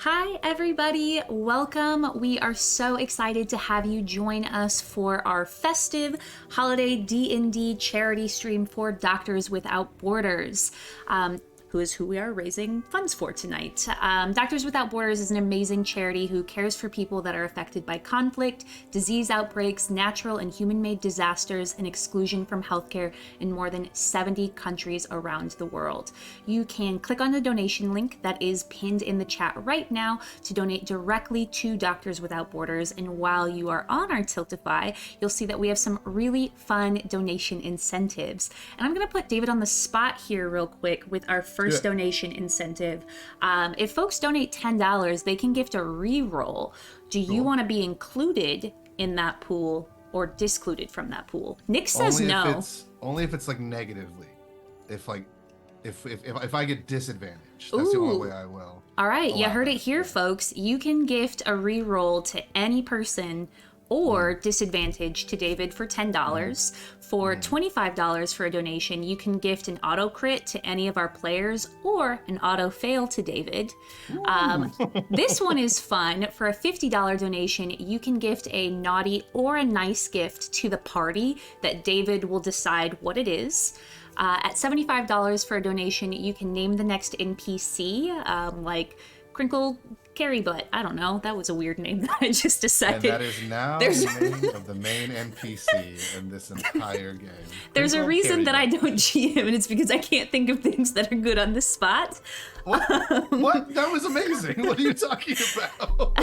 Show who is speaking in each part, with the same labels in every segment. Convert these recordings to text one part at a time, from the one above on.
Speaker 1: Hi, everybody. Welcome. We are so excited to have you join us for our festive holiday D&D charity stream for Doctors Without Borders. Who is who we are raising funds for tonight. Doctors Without Borders is an amazing charity who cares for people that are affected by conflict, disease outbreaks, natural and human-made disasters, and exclusion from healthcare in more than 70 countries around the world. You can click on the donation link that is pinned in the chat right now to donate directly to Doctors Without Borders. And while you are on our Tiltify, you'll see that we have some really fun donation incentives. And I'm going to put David on the spot here real quick with our first donation incentive. If folks donate $10, they can gift a re-roll. Do you want to be included in that pool or discluded from that pool? Nick says no.
Speaker 2: Only if it's like negatively. If I get disadvantaged, that's the only way I will.
Speaker 1: All right, you heard it here, folks. You can gift a re-roll to any person or disadvantage to David for $10. For $25 for a donation, you can gift an auto crit to any of our players or an auto fail to David. This one is fun. For a $50 donation, you can gift a naughty or a nice gift to the party that David will decide what it is. At $75 for a donation, you can name the next NPC, like Crinkle Carry Butt. I don't know. That was a weird name that I just decided.
Speaker 2: And that is now the name of the main NPC in this entire game.
Speaker 1: There's a reason that I don't GM, and it's because I can't think of things that are good on the spot.
Speaker 2: What? That was amazing. What are you talking about?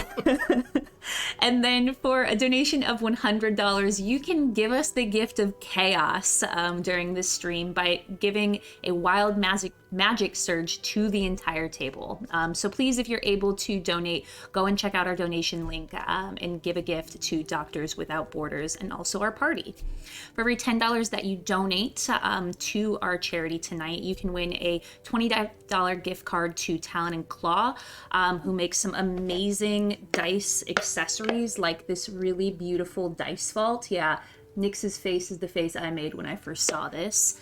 Speaker 1: And then for a donation of $100, you can give us the gift of chaos during this stream by giving a wild magic surge to the entire table. So please, if you're able to donate, go and check out our donation link and give a gift to Doctors Without Borders and also our party. For every $10 that you donate to our charity tonight, you can win a $20 gift card to Talon and Claw, who makes some amazing dice accessories like this really beautiful dice vault. Yeah, Nix's face is the face I made when I first saw this.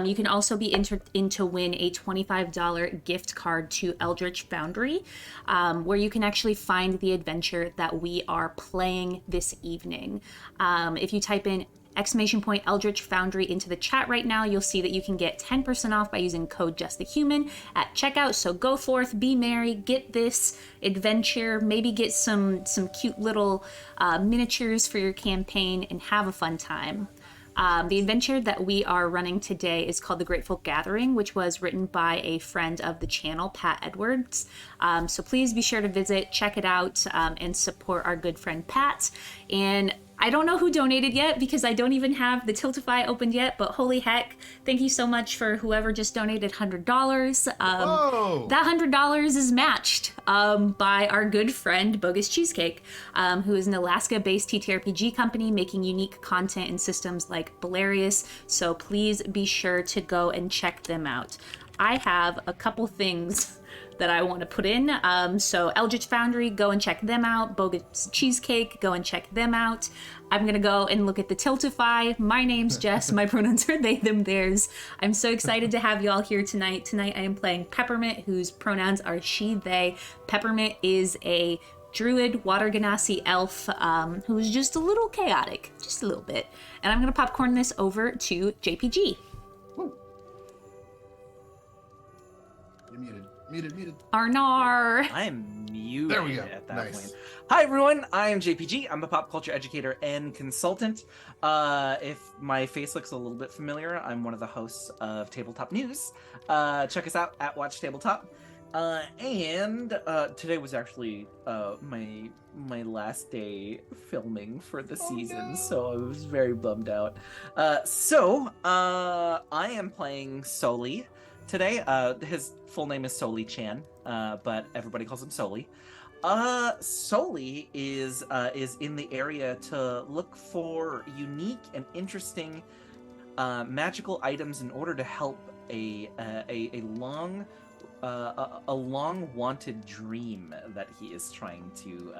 Speaker 1: You can also be entered in to win a $25 gift card to Eldritch Foundry, where you can actually find the adventure that we are playing this evening. If you type in !Eldritch Foundry into the chat right now, you'll see that you can get 10% off by using code JustTheHuman at checkout. So go forth, be merry, get this adventure, maybe get some cute little miniatures for your campaign and have a fun time. The adventure that we are running today is called The Grateful Gathering, which was written by a friend of the channel, Pat Edwards. So please be sure to visit, check it out, and support our good friend Pat. And I don't know who donated yet because I don't even have the Tiltify opened yet, but holy heck, thank you so much for whoever just donated $100. That $100 is matched by our good friend Bogus Cheesecake, who is an Alaska-based TTRPG company making unique content and systems like Belarius, so please be sure to go and check them out. I have a couple things that I want to put in. So Eldritch Foundry, go and check them out. Bogus Cheesecake, go and check them out. I'm going to go and look at the Tiltify. My name's Jess. My pronouns are they, them, theirs. I'm so excited to have you all here tonight. Tonight I am playing Peppermint, whose pronouns are she, they. Peppermint is a druid water genasi elf who's just a little chaotic, just a little bit. And I'm going to popcorn this over to JPG.
Speaker 2: You're muted.
Speaker 1: Arnar.
Speaker 3: I'm muted
Speaker 2: there we go.
Speaker 3: At that
Speaker 2: Nice.
Speaker 3: point. Hi everyone, I am JPG. I'm a pop culture educator and consultant. If my face looks a little bit familiar, I'm one of the hosts of Tabletop News. Check us out at Watch Tabletop. And today was actually my last day filming for the season, so I was very bummed out. I am playing Soli today. His full name is Soli Chan, but everybody calls him Soli. Soli is in the area to look for unique and interesting magical items in order to help a long wanted dream that he is trying to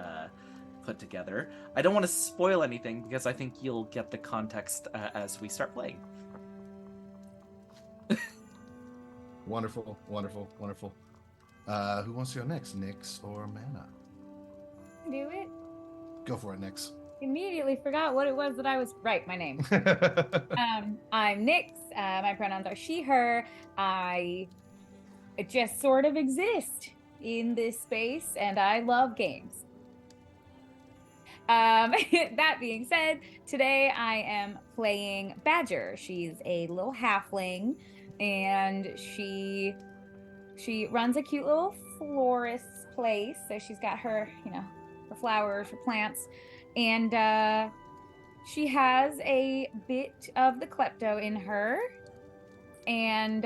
Speaker 3: put together. I don't want to spoil anything because I think you'll get the context as we start playing.
Speaker 2: Wonderful. Who wants to go next? Nyx or Mana?
Speaker 4: Do it.
Speaker 2: Go for it, Nyx.
Speaker 4: Immediately forgot what it was that I was. Right, my name. I'm Nyx. My pronouns are she, her. I just sort of exist in this space, and I love games. That being said, today I am playing Badger. She's a little halfling, and she runs a cute little florist place. So she's got her, her flowers, her plants, and she has a bit of the klepto in her, and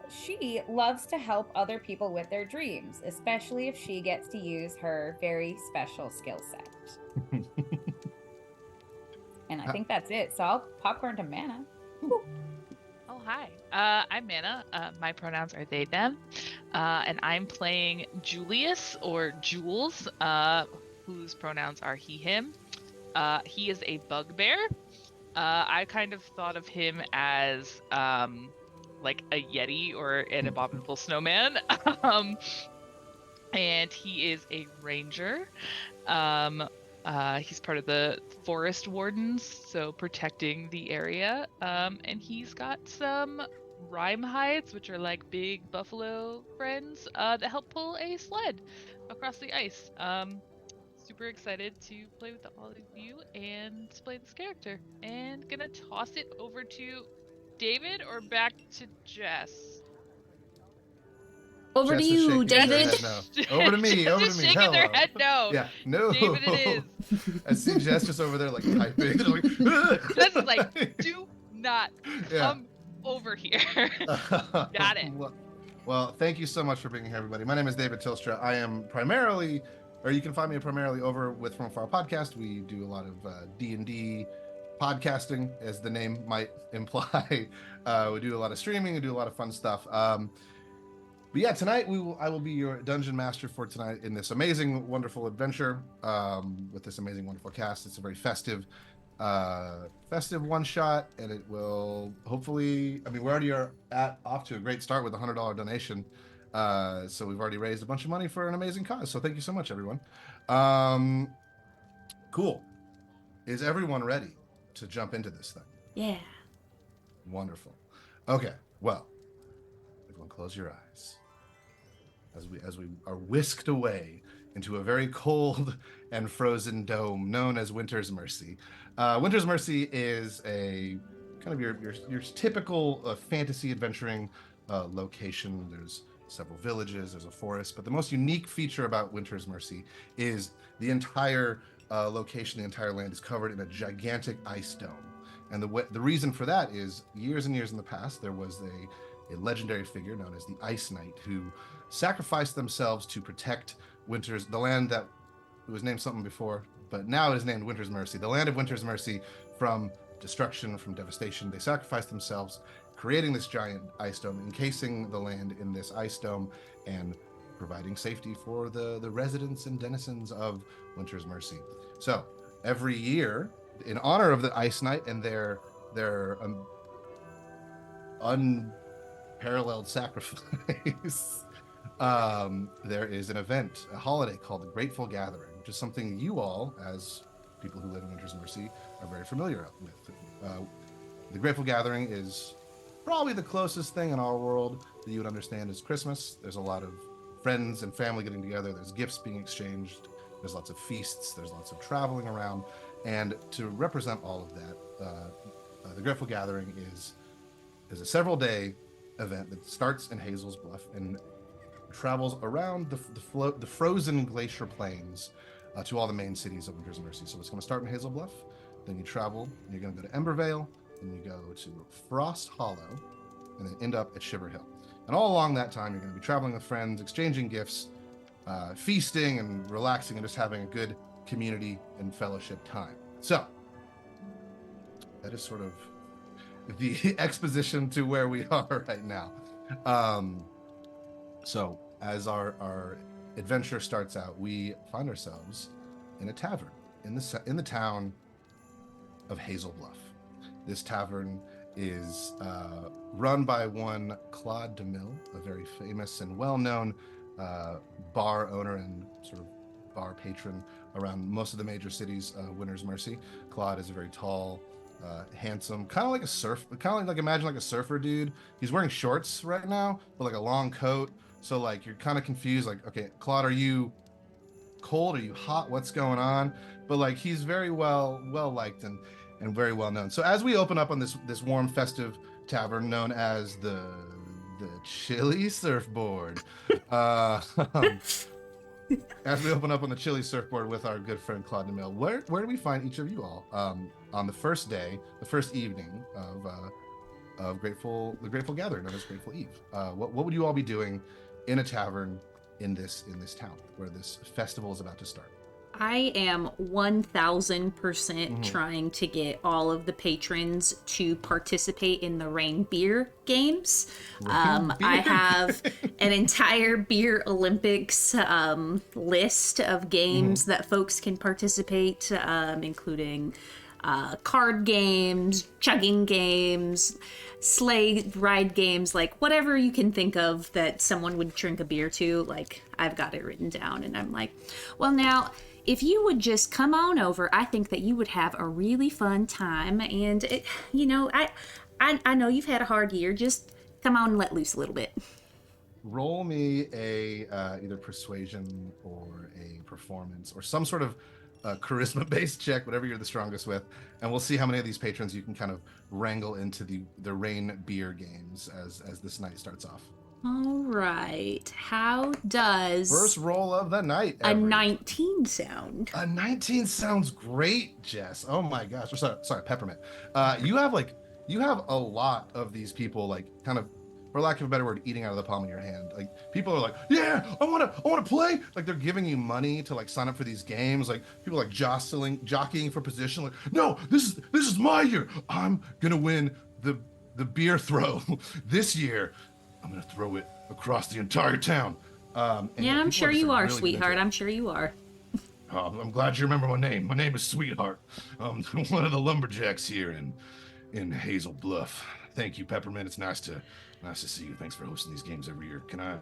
Speaker 4: she loves to help other people with their dreams, especially if she gets to use her very special skill set. And I think that's it. So I'll popcorn to Mana.
Speaker 5: Oh, hi. I'm Mana. My pronouns are they, them. And I'm playing Julius, or Jules, whose pronouns are he, him. He is a bugbear. I kind of thought of him as like a yeti or an abominable snowman. And he is a ranger. He's part of the forest wardens, so protecting the area. And he's got some rime hides, which are like big buffalo friends, that help pull a sled across the ice. Super excited to play with all of you and play this character. And gonna toss it over to David or back to Jess.
Speaker 1: Over
Speaker 2: Jess
Speaker 1: to
Speaker 2: is
Speaker 1: you,
Speaker 2: shaking her
Speaker 1: David.
Speaker 2: head no. Over to me.
Speaker 5: Jess
Speaker 2: Over to
Speaker 5: is
Speaker 2: me.
Speaker 5: shaking their
Speaker 2: Hello.
Speaker 5: head no.
Speaker 2: Yeah, no.
Speaker 5: David, it is.
Speaker 2: I see Jess just over there like typing.
Speaker 5: Jess is like, do not come over here. Got it.
Speaker 2: Well, thank you so much for being here, everybody. My name is David Tilstra. I am primarily, or you can find me primarily over with From Afar Podcast. We do a lot of D&D podcasting, as the name might imply. We do a lot of streaming. We do a lot of fun stuff. But yeah, tonight I will be your dungeon master for tonight in this amazing, wonderful adventure with this amazing, wonderful cast. It's a very festive one shot, and it will hopefully. I mean, we already are off to a great start with a $100 donation, so we've already raised a bunch of money for an amazing cause. So thank you so much, everyone. Cool. Is everyone ready to jump into this thing?
Speaker 1: Yeah.
Speaker 2: Wonderful. Okay. Well, everyone, close your eyes as we are whisked away into a very cold and frozen dome known as Winter's Mercy. Winter's Mercy is a kind of your typical fantasy adventuring location. There's several villages, there's a forest, but the most unique feature about Winter's Mercy is the entire location, the entire land is covered in a gigantic ice dome. And the reason for that is years and years in the past, there was a legendary figure known as the Ice Knight who sacrificed themselves to protect the land that was named something before, but now it is named Winter's Mercy, the land of Winter's Mercy, from destruction, from devastation. They sacrificed themselves, creating this giant ice dome, encasing the land in this ice dome, and providing safety for the residents and denizens of Winter's Mercy. So every year, in honor of the Ice Knight and their unparalleled sacrifice, there is an event, a holiday called the Grateful Gathering, which is something you all, as people who live in Winter's Mercy, are very familiar with. The Grateful Gathering is probably the closest thing in our world that you would understand is Christmas. There's a lot of friends and family getting together. There's gifts being exchanged. There's lots of feasts. There's lots of traveling around. And to represent all of that, the Grateful Gathering is a several-day event that starts in Hazel's Bluff and travels around the frozen glacier plains to all the main cities of Winter's Mercy. So it's going to start in Hazel Bluff, then you travel, and you're going to go to Embervale, then you go to Frost Hollow, and then end up at Shiver Hill. And all along that time, you're going to be traveling with friends, exchanging gifts, feasting and relaxing, and just having a good community and fellowship time. So that is sort of the exposition to where we are right now. So as our adventure starts out, we find ourselves in a tavern in the town of Hazel Bluff. This tavern is run by one Claude DeMille, a very famous and well-known bar owner and sort of bar patron around most of the major cities. Winter's Mercy. Claude is a very tall, handsome, kind of like imagine like a surfer dude. He's wearing shorts right now, but like a long coat. So like you're kind of confused. Like, okay, Claude, are you cold? Are you hot? What's going on? But like he's very well liked and very well known. So as we open up on this warm festive tavern known as the Chili Surfboard, uh, as we open up on the Chili Surfboard with our good friend Claude DeMille, where do we find each of you all on the first day, the first evening of the Grateful Gathering, known as Grateful Eve? What would you all be doing in a tavern in this town where this festival is about to start?
Speaker 1: I am 1000% trying to get all of the patrons to participate in the rain beer games. I have an entire beer Olympics list of games that folks can participate, including card games, chugging games, sleigh ride games, like whatever you can think of that someone would drink a beer to. Like, I've got it written down, and I'm like, well, now if you would just come on over, I think that you would have a really fun time. And it, I know you've had a hard year. Just come on and let loose a little bit.
Speaker 2: Roll me a either persuasion or a performance or some sort of charisma-based check, whatever you're the strongest with, and we'll see how many of these patrons you can kind of wrangle into the rain beer games as this night starts off.
Speaker 1: All right. How does
Speaker 2: First roll of the night?
Speaker 1: a 19 sound?
Speaker 2: A 19 sounds great, Jess. Oh my gosh. Sorry, Peppermint. You have a lot of these people, like, kind of, for lack of a better word, eating out of the palm of your hand. Like, people are like, yeah, I wanna play. Like, they're giving you money to like sign up for these games. Like, people like jockeying for position. Like, no, this is my year. I'm gonna win the beer throw this year. I'm gonna throw it across the entire town.
Speaker 1: Yeah, I'm sure you are, sweetheart. I'm sure you are.
Speaker 2: I'm glad you remember my name. My name is Sweetheart. I'm one of the lumberjacks here in Hazel Bluff. Thank you, Peppermint. It's nice to see you. Thanks for hosting these games every year. Can I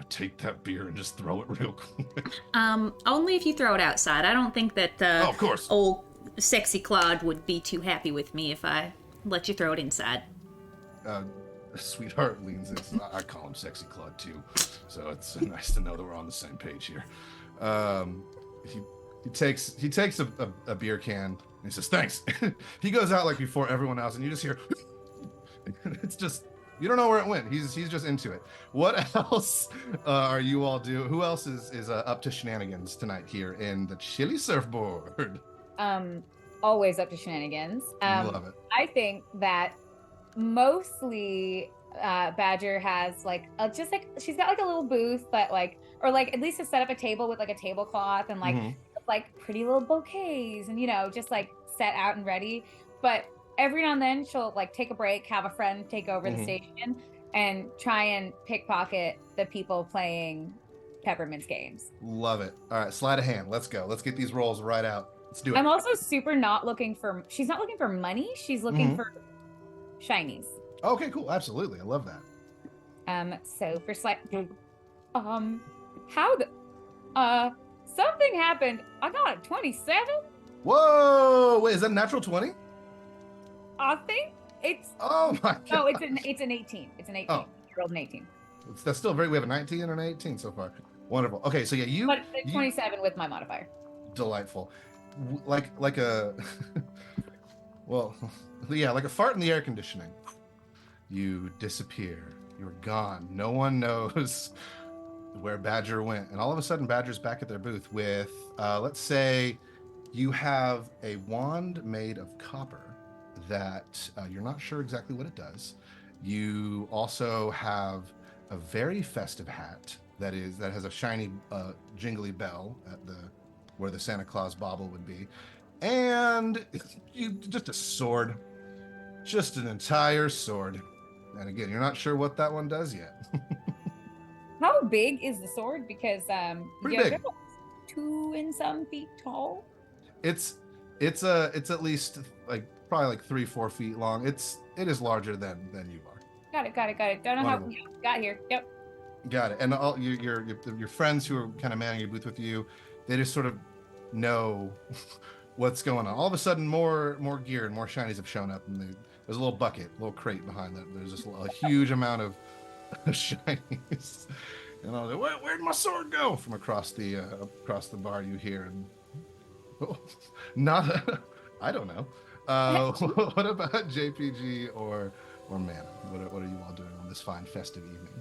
Speaker 2: take that beer and just throw it real quick?
Speaker 1: Only if you throw it outside. I don't think that
Speaker 2: oh, of course.
Speaker 1: Old sexy Claude would be too happy with me if I let you throw it inside.
Speaker 2: Sweetheart leans in. I call him Sexy Claude too, so it's nice to know that we're on the same page here. He takes a beer can and he says thanks. He goes out like before everyone else, and you just hear it's just, you don't know where it went. He's just into it. What else are you all doing? Who else is up to shenanigans tonight here in the Chili Surfboard?
Speaker 4: Always up to shenanigans.
Speaker 2: Love it.
Speaker 4: I think that mostly Badger has like just like she's got like a little booth, but like, or like at least to set up a table with like a tablecloth and like like pretty little bouquets and just like set out and ready. But every now and then she'll like take a break, have a friend take over the station, and try and pickpocket the people playing Peppermint's games.
Speaker 2: Love it. All right, sleight of hand. Let's go. Let's get these rolls right out. Let's do it.
Speaker 4: I'm also super she's not looking for money. She's looking for shinies.
Speaker 2: Okay, cool. Absolutely. I love that.
Speaker 4: So for how the something happened. I got a 27.
Speaker 2: Whoa! Wait, is that a natural 20?
Speaker 4: I think it's.
Speaker 2: Oh my god!
Speaker 4: No, it's an 18. It's an 18.
Speaker 2: Oh.
Speaker 4: I rolled an 18.
Speaker 2: That's still very. We have a 19 and an 18 so far. Wonderful. Okay, so yeah,
Speaker 4: But 27 with my modifier.
Speaker 2: Delightful. Like a. Well, yeah, like a fart in the air conditioning. You disappear. You're gone. No one knows where Badger went. And all of a sudden, Badger's back at their booth with, let's say, you have a wand made of copper that you're not sure exactly what it does. You also have a very festive hat that has a shiny, jingly bell at where the Santa Claus bauble would be, and just a sword, just an entire sword. And again, you're not sure what that one does yet.
Speaker 4: How big is the sword? Because
Speaker 2: Pretty big.
Speaker 4: 2 and some feet tall.
Speaker 2: It's at least like probably like 3-4 feet long. It is larger than you are.
Speaker 4: Got it. Don't know
Speaker 2: Wonderful.
Speaker 4: how we got here. Yep.
Speaker 2: Got it. And all your friends who are kind of manning your booth with you, they just sort of know what's going on. All of a sudden, more gear and more shinies have shown up, and there's a little bucket, a little crate behind that. There's just a huge amount of shinies. And I was like, where'd my sword go? From across the bar, you hear, and not, I don't know. What about JPG or Mana? What are you all doing on this fine festive evening?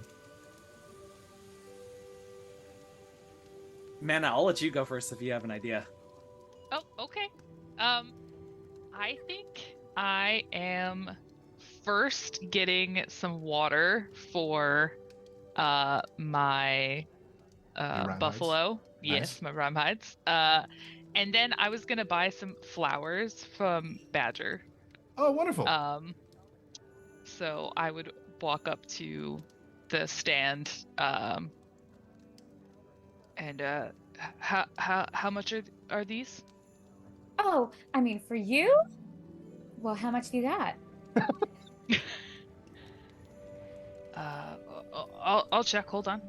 Speaker 3: Mana, I'll let you go first if you have an idea.
Speaker 5: Oh, okay. I think I am first getting some water for my
Speaker 2: Your
Speaker 5: buffalo.
Speaker 2: Nice.
Speaker 5: Yes, my rhyme hides. And then I was gonna buy some flowers from Badger.
Speaker 2: Oh, wonderful.
Speaker 5: So I would walk up to the stand, and how much are these?
Speaker 4: Oh, I mean, for you? Well, how much do you got?
Speaker 5: I'll check. Hold on.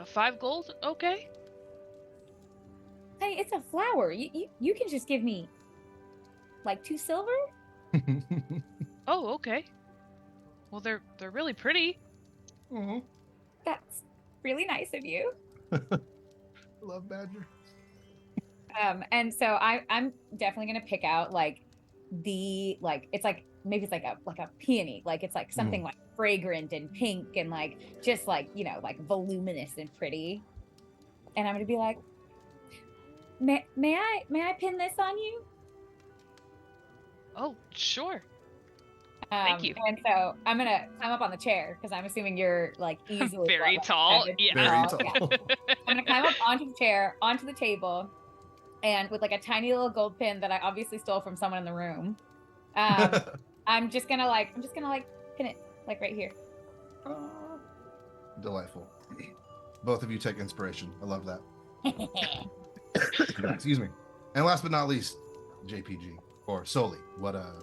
Speaker 5: 5 gold. Okay.
Speaker 4: Hey, it's a flower. You can just give me like 2 silver?
Speaker 5: Oh, okay. Well, they're really pretty.
Speaker 2: Mhm.
Speaker 4: That's really nice of you.
Speaker 2: Love Badger.
Speaker 4: And so I'm definitely gonna pick out like it's like maybe it's like a peony, like it's like something like fragrant and pink and like just like like voluminous and pretty. And I'm gonna be like, may I pin this on you?
Speaker 5: Oh, sure. Thank you.
Speaker 4: And so I'm gonna climb up on the chair because I'm assuming you're like easily
Speaker 5: Very tall. Yeah.
Speaker 2: Very tall.
Speaker 4: Yeah. I'm gonna climb up onto the chair, onto the table, and with like a tiny little gold pin that I obviously stole from someone in the room. I'm just gonna pin it like right here.
Speaker 2: Delightful. Both of you take inspiration. I love that. Excuse me. And last but not least, JPG or Soli. What are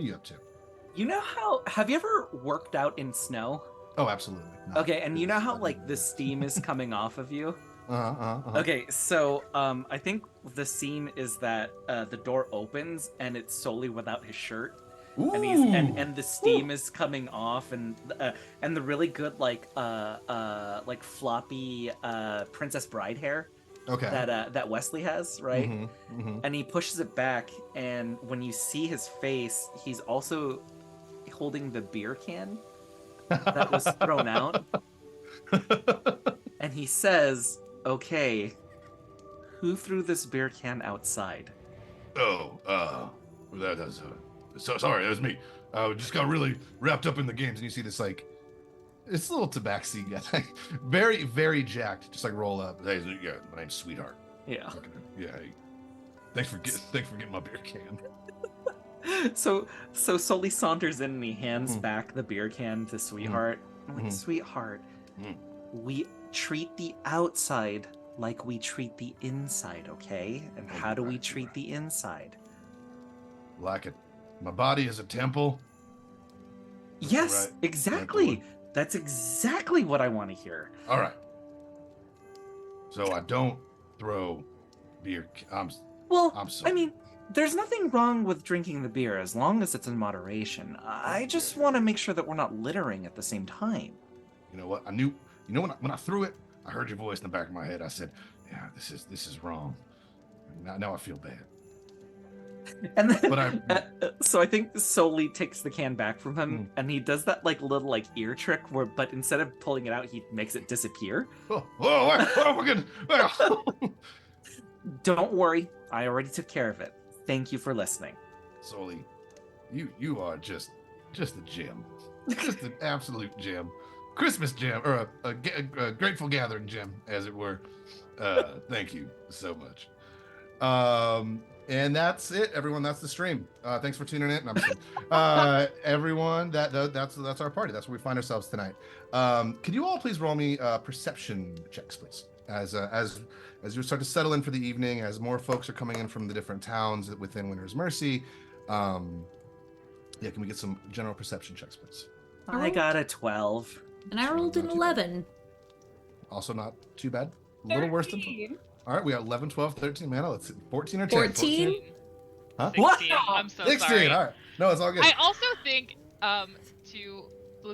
Speaker 2: you up to?
Speaker 3: You know how, have you ever worked out in snow?
Speaker 2: Oh, absolutely. No.
Speaker 3: Okay, and you know how like the steam is coming off of you?
Speaker 2: Uh-huh.
Speaker 3: Okay, so I think the scene is that the door opens and it's Soli without his shirt.
Speaker 2: Ooh.
Speaker 3: And the steam is coming off, and the really good like floppy Princess Bride hair
Speaker 2: Okay.
Speaker 3: that Wesley has, right?
Speaker 2: Mm-hmm.
Speaker 3: And he pushes it back, and when you see his face, he's also holding the beer can that was thrown out, and he says, "Okay, who threw this beer can outside?"
Speaker 2: That's so sorry, that was me. Just got really wrapped up in the games, and you see this like it's a little tabaxi guy, very very jacked, just like roll up. Hey, yeah, my name's Sweetheart.
Speaker 3: Yeah.
Speaker 2: Yeah. Hey, thanks for getting my beer can.
Speaker 3: So Soli saunters in and he hands back the beer can to Sweetheart. I'm like, Sweetheart, we treat the outside like we treat the inside, okay? And how do we treat the inside?
Speaker 2: Like it. My body is a temple.
Speaker 3: Yes,
Speaker 2: Right.
Speaker 3: exactly. That's exactly what I want to hear.
Speaker 2: All right. So I don't throw beer. I'm sorry.
Speaker 3: I mean, there's nothing wrong with drinking the beer as long as it's in moderation. I just want to make sure that we're not littering at the same time.
Speaker 2: You know what? I knew. You know when I threw it, I heard your voice in the back of my head. I said, "Yeah, this is wrong." Now I feel bad.
Speaker 3: And then,
Speaker 2: But
Speaker 3: so I think Soli takes the can back from him, and he does that like little like ear trick but instead of pulling it out, he makes it disappear.
Speaker 2: Oh my goodness!
Speaker 3: Don't worry, I already took care of it. Thank you for listening.
Speaker 2: Soli, you are just a gem, just an absolute gem, Christmas gem or a Grateful Gathering gem, as it were. Thank you so much. And that's it, everyone. That's the stream. Thanks for tuning in. No, I'm just kidding. Everyone, that's our party. That's where we find ourselves tonight. Could you all please roll me perception checks, please, as you start to settle in for the evening, as more folks are coming in from the different towns within Winter's Mercy. Yeah, can we get some general perception checks, please?
Speaker 3: I got a 12.
Speaker 1: And I rolled an
Speaker 2: Not too bad.
Speaker 1: 11.
Speaker 2: Also not too bad. A little worse than 12.
Speaker 4: 13.
Speaker 2: All right, we got 11, 12, 13. Man, let's see. 14 or 10?
Speaker 1: 14?
Speaker 2: Huh?
Speaker 5: 16.
Speaker 3: Wow!
Speaker 5: I'm so
Speaker 2: 16.
Speaker 5: sorry.
Speaker 2: All right. No, it's all good.
Speaker 5: I also think to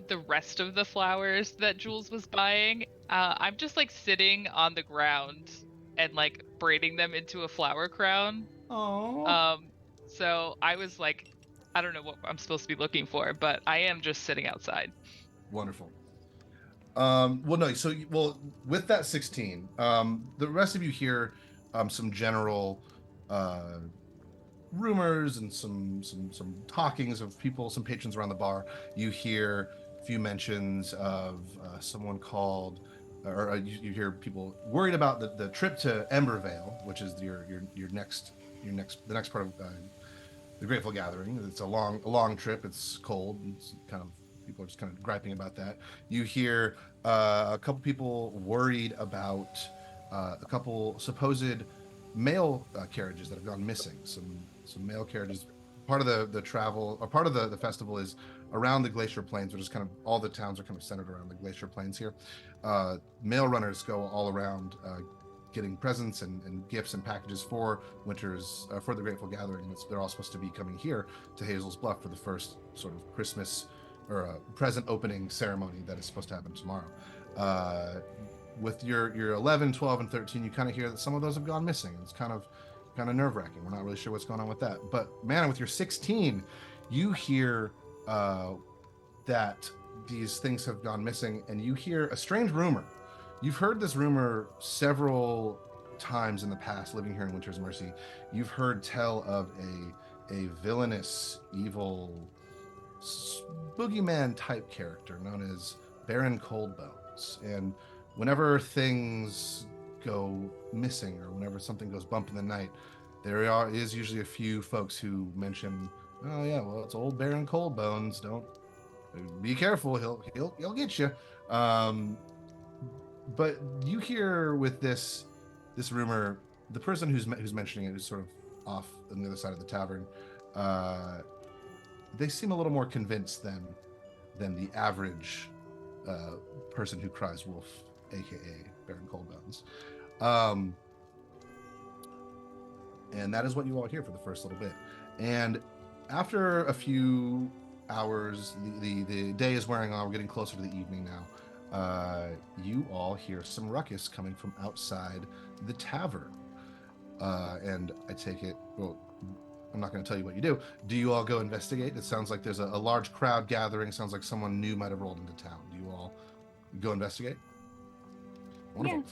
Speaker 5: the rest of the flowers that Jules was buying, I'm just like sitting on the ground and like braiding them into a flower crown.
Speaker 2: Oh.
Speaker 5: So I was like, I don't know what I'm supposed to be looking for, but I am just sitting outside.
Speaker 2: Wonderful. Well, no. So, well, with that 16, the rest of you hear some general rumors and some talkings of people, some patrons around the bar. You hear a few mentions of someone called, or you hear people worried about the trip to Embervale, which is the next part of the Grateful Gathering. It's a long trip. It's cold. It's kind of people are just kind of griping about that. You hear a couple people worried about a couple supposed mail carriages that have gone missing. Some mail carriages. Part of the travel, or part of the festival, is around the Glacier Plains, which is kind of all the towns are kind of centered around the Glacier Plains here. Mail runners go all around getting presents and gifts and packages for for the Grateful Gathering. They're all supposed to be coming here to Hazel's Bluff for the first sort of Christmas or present opening ceremony that is supposed to happen tomorrow. With your 11, 12, and 13, you kind of hear that some of those have gone missing. It's kind of nerve-wracking. We're not really sure what's going on with that. But man, with your 16, you hear that these things have gone missing, and you hear a strange rumor. You've heard this rumor several times in the past living here in Winter's Mercy. You've heard tell of a villainous, evil, boogeyman type character known as Baron Coldbones. And whenever things go missing or whenever something goes bump in the night, there is usually a few folks who mention, oh yeah, well, it's old Baron Coldbones. Don't be careful. He'll get you. But you hear with this rumor, the person who's mentioning it is sort of off on the other side of the tavern. They seem a little more convinced than the average person who cries wolf, aka Baron Coldbones. And that is what you all hear for the first little bit. And after a few hours, the day is wearing on. We're getting closer to the evening now. You all hear some ruckus coming from outside the tavern. And I take it, well, I'm not going to tell you what you do. Do you all go investigate? It sounds like there's a large crowd gathering. It sounds like someone new might have rolled into town. Do you all go investigate? Wonderful.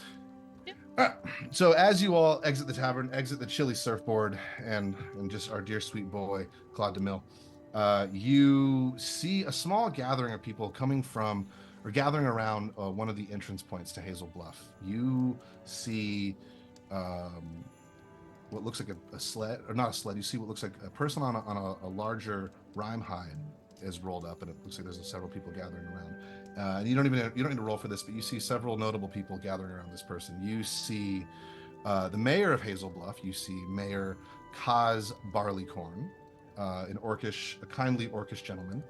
Speaker 4: Yeah.
Speaker 2: All right. So as you all exit the tavern, exit the chilly surfboard, and just our dear sweet boy, Claude DeMille, you see a small gathering of people coming from, or gathering around one of the entrance points to Hazel Bluff. You see what looks like a sled, or not a sled. You see what looks like a person on a larger rime hide is rolled up, and it looks like there's several people gathering around. And you don't need to roll for this, but you see several notable people gathering around this person. You see the mayor of Hazel Bluff. You see Mayor Kaz Barleycorn, a kindly orcish gentleman.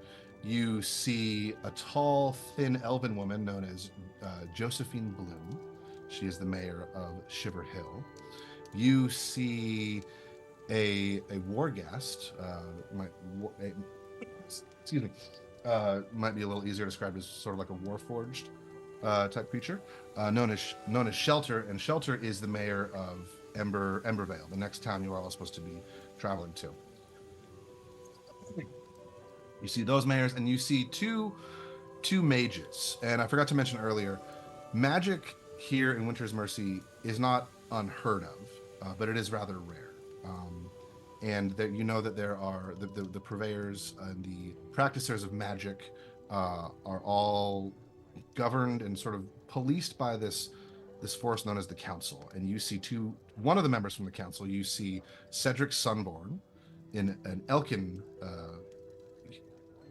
Speaker 2: You see a tall, thin elven woman known as Josephine Bloom. She is the mayor of Shiver Hill. You see a warghast, might be a little easier to describe as sort of like a warforged type creature, known as Shelter, and Shelter is the mayor of Embervale, the next town you are all supposed to be traveling to. You see those mayors, and you see two mages. And I forgot to mention earlier, magic here in Winter's Mercy is not unheard of, but it is rather rare. And that you know that there are the purveyors and the practicers of magic are all governed and sort of policed by this force known as the Council. And you see one of the members from the Council. You see Cedric Sunborn in an Elkin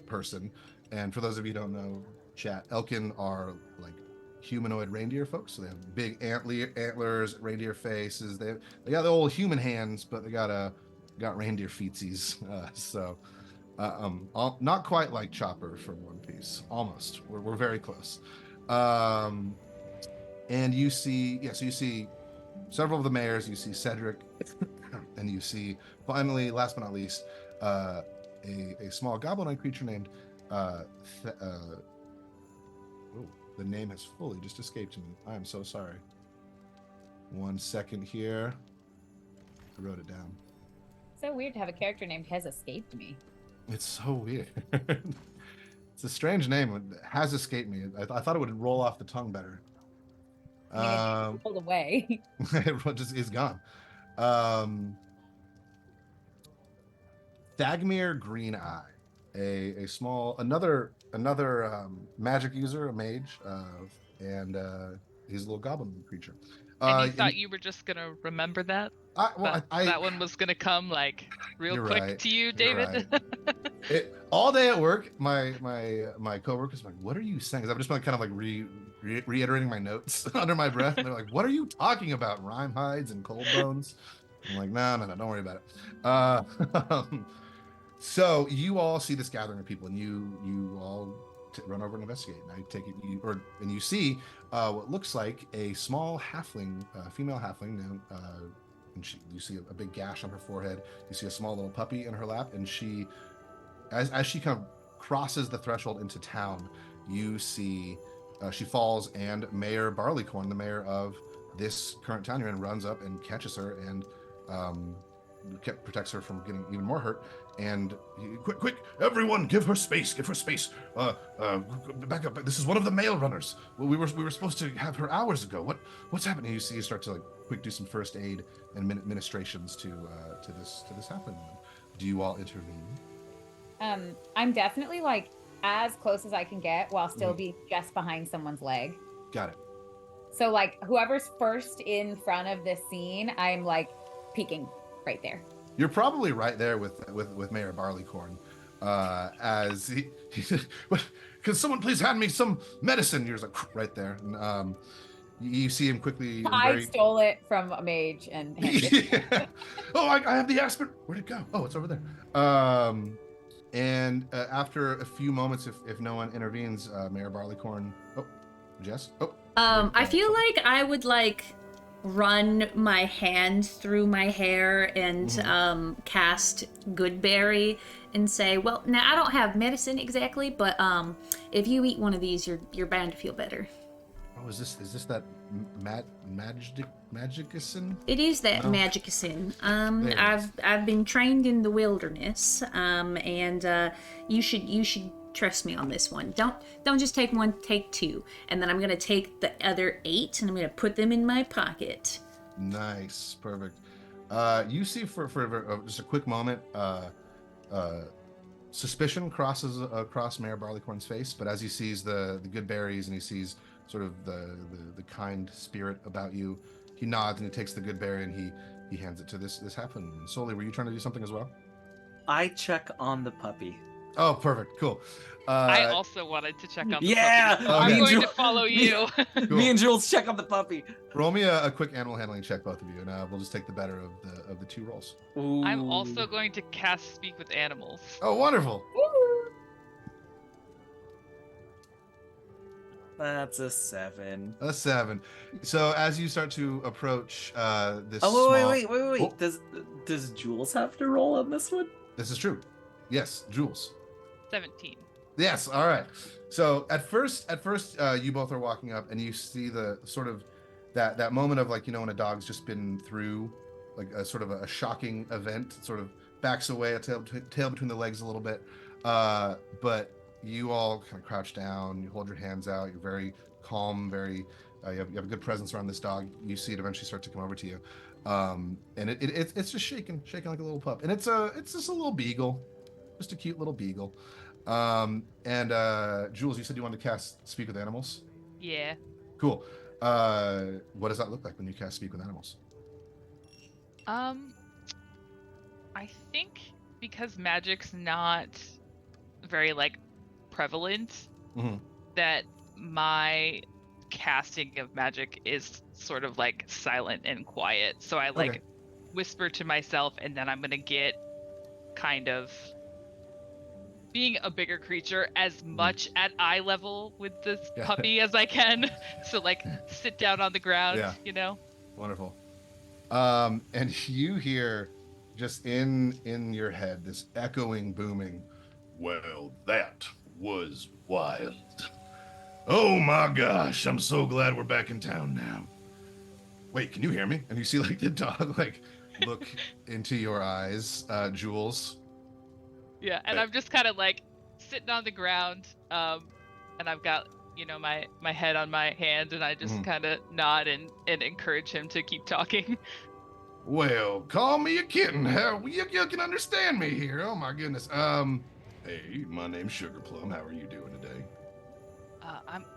Speaker 2: person. And for those of you who don't know, chat, Elkin are like humanoid reindeer folks. So they have big antlers, reindeer faces. They got the old human hands, but they got reindeer feetsies. Not quite like Chopper from One Piece. Almost. We're very close. And you see, so you see several of the mayors. You see Cedric, and you see finally, last but not least, a small goblin-like creature named. Oh, the name has fully just escaped me. I am so sorry. 1 second here. I wrote it down.
Speaker 4: So weird to have a character named Has Escaped Me.
Speaker 2: It's so weird. It's a strange name. It has escaped me. I thought it would roll off the tongue better.
Speaker 4: I mean, it pulled away.
Speaker 2: It just is gone. Thagmir Green Eye, a small another magic user, a mage, and he's a little goblin creature.
Speaker 5: And you thought you were just gonna remember that? That one was gonna come like real quick
Speaker 2: right.
Speaker 5: to you, David.
Speaker 2: All day at work, my coworkers were like, "What are you saying?" Because I've just been kind of like reiterating my notes under my breath. And they're like, "What are you talking about? Rhyme hides and cold bones?" I'm like, "No, don't worry about it." So you all see this gathering of people, and you all run over and investigate. And I take it and you see what looks like a small halfling, female halfling, and you see a big gash on her forehead. You see a small little puppy in her lap, and she, as she kind of crosses the threshold into town, you see she falls, and Mayor Barleycorn, the mayor of this current town you're in, runs up and catches her and protects her from getting even more hurt. And quick, everyone, give her space. Back up. This is one of the mail runners. We were supposed to have her hours ago. What's happening? You see, you start to like quick do some first aid and ministrations to this happen. Do you all intervene?
Speaker 4: I'm definitely like as close as I can get while still being just behind someone's leg.
Speaker 2: Got it.
Speaker 4: So like whoever's first in front of this scene, I'm like peeking right there.
Speaker 2: You're probably right there with Mayor Barleycorn, as he said, "Can someone please hand me some medicine?" You're just like right there, and you see him quickly.
Speaker 4: I stole it from a mage and handed it.
Speaker 2: Yeah. Oh, I have the aspirin. Where'd it go? Oh, it's over there. And after a few moments, if no one intervenes, Mayor Barleycorn. Oh, Jess. Oh.
Speaker 1: I feel like I would like run my hand through my hair and cast Goodberry and say, well, now I don't have medicine exactly, but if you eat one of these, you're bound to feel better.
Speaker 2: Oh, is this that magicison?
Speaker 1: It is that magicison. I've been trained in the wilderness, and you should trust me on this one. Don't just take one, take two, and then I'm gonna take the other 8 and I'm gonna put them in my pocket.
Speaker 2: Nice, perfect. You see for just a quick moment, suspicion crosses across Mayor Barleycorn's face, but as he sees the good berries and he sees sort of the kind spirit about you, he nods and he takes the good berry and he hands it to this halfling. Soli, were you trying to do something as well?
Speaker 3: I check on the puppy.
Speaker 2: Oh, perfect, cool.
Speaker 5: I also wanted to check on the puppy.
Speaker 3: Okay.
Speaker 5: I'm going to follow you.
Speaker 2: Cool.
Speaker 3: Me and Jules check on the puppy.
Speaker 2: Roll me a quick animal handling check, both of you, and we'll just take the better of the 2 rolls.
Speaker 3: Ooh.
Speaker 5: I'm also going to cast Speak with Animals.
Speaker 2: Oh, wonderful.
Speaker 3: That's a 7.
Speaker 2: A 7. So as you start to approach this
Speaker 3: wait.
Speaker 2: Oh.
Speaker 3: Does Jules have to roll on this one?
Speaker 2: This is true. Yes, Jules.
Speaker 5: 17.
Speaker 2: Yes, all right. So at first, you both are walking up and you see the sort of that moment of like, you know, when a dog's just been through like a sort of a shocking event, it sort of backs away, a tail between the legs a little bit. But you all kind of crouch down, you hold your hands out, you're very calm, very you have a good presence around this dog. You see it eventually start to come over to you. And it's just shaking like a little pup. And it's just a little beagle. Just a cute little beagle. And Jules, you said you wanted to cast Speak with Animals?
Speaker 5: Yeah.
Speaker 2: Cool. What does that look like when you cast Speak with Animals?
Speaker 5: I think because magic's not very like prevalent, that my casting of magic is sort of like silent and quiet. So I like whisper to myself, and then I'm gonna get kind of being a bigger creature, as much at eye level with this
Speaker 2: Yeah.
Speaker 5: puppy as I can. So like sit down on the ground,
Speaker 2: Yeah.
Speaker 5: you know?
Speaker 2: Wonderful. And you hear just in your head this echoing, booming, well, that was wild. Oh my gosh, I'm so glad we're back in town now. Wait, can you hear me? And you see like the dog like look into your eyes, Jules.
Speaker 5: Yeah, and
Speaker 2: Hey.
Speaker 5: I'm just kind of like sitting on the ground, and I've got my head on my hand, and I just
Speaker 2: Mhm.
Speaker 5: kind of nod and encourage him to keep talking.
Speaker 2: Well, call me a kitten. Hell, you can understand me here. Oh my goodness. Hey, my name's Sugar Plum. How are you doing today?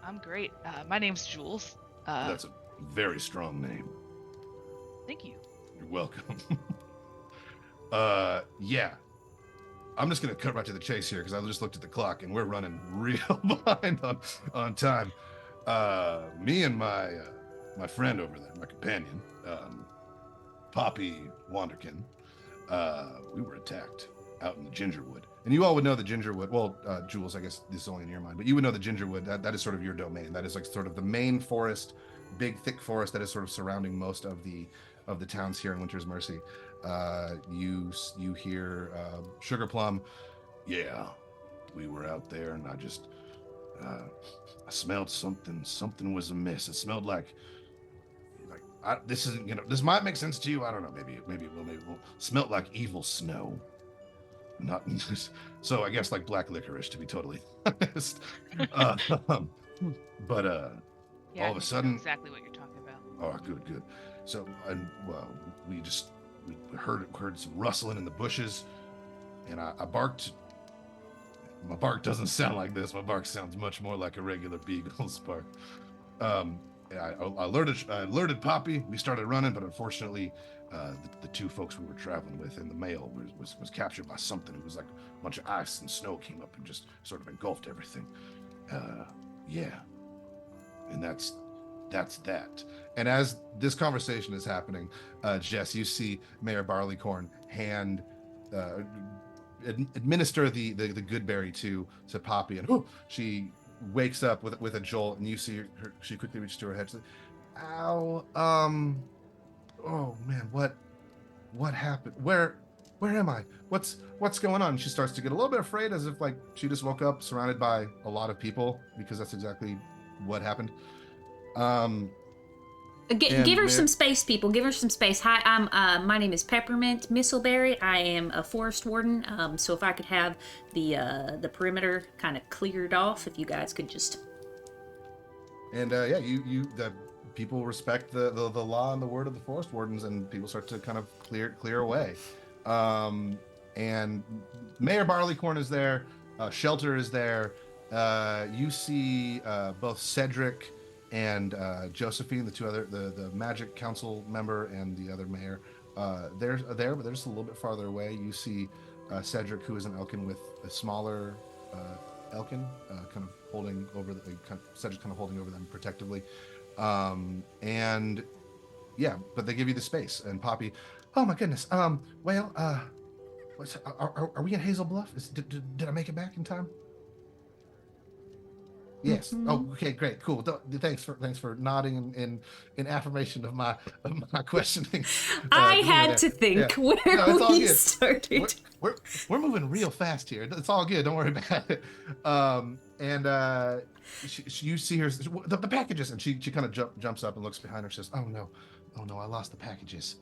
Speaker 5: I'm great. My name's Jules.
Speaker 2: That's a very strong name.
Speaker 5: Thank you.
Speaker 2: You're welcome. Yeah. I'm just gonna cut right to the chase here because I just looked at the clock and we're running real behind on time. Me and my friend over there, my companion, Poppy Wanderkin, we were attacked out in the Gingerwood. And you all would know the Gingerwood. Well, Jules, I guess this is only in your mind, but you would know the Gingerwood. That is sort of your domain. That is like sort of the main forest, big thick forest that is sort of surrounding most of the towns here in Winter's Mercy. You hear Sugar Plum. Yeah, we were out there, and I smelled something. Something was amiss. It smelled like this isn't this might make sense to you. I don't know. Maybe it will. Maybe it won't. Smelled like evil snow. Not so. I guess like black licorice, to be totally honest. Uh, but
Speaker 5: Yeah,
Speaker 2: all
Speaker 5: I
Speaker 2: of a
Speaker 5: think I know
Speaker 2: sudden,
Speaker 5: exactly what you're talking about.
Speaker 2: oh, good. So, well, we heard some rustling in the bushes, and I barked. My bark doesn't sound like this. My bark sounds much more like a regular beagle's bark. I alerted Poppy. We started running, but unfortunately, the two folks we were traveling with in the mail was captured by something. It was like a bunch of ice and snow came up and just sort of engulfed everything. Yeah, and that's that. And as this conversation is happening, Jess, you see Mayor Barleycorn administer the goodberry to Poppy, and she wakes up with a jolt, and you see her. She quickly reaches to her head. She's like, "Ow, oh man, what happened? Where am I? What's going on?" She starts to get a little bit afraid, as if like she just woke up surrounded by a lot of people, because that's exactly what happened.
Speaker 1: Give her some space, people. Give her some space. Hi, my name is Peppermint Mistleberry. I am a forest warden. So if I could have the perimeter kind of cleared off, if you guys could just.
Speaker 2: And yeah, the people respect the law and the word of the forest wardens, and people start to kind of clear away. And Mayor Barleycorn is there. Shelter is there. You see both Cedric and Josephine, the two other the Magic Council member, and the other mayor. They're there, but they're just a little bit farther away. You see Cedric, who is an Elkin with a smaller Elkin, kind of holding over Cedric kind of holding over them protectively. And yeah, but they give you the space. And Poppy, oh my goodness. Are we in Hazel Bluff? Did I make it back in time? Yes.
Speaker 1: Mm-hmm.
Speaker 2: Oh, okay, great, cool. Thanks for nodding in affirmation of my questioning.
Speaker 1: I had to think where we started.
Speaker 2: We're moving real fast here. It's all good. Don't worry about it. You see her the packages, and she kind of jumps up and looks behind her. Says, "Oh no, I lost the packages.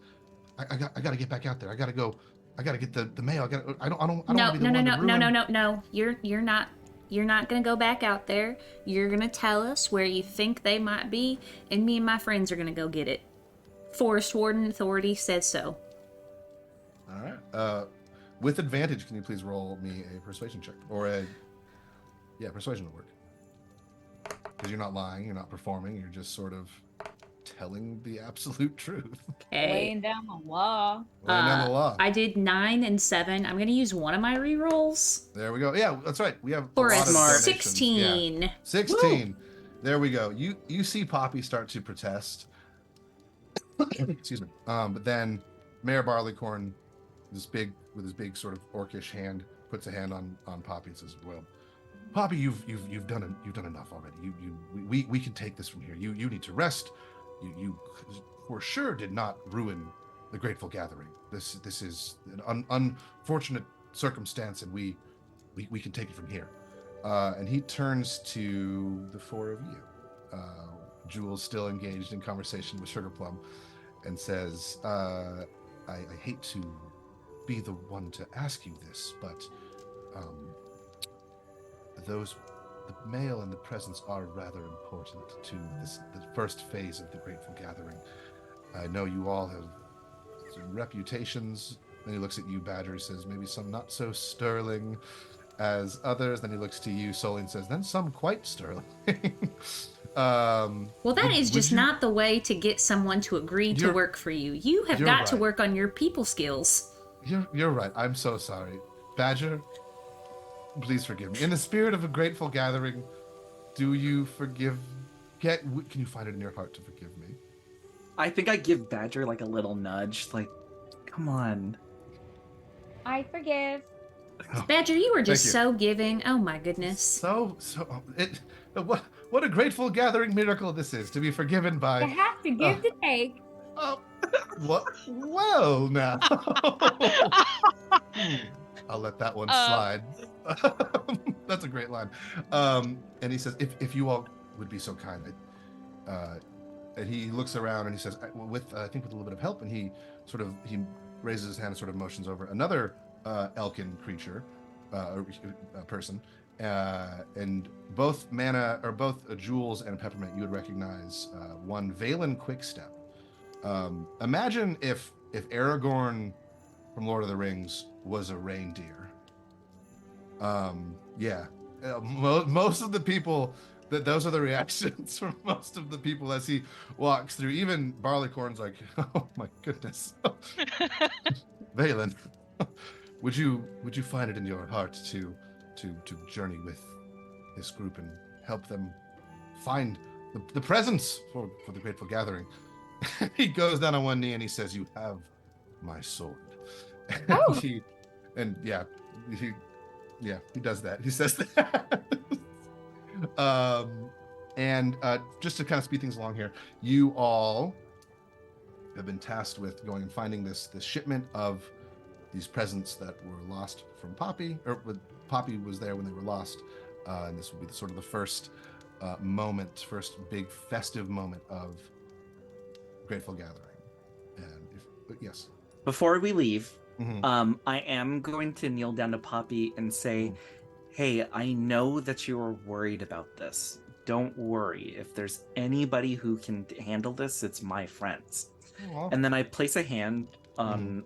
Speaker 2: I got to get back out there. I got to go. I got to get the mail. I don't want to be the one to ruin."
Speaker 1: No. You're not gonna go back out there. You're gonna tell us where you think they might be, and me and my friends are gonna go get it. Forest Warden Authority says so.
Speaker 2: All right. With advantage, can you please roll me a persuasion check, or persuasion will work. Because you're not lying, you're not performing, you're just sort of telling the absolute truth.
Speaker 1: Okay.
Speaker 4: Laying down the law.
Speaker 2: Laying down the law.
Speaker 1: I did 9 and 7. I'm gonna use one of my rerolls.
Speaker 2: There we go. Yeah, that's right. We have
Speaker 1: For
Speaker 2: a lot
Speaker 1: a
Speaker 2: of donations.
Speaker 1: 16.
Speaker 2: Yeah. 16.
Speaker 1: Woo!
Speaker 2: There we go. You see Poppy start to protest. Excuse me. But then Mayor Barleycorn, with his big sort of orcish hand, puts a hand on Poppy and says, "Well, Poppy, you've done enough already. We can take this from here. You need to rest. You for sure did not ruin the Grateful Gathering. This is an unfortunate circumstance, and we can take it from here." And he turns to the four of you. Jules still engaged in conversation with Sugarplum, and says, I hate to be the one to ask you this, but the mail and the presents are rather important to the first phase of the Grateful Gathering. I know you all have some reputations. Then he looks at you, Badger, and says, maybe some not so sterling as others. Then he looks to you, Sully, and says, then some quite sterling.
Speaker 1: Well, that is just not the way to get someone to agree to work for you. You have got to work on your people skills.
Speaker 2: You're right. I'm so sorry. Badger, please forgive me. In the spirit of a Grateful Gathering, do you forgive? Can you find it in your heart to forgive me?
Speaker 3: I think I give Badger like a little nudge, like, come on.
Speaker 4: I forgive.
Speaker 1: Badger, you were just so giving. Oh my goodness.
Speaker 2: What a Grateful Gathering miracle this is, to be forgiven by.
Speaker 4: You have to give to take.
Speaker 2: Oh, what? Well, now. I'll let that one slide. That's a great line. And he says, if you all would be so kind. And he looks around and he says, I think with a little bit of help, and he raises his hand and sort of motions over another elkin creature, person, and both Jules and Peppermint you would recognize one Valen Quickstep. Imagine if Aragorn from Lord of the Rings was a reindeer. Most of the people, those are the reactions from most of the people as he walks through. Even Barleycorn's like, oh my goodness. Valen, would you find it in your heart to journey with this group and help them find the presents for the Grateful Gathering? He goes down on one knee and he says, you have my sword.
Speaker 4: Oh.
Speaker 2: He does that. He says that. And just to kind of speed things along here, you all have been tasked with going and finding this shipment of these presents that were lost from Poppy, or Poppy was there when they were lost, and this will be sort of the first big festive moment of Grateful Gathering. And yes.
Speaker 3: Before we leave,
Speaker 2: Mm-hmm.
Speaker 3: I am going to kneel down to Poppy and say, hey, I know that you are worried about this. Don't worry. If there's anybody who can handle this, it's my friends.
Speaker 2: Aww.
Speaker 3: And then I place a hand on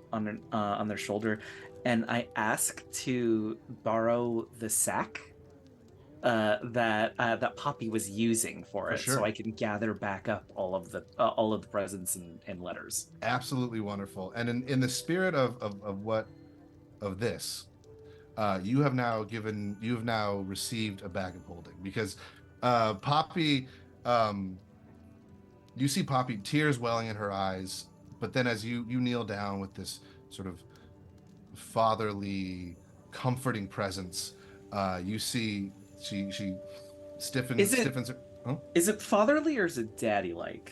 Speaker 3: their shoulder, and I ask to borrow the sack that Poppy was using for it,
Speaker 2: sure.
Speaker 3: so I can gather back up all of the presents and letters.
Speaker 2: Absolutely wonderful. And in the spirit of this, you have now received a bag of holding, because Poppy, you see Poppy, tears welling in her eyes, but then as you kneel down with this sort of fatherly, comforting presence, you see she stiffens her. Huh?
Speaker 3: Is it fatherly or is it daddy-like?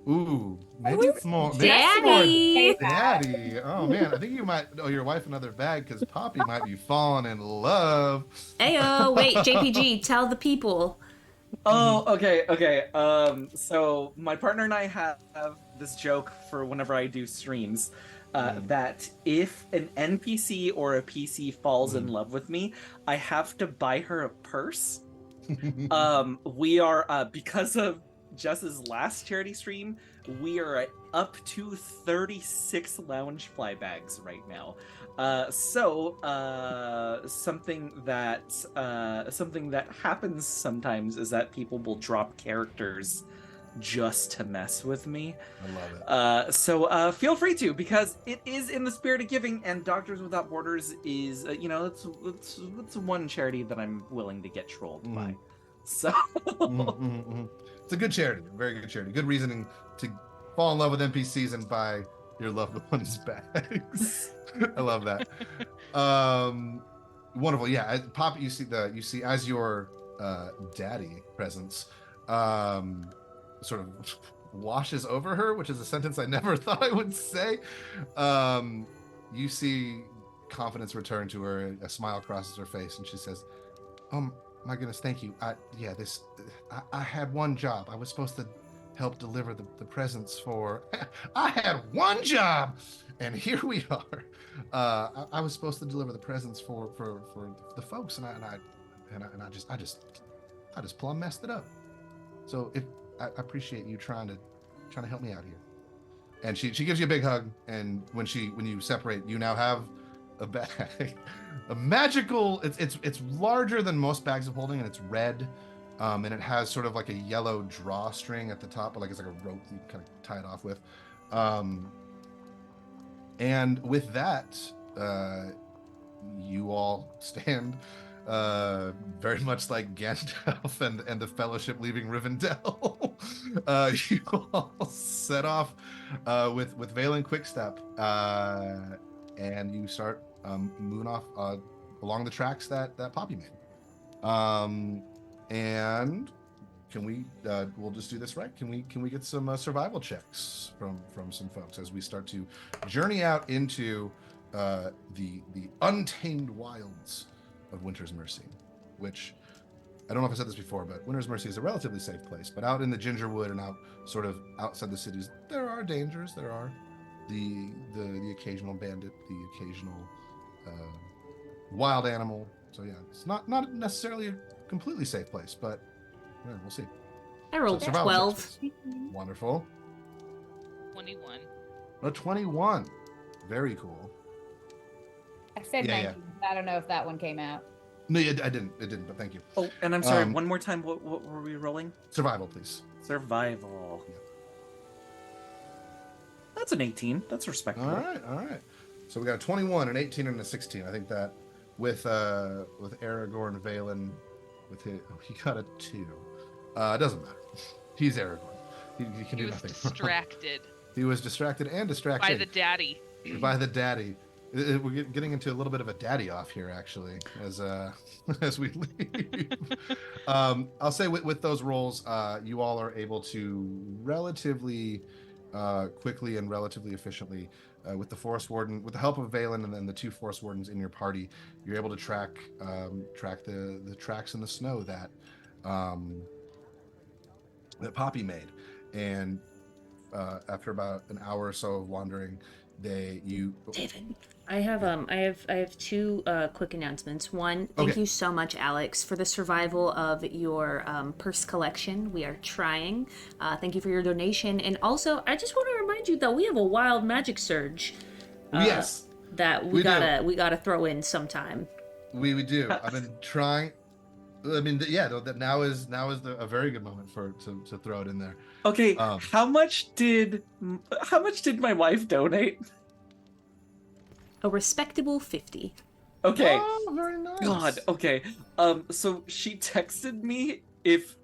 Speaker 2: Ooh, maybe it's more
Speaker 1: Daddy.
Speaker 2: Daddy. Oh man, I think you might owe your wife another bag, because Poppy might be falling in love.
Speaker 1: Ayo, wait, JPG, tell the people.
Speaker 3: Oh, okay. So my partner and I have this joke for whenever I do streams, that if an NPC or a PC falls in love with me, I have to buy her a purse. We are, because of Jess's last charity stream, we are at up to 36 Loungefly bags right now. Something that happens sometimes is that people will drop characters just to mess with me.
Speaker 2: I love it.
Speaker 3: So feel free to, because it is in the spirit of giving, and Doctors Without Borders is, it's one charity that I'm willing to get trolled by. So
Speaker 2: it's a good charity, a very good charity. Good reasoning to fall in love with NPCs and buy your loved ones bags. I love that. Wonderful. Yeah, Poppy, you see as your daddy presence sort of washes over her, which is a sentence I never thought I would say. You see confidence return to her, a smile crosses her face, and she says, my goodness, thank you. I had one job. I was supposed to help deliver the presents for. I had one job, and here we are. I was supposed to deliver the presents for the folks, and I just plumb messed it up. So if I appreciate you trying to help me out here. And she gives you a big hug, and when you separate, you now have a bag, a magical. It's larger than most bags of holding, and it's red, and it has sort of like a yellow drawstring at the top, but like it's like a rope that you kind of tie it off with. And with that, you all stand very much like Gandalf and the Fellowship leaving Rivendell. You all set off with Valen Quickstep, and you start moving off along the tracks that Poppy made. And can we? We'll just do this right. Can we get some survival checks from some folks as we start to journey out into the untamed wilds of Winter's Mercy, which I don't know if I said this before, but Winter's Mercy is a relatively safe place. But out in the Gingerwood and out sort of outside the cities, there are dangers. There are the occasional bandit, the occasional wild animal. So yeah, it's not necessarily a completely safe place, but yeah, we'll see.
Speaker 1: I rolled
Speaker 2: So survival
Speaker 1: 12.
Speaker 2: checks, please. Wonderful.
Speaker 5: 21.
Speaker 2: A 21. Very cool.
Speaker 4: I said
Speaker 2: Yeah,
Speaker 4: 19. I don't know if that one came out.
Speaker 2: No, it didn't, but thank you.
Speaker 3: Oh, and I'm sorry. One more time. What were we rolling?
Speaker 2: Survival, please.
Speaker 3: Survival.
Speaker 2: Yeah.
Speaker 3: That's an 18. That's respectable.
Speaker 2: All right. So we got a 21, an 18, and a 16. I think that with Aragorn, Valen, he got a 2. It doesn't matter. He's Aragorn. He can do nothing.
Speaker 5: Distracted.
Speaker 2: He was distracted and distracted
Speaker 5: By the daddy.
Speaker 2: By the daddy. We're getting into a little bit of a daddy off here, actually, as as we leave. I'll say with those rolls, you all are able to relatively quickly and relatively efficiently, with the Forest Warden, with the help of Valen and then the 2 Forest Wardens in your party, you're able to track the tracks in the snow that Poppy made, and after about an hour or so of wandering,
Speaker 1: David, I have 2 quick announcements. One, thank you so much, Alex, for the survival of your purse collection. We are trying. Thank you for your donation, and also I just want to remind you that we have a wild magic surge.
Speaker 2: Yes,
Speaker 1: that we gotta throw in sometime.
Speaker 2: We do. I've been trying. I mean, yeah. That now is a very good moment to throw it in there.
Speaker 3: Okay. How much did my wife donate?
Speaker 1: A respectable 50.
Speaker 3: Okay.
Speaker 2: Oh, very nice.
Speaker 3: God. Okay. So she texted me if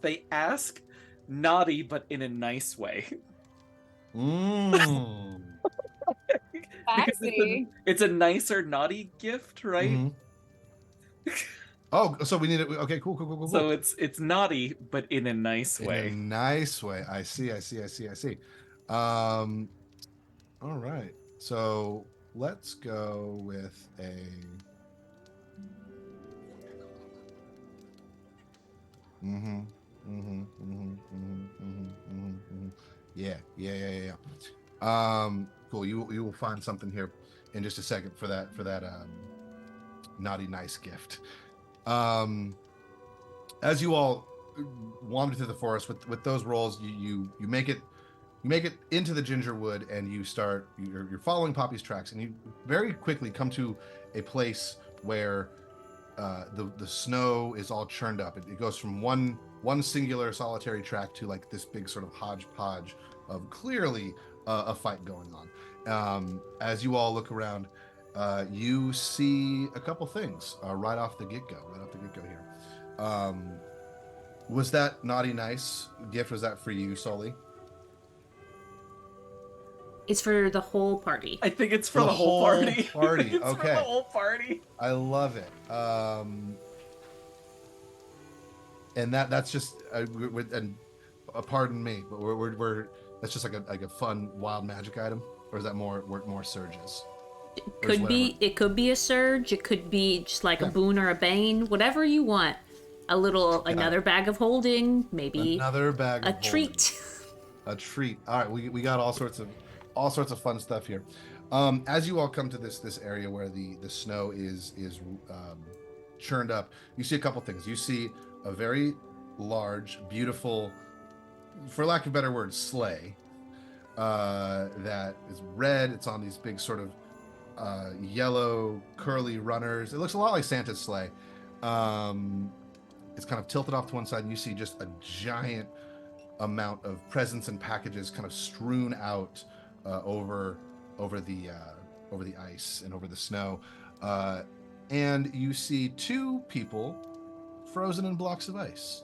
Speaker 3: they ask, naughty, but in a nice way.
Speaker 2: Mm.
Speaker 3: It's a nicer naughty gift, right?
Speaker 2: Mm-hmm. Oh, so we need it. Okay, cool.
Speaker 3: So it's naughty, but in a nice way.
Speaker 2: In a nice way. I see. All right. So let's go with a. Yeah. Cool. You will find something here in just a second for that naughty nice gift. As you all wander through the forest with those rolls, you make it into the Gingerwood, and you're following Poppy's tracks, and you very quickly come to a place where the snow is all churned up. It goes from one singular solitary track to like this big sort of hodgepodge of clearly a fight going on. As you all look around, you see a couple things right off the get-go here. Was that naughty nice gift? Was that for you, Sully?
Speaker 1: It's for the whole party.
Speaker 3: I think it's for the whole party.
Speaker 2: Party.
Speaker 3: It's for
Speaker 2: Okay.
Speaker 3: the whole party.
Speaker 2: I love it. And that's just and pardon me, but we're that's just like a fun wild magic item, or is that more surges?
Speaker 1: It could be a surge, it could be just like a boon or a bane, whatever you want. Another bag of holding, maybe
Speaker 2: Another bag of
Speaker 1: treat.
Speaker 2: A treat. All right, we got all sorts of fun stuff here. As you all come to this area where the snow is churned up, you see a couple things. You see a very large, beautiful, for lack of a better word, sleigh that is red. It's on these big sort of yellow curly runners. It looks a lot like Santa's sleigh. It's kind of tilted off to one side, and you see just a giant amount of presents and packages kind of strewn out over the ice and over the snow, and you see two people frozen in blocks of ice.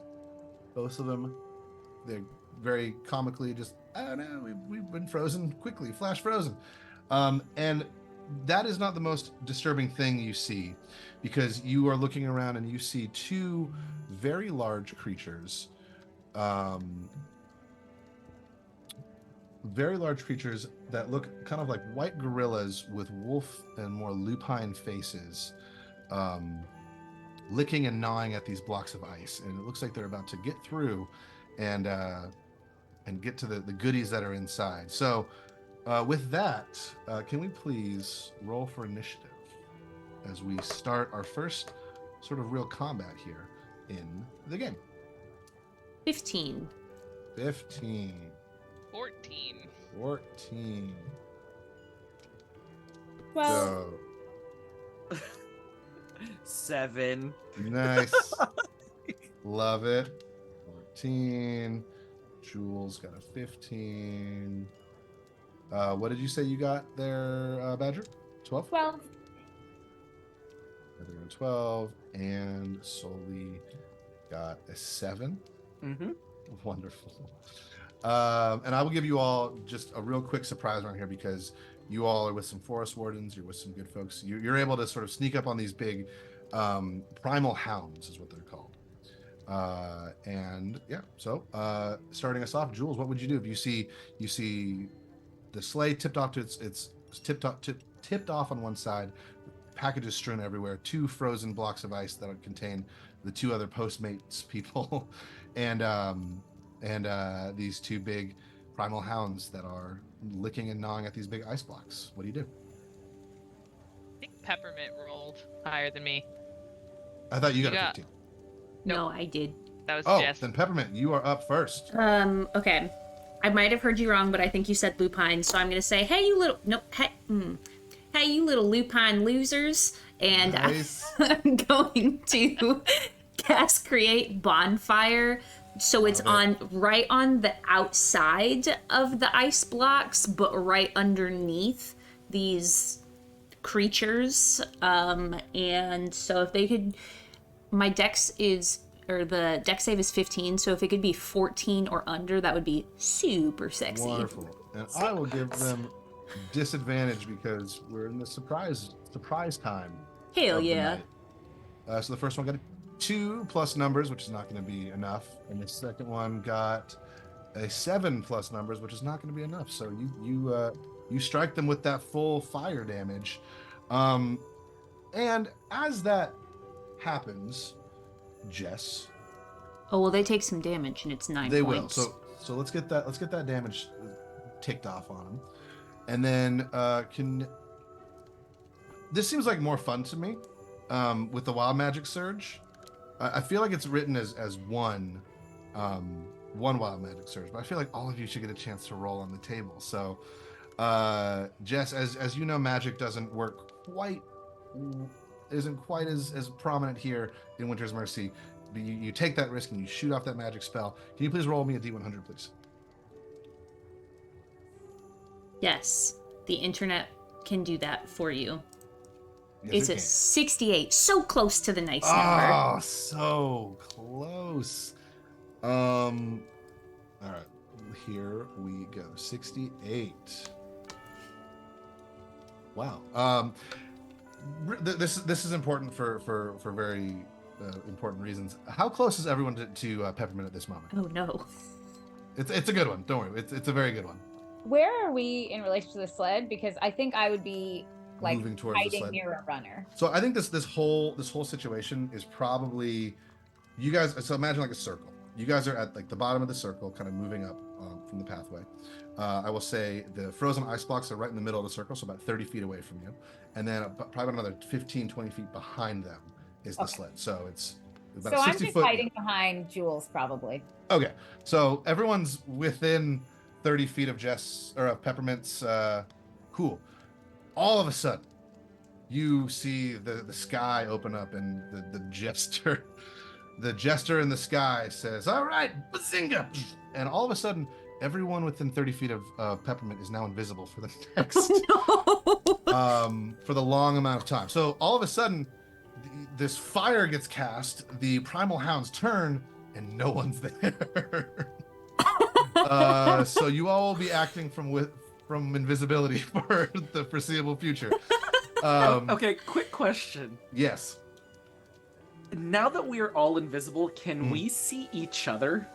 Speaker 2: Both of them, they're very comically just, I don't know, we've been frozen quickly, flash frozen. And that is not the most disturbing thing you see, because you are looking around and you see two very large creatures, that look kind of like white gorillas with wolf and more lupine faces, licking and gnawing at these blocks of ice, and it looks like they're about to get through and get to the goodies that are inside. So with that, can we please roll for initiative as we start our first sort of real combat here in the game?
Speaker 1: 15.
Speaker 5: 14.
Speaker 4: Well,
Speaker 2: So
Speaker 3: 7.
Speaker 2: nice. Love it. 14. Jules got a 15. What did you say you got there, Badger? 12?
Speaker 4: 12.
Speaker 2: 12. And Soli got a 7.
Speaker 3: Mm-hmm.
Speaker 2: Wonderful. And I will give you all just a real quick surprise around here, because you all are with some forest wardens, you're with some good folks. You're able to sort of sneak up on these big primal hounds, is what they're called. And yeah, so starting us off, Jules, what would you do if you see the sleigh tipped off to it's tipped off on one side, packages strewn everywhere, two frozen blocks of ice that would contain the two other Postmates people, and these two big primal hounds that are licking and gnawing at these big ice blocks. What do you do?
Speaker 5: I think Peppermint rolled higher than me.
Speaker 2: I thought you got a
Speaker 5: got-
Speaker 2: 15.
Speaker 1: No, I did.
Speaker 5: That was
Speaker 2: Oh,
Speaker 5: Jess.
Speaker 2: then Peppermint, you are up first.
Speaker 1: Okay. I might have heard you wrong, but I think you said lupine, so I'm gonna say, hey, you little, hey, you little lupine losers, and
Speaker 2: Nice.
Speaker 1: I'm going to cast Create Bonfire, so it's right on the outside of the ice blocks, but right underneath these creatures. And so if they could, my dex is, or the dex save is 15, so if it could be 14 or under, that would be super sexy.
Speaker 2: Wonderful. And I will give them disadvantage because we're in the surprise time.
Speaker 1: Hell
Speaker 2: of the
Speaker 1: yeah.
Speaker 2: night. So the first one got a 2 plus numbers, which is not going to be enough, and the second one got a 7 plus numbers, which is not going to be enough. So you strike them with that full fire damage, and as that happens, Jess,
Speaker 1: Oh, well, they take some damage, and it's 9
Speaker 2: they
Speaker 1: points.
Speaker 2: will. So let's get that damage ticked off on them, and then this seems like more fun to me with the wild magic surge. I feel like it's written as one wild magic surge, but I feel like all of you should get a chance to roll on the table. So Jess, as you know, magic doesn't work isn't quite as prominent here in Winter's Mercy. But you take that risk and you shoot off that magic spell. Can you please roll me a D100, please?
Speaker 1: Yes, the internet can do that for you.
Speaker 2: Yes,
Speaker 1: It's
Speaker 2: it
Speaker 1: a
Speaker 2: can.
Speaker 1: 68, so close to the nice number.
Speaker 2: Oh, so close. All right, here we go. 68. Wow. This is important for very important reasons. How close is everyone to Peppermint at this moment?
Speaker 1: Oh no.
Speaker 2: It's a good one. Don't worry. It's a very good one.
Speaker 4: Where are we in relation to the sled? Because I think I would be like
Speaker 2: Moving towards the
Speaker 4: hiding
Speaker 2: sled.
Speaker 4: near a runner.
Speaker 2: So I think this whole situation is probably you guys. So imagine like a circle. You guys are at like the bottom of the circle, kind of moving up from the pathway. I will say the frozen ice blocks are right in the middle of the circle, so about 30 feet away from you. And then probably another 15, 20 feet behind them is the sled. So it's about
Speaker 4: So
Speaker 2: a
Speaker 4: I'm
Speaker 2: 60
Speaker 4: just
Speaker 2: foot.
Speaker 4: hiding behind Jules, probably.
Speaker 2: Okay. So everyone's within 30 feet of Jess or of Peppermint's. Cool. All of a sudden, you see the sky open up and the jester. The jester in the sky says, "All right, bazinga!" And all of a sudden, everyone within 30 feet of Peppermint is now invisible for the next, for the long amount of time. So all of a sudden, this fire gets cast, the primal hounds turn, and no one's there. So you all will be acting from invisibility for the foreseeable future.
Speaker 3: Okay, quick question.
Speaker 2: Yes.
Speaker 3: Now that we are all invisible, can we see each other?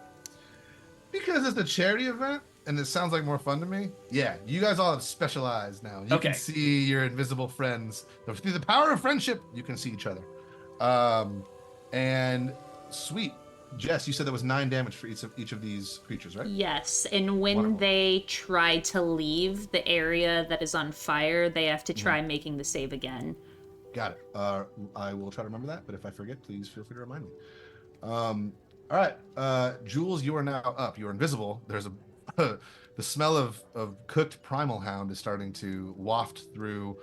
Speaker 2: Because it's a charity event, and it sounds like more fun to me. Yeah, you guys all have specialized now. You
Speaker 3: Okay.
Speaker 2: can see your invisible friends. Through the power of friendship, you can see each other. And sweet. Jess, you said there was 9 damage for each of these creatures, right?
Speaker 1: Yes, and when
Speaker 2: Wonderful.
Speaker 1: they try to leave the area that is on fire, they have to try making the save again.
Speaker 2: Got it. I will try to remember that, but if I forget, please feel free to remind me. All right, Jules, you are now up. You are invisible. There's the smell of cooked primal hound is starting to waft through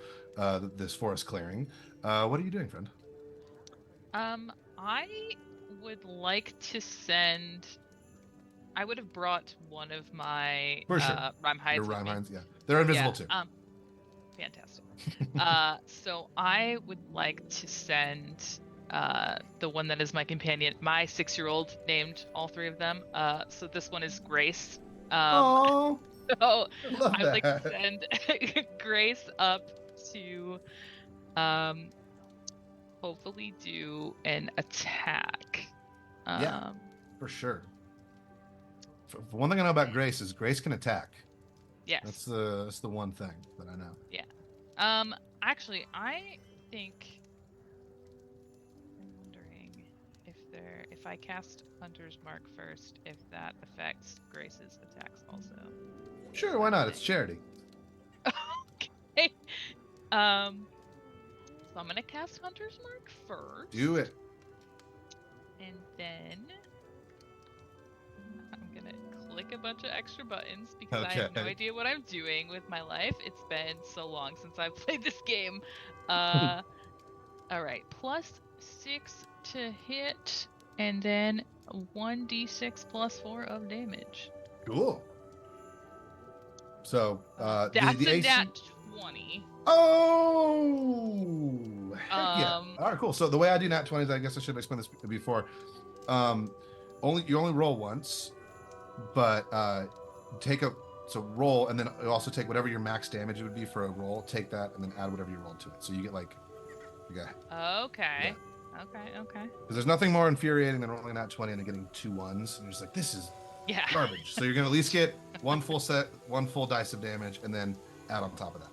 Speaker 2: this forest clearing. What are you doing, friend?
Speaker 5: I would like to send. I would have brought one of my
Speaker 2: For sure.
Speaker 5: rhyme hides.
Speaker 2: Your
Speaker 5: with
Speaker 2: rhyme
Speaker 5: me.
Speaker 2: hinds, yeah. They're invisible too.
Speaker 5: Fantastic. So I would like to send the one that is my companion, my 6-year-old, named all 3 of them. So this one is Grace.
Speaker 2: Oh,
Speaker 5: So
Speaker 2: love
Speaker 5: I would like to
Speaker 2: that.
Speaker 5: send Grace up to hopefully do an attack.
Speaker 2: Yeah. For sure. One thing I know about Grace is Grace can attack.
Speaker 5: Yes.
Speaker 2: That's the one thing that I know.
Speaker 5: Actually, I think I'm wondering if I cast Hunter's Mark first, if that affects Grace's attacks also.
Speaker 2: Sure, why not? It's charity.
Speaker 5: Okay. So I'm gonna cast Hunter's Mark first.
Speaker 2: Do it.
Speaker 5: And then I'm gonna click a bunch of extra buttons because I have no
Speaker 2: Okay.
Speaker 5: idea what I'm doing with my life. It's been so long since I've played this game. All right, +6 to hit, and then 1d6 +4 of damage.
Speaker 2: Cool. So
Speaker 5: That's
Speaker 2: the
Speaker 5: a
Speaker 2: AC...
Speaker 5: nat 20.
Speaker 2: Oh, heck yeah! All right, cool. So the way I do nat 20s, I guess I should have explained this before. You only roll once, but roll, and then you also take whatever your max damage would be for a roll. Take that, and then add whatever you roll to it. So you get like,
Speaker 5: Okay.
Speaker 2: Yeah.
Speaker 5: Okay.
Speaker 2: Because there's nothing more infuriating than rolling a nat 20 and then getting 2 1s, and you're just like, this is
Speaker 5: Yeah.
Speaker 2: garbage. So you're gonna at least get one full dice of damage, and then add on top of that.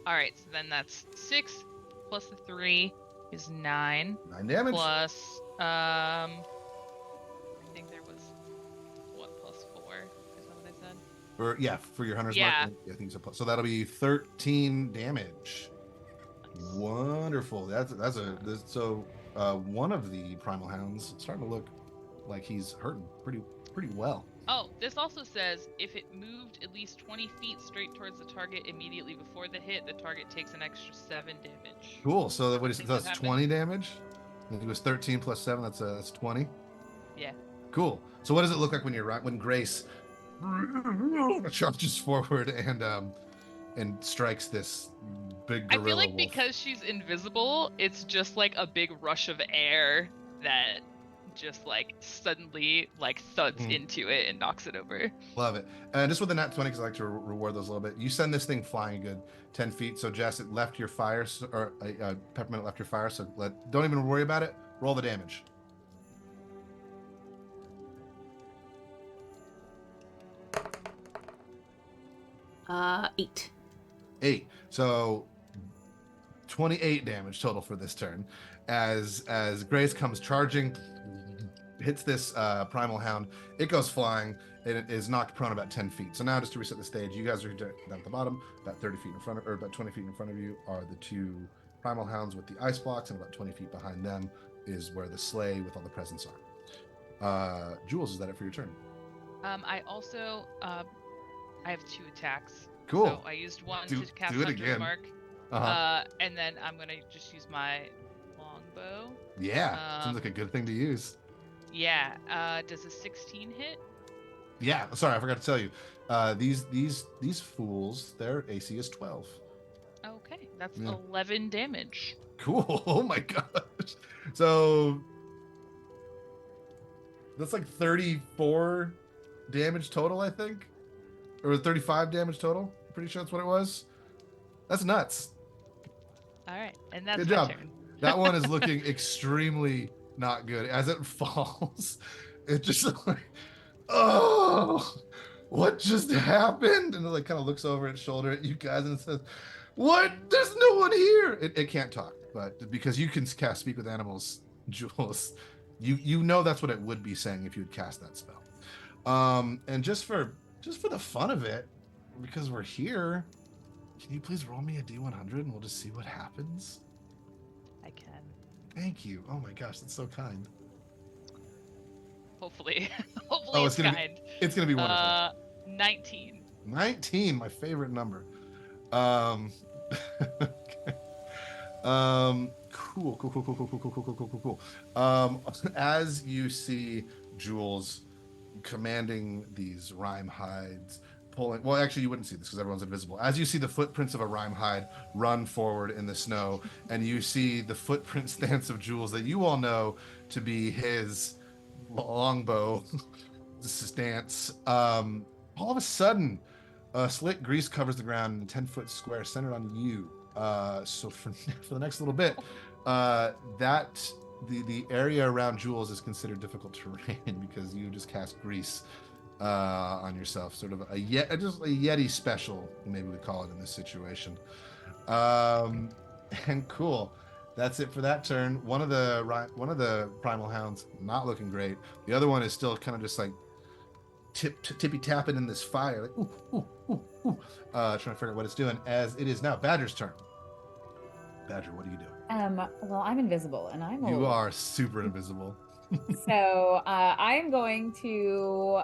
Speaker 5: All right. So then that's 6 plus the 3 is 9.
Speaker 2: 9 damage.
Speaker 5: Plus, I think there was what +4? Is that what I said?
Speaker 2: For your hunter's
Speaker 5: Yeah.
Speaker 2: mark. I think so. So that'll be 13 damage. Wonderful. So one of the primal hounds is starting to look like he's hurting pretty well.
Speaker 5: Oh, this also says if it moved at least 20 feet straight towards the target immediately before the hit, the target takes an extra 7 damage.
Speaker 2: Cool. So
Speaker 5: Think
Speaker 2: that's
Speaker 5: that
Speaker 2: 20 damage. I think it was 13 plus 7. That's 20.
Speaker 5: Yeah.
Speaker 2: Cool. So what does it look like when Grace charges forward and strikes this big gorilla
Speaker 5: I feel like
Speaker 2: wolf?
Speaker 5: because she's invisible, it's just like a big rush of air that just like suddenly like thuds into it and knocks it over.
Speaker 2: Love it. And just with the nat 20, because I like to reward those a little bit. You send this thing flying a good 10 feet. So Jess, it left your fire, or Peppermint left your fire. So don't even worry about it. Roll the damage.
Speaker 1: Eight.
Speaker 2: 8. So 28 damage total for this turn. As Grace comes charging, hits this primal hound, it goes flying, and it is knocked prone about 10 feet. So now, just to reset the stage, you guys are down at the bottom, about 30 feet in front of, or about 20 feet in front of you are the 2 primal hounds with the ice blocks, and about 20 feet behind them is where the sleigh with all the presents are. Jules, is that it for your turn?
Speaker 5: I also I have 2 attacks.
Speaker 2: Cool.
Speaker 5: So I used one to cast
Speaker 2: do it
Speaker 5: Hunter
Speaker 2: again.
Speaker 5: Mark.
Speaker 2: Uh-huh.
Speaker 5: And then I'm gonna just use my longbow.
Speaker 2: Yeah, seems like a good thing to use.
Speaker 5: Yeah. Does a 16 hit?
Speaker 2: Yeah, sorry, I forgot to tell you. These fools, their AC is 12.
Speaker 5: Okay, that's
Speaker 2: Yeah.
Speaker 5: 11 damage.
Speaker 2: Cool. Oh my gosh. So that's like 34 damage total, I think. Or 35 damage total. Pretty sure that's what it was. That's nuts.
Speaker 5: All right, and that's
Speaker 2: Good
Speaker 5: my
Speaker 2: job.
Speaker 5: turn.
Speaker 2: That one is looking extremely not good. As it falls, it just like, oh, what just happened? And it like kind of looks over its shoulder at you guys and it says, what? There's no one here. It can't talk, but because you can cast speak with animals, Jules, you know that's what it would be saying if you had cast that spell. And just for the fun of it, because we're here, can you please roll me a D100 and we'll just see what happens?
Speaker 5: I can.
Speaker 2: Thank you. Oh my gosh, that's so kind.
Speaker 5: Hopefully, hopefully it's kind.
Speaker 2: It's gonna be wonderful.
Speaker 5: 19.
Speaker 2: 19, my favorite number. Okay. Cool. As you see Jules commanding these rhyme hides, pulling. Well, actually, you wouldn't see this because everyone's invisible. As you see the footprints of a rhyme hide run forward in the snow, and you see the footprint stance of Jules that you all know to be his longbow stance. All of a sudden, slick grease covers the ground in a 10-foot square centered on you. So for the next little bit, the area around Jules is considered difficult terrain because you just cast grease on yourself, sort of just a Yeti special, maybe we call it in this situation. And cool. That's it for that turn. One of the primal hounds not looking great. The other one is still kind of just like tippy tapping in this fire, like trying to figure out what it's doing. As it is now Badger's turn. Badger, what are you doing?
Speaker 4: Well, I'm invisible, and I'm
Speaker 2: You are super invisible.
Speaker 4: So I'm going to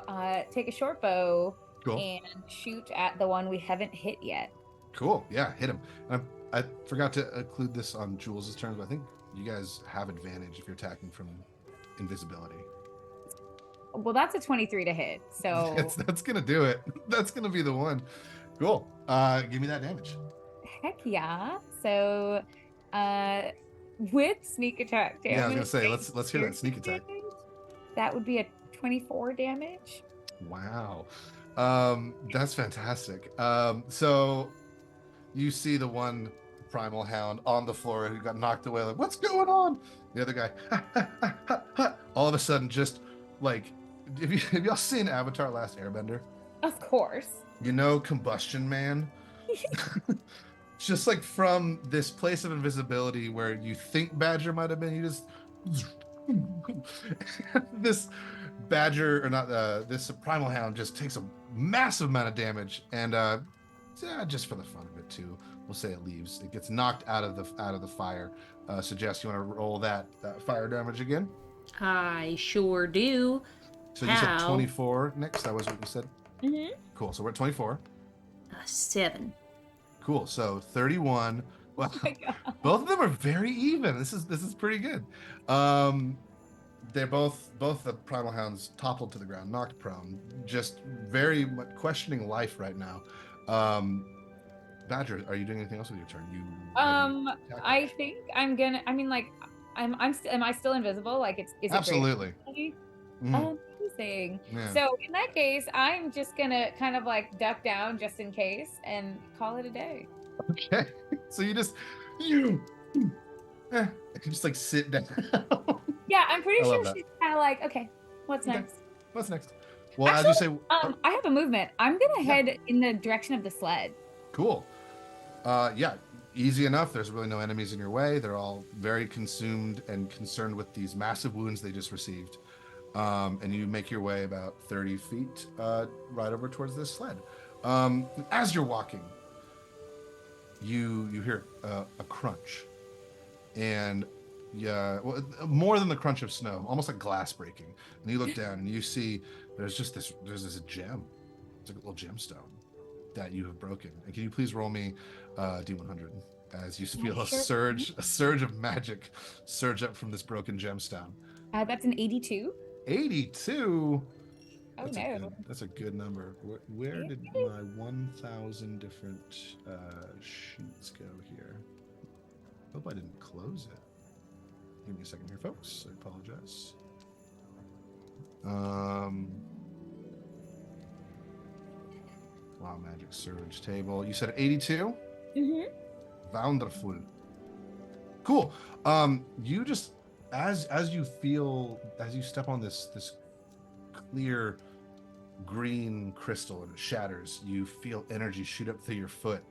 Speaker 4: take a short bow
Speaker 2: Cool.
Speaker 4: and shoot at the one we haven't hit yet.
Speaker 2: Cool. Yeah, hit him. And I forgot to include this on Jules' turn, but I think you guys have advantage if you're attacking from invisibility.
Speaker 4: Well, that's a 23 to hit. So
Speaker 2: that's gonna do it. That's gonna be the one. Cool. Give me that damage.
Speaker 4: heck yeah. So with sneak attack damage.
Speaker 2: Yeah, I was gonna say let's hear that sneak attack.
Speaker 4: That would be a 24 damage.
Speaker 2: Wow. That's fantastic. So you see the one primal hound on the floor who got knocked away, like, what's going on? The other guy, all of a sudden, just like, have y'all seen Avatar Last Airbender?
Speaker 4: Of course.
Speaker 2: You know, Combustion Man? Just like from this place of invisibility where you think Badger might have been, you just this Badger, or not, this primal hound just takes a massive amount of damage, and just for the fun of it too, we'll say it leaves. It gets knocked out of the fire. Suggest you want to roll that fire damage again?
Speaker 1: I sure do.
Speaker 2: So you said 24 next. That was what you said.
Speaker 4: Mm-hmm.
Speaker 2: Cool. So we're at 24.
Speaker 1: 7.
Speaker 2: Cool. So 31. Well,
Speaker 4: Oh my God.
Speaker 2: both of them are very even. This is pretty good. They're both the primal hounds toppled to the ground, knocked prone, just very much questioning life right now. Badger, are you doing anything else with your turn?
Speaker 4: I think I'm gonna. I mean, like, Am I still invisible? Like is it
Speaker 2: Absolutely.
Speaker 4: great?
Speaker 2: Mhm.
Speaker 4: Amazing.
Speaker 2: Yeah.
Speaker 4: So in that case, I'm just gonna kind of like duck down just in case and call it a day.
Speaker 2: Okay. So you eh, just like sit down.
Speaker 4: Yeah, I'm pretty
Speaker 2: I love
Speaker 4: sure
Speaker 2: that.
Speaker 4: she's kind of like, okay, what's
Speaker 2: Okay.
Speaker 4: next?
Speaker 2: What's next? Well, as you
Speaker 4: Actually,
Speaker 2: say, oh,
Speaker 4: I have a movement. I'm gonna
Speaker 2: yeah,
Speaker 4: head in the direction of the sled.
Speaker 2: cool. Yeah, easy enough. There's really no enemies in your way. They're all very consumed and concerned with these massive wounds they just received. And you make your way about 30 feet right over towards this sled. As you're walking, you hear a crunch, and yeah, well, more than the crunch of snow, almost like glass breaking. And you look down and you see there's this gem. It's like a little gemstone that you have broken. And can you please roll me D100 as you feel
Speaker 4: Sure.
Speaker 2: a surge of magic surge up from this broken gemstone.
Speaker 4: That's an 82.
Speaker 2: 82.
Speaker 4: Oh no.
Speaker 2: That's a good number. Where did my 1,000 different sheets go here? Hope I didn't close it. Give me a second here, folks. I apologize. Wow, magic surge table. You said 82?
Speaker 4: Mm-hmm.
Speaker 2: Wonderful. Cool. You just as you step on this clear green crystal and it shatters, you feel energy shoot up through your foot.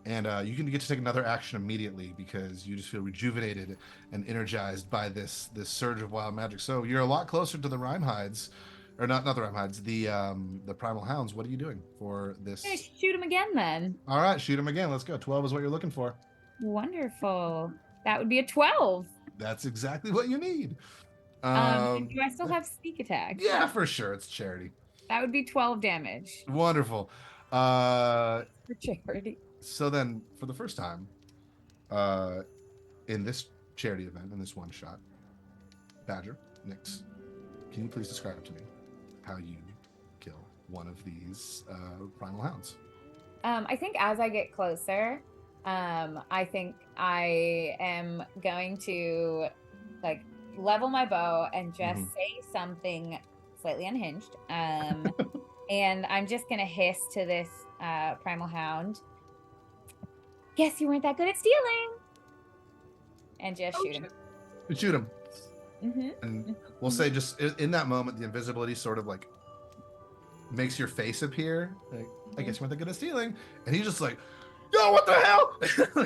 Speaker 2: And you can get to take another action immediately because you just feel rejuvenated and energized by this surge of wild magic. So you're a lot closer to the Rhymehides, or not the Rhymehides, the Primal Hounds. What are you doing for this?
Speaker 4: Hey, shoot him again then.
Speaker 2: All right, shoot him again. Let's go. 12 is what you're looking for.
Speaker 4: Wonderful. That would be a 12.
Speaker 2: That's exactly what you need.
Speaker 4: Do I still have sneak attack?
Speaker 2: Yeah, for sure. It's charity.
Speaker 4: That would be 12 damage.
Speaker 2: Wonderful.
Speaker 4: For charity.
Speaker 2: So then, for the first time, in this charity event, in this one shot, Badger, Nyx, can you please describe to me how you kill one of these primal hounds?
Speaker 4: I think as I get closer, I think I am going to like level my bow and just say something slightly unhinged. And I'm just gonna hiss to this primal hound. Guess you weren't that good at stealing. And just shoot him.
Speaker 2: Shoot him.
Speaker 4: Mm-hmm.
Speaker 2: And we'll say just in that moment, the invisibility sort of like makes your face appear. Like, I guess you weren't that good at stealing. And he's just like, yo, what the hell?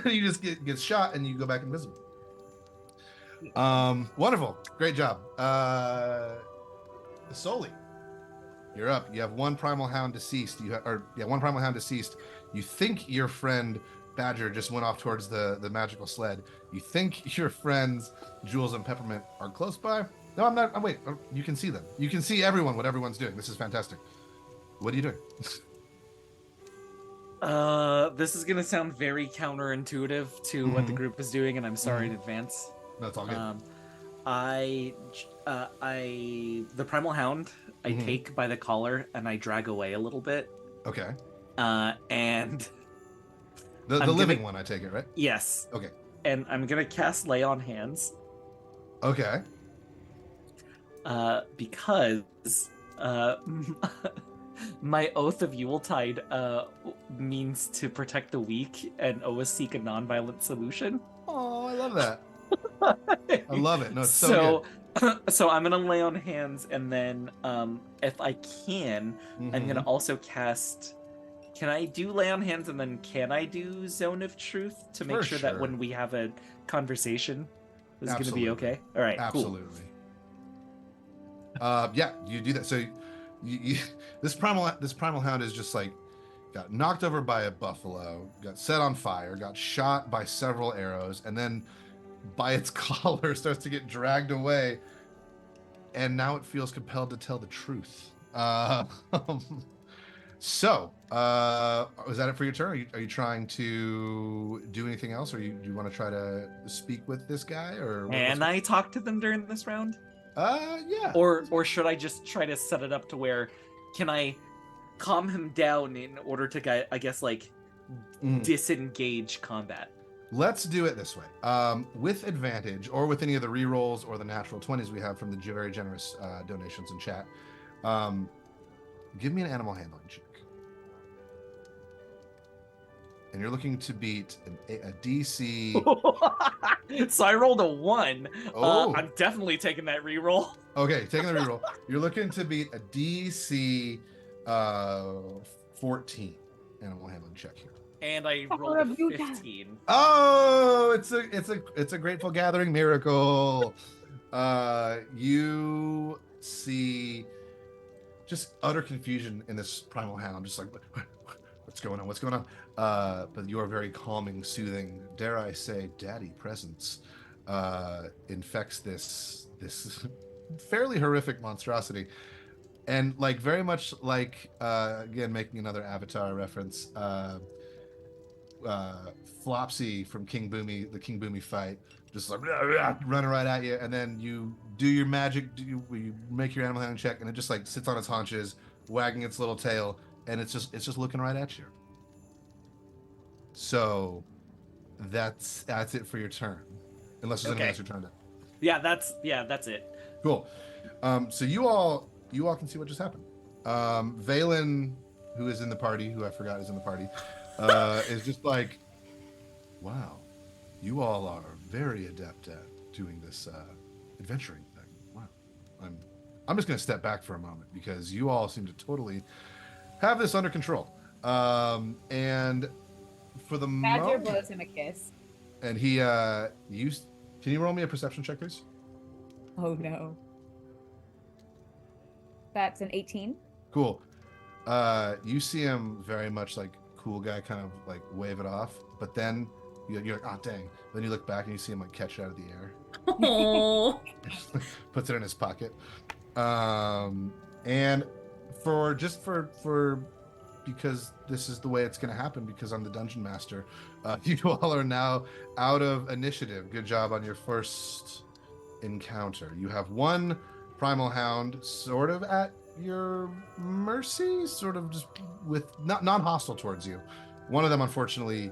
Speaker 2: And you just get shot and you go back invisible. Wonderful. Great job. Soli, you're up. You have one primal hound deceased. One primal hound deceased. You think your friend Badger just went off towards the magical sled. You think your friends Jules and Peppermint are close by. No, I'm not. Wait, you can see them. You can see what everyone's doing. This is fantastic. What are you doing?
Speaker 3: This is gonna sound very counterintuitive to what the group is doing, and I'm sorry in advance.
Speaker 2: That's all good.
Speaker 3: The primal hound, I take by the collar and I drag away a little bit.
Speaker 2: Okay.
Speaker 3: And
Speaker 2: the living one, I take it, right?
Speaker 3: yes.
Speaker 2: Okay.
Speaker 3: And I'm gonna cast Lay on Hands.
Speaker 2: Okay.
Speaker 3: Because my oath of Yuletide means to protect the weak and always seek a non-violent solution.
Speaker 2: Oh, I love that. I love it. No, it's so good.
Speaker 3: So I'm gonna Lay on Hands, and then if I can, I'm gonna also cast. Can I do Lay on Hands, and then can I do Zone of Truth to make sure that when we have a conversation, it's gonna be okay? All right,
Speaker 2: absolutely. Cool. Yeah, you do that. So you this primal hound is just like got knocked over by a buffalo, got set on fire, got shot by several arrows, and then by its collar starts to get dragged away, and now it feels compelled to tell the truth. So is that it for your turn? Are you trying to do anything else, or do you want to try to speak with this guy, or
Speaker 3: can I talk to them during this round?
Speaker 2: Yeah.
Speaker 3: Or should I just try to set it up to where can I calm him down in order to, I guess, like disengage combat?
Speaker 2: Let's do it this way. With advantage, or with any of the rerolls or the natural 20s we have from the very generous donations in chat. Give me an animal handling check. And you're looking to beat a DC.
Speaker 3: So I rolled a 1.
Speaker 2: Oh.
Speaker 3: I'm definitely taking that reroll.
Speaker 2: Okay, taking the reroll. You're looking to beat a DC 14 animal handling check here.
Speaker 3: And I rolled a 15.
Speaker 2: Oh, it's a Grateful Gathering miracle. You see just utter confusion in this primal hound, just like what's going on? What's going on? But your very calming, soothing, dare I say, daddy presence infects this fairly horrific monstrosity. And like very much like again, making another Avatar reference, Flopsy from King Boomy, the King Boomy fight, just like running right at you, and then you do your magic, you make your animal handling check, and it just like sits on its haunches, wagging its little tail, and it's just looking right at you. So that's it for your turn, unless there's anything else your turn to.
Speaker 3: Yeah, that's it.
Speaker 2: Cool. So you all can see what just happened. Valen, who is in the party, who I forgot is in the party, is just like, wow, you all are very adept at doing this adventuring thing. Wow. I'm just gonna step back for a moment because you all seem to totally have this under control. And for the
Speaker 4: Badger
Speaker 2: moment,
Speaker 4: blows him a kiss.
Speaker 2: and he can you roll me a perception check, please?
Speaker 4: Oh no. That's an 18.
Speaker 2: Cool. You see him very much like cool guy, kind of like wave it off, but then you're like, oh dang. Then you look back and you see him like catch it out of the air.
Speaker 1: Oh.
Speaker 2: Puts it in his pocket. And for because this is the way it's going to happen, because I'm the dungeon master, you all are now out of initiative. Good job on your first encounter. You have one primal hound sort of at your mercy, sort of just with non-hostile towards you. One of them, unfortunately,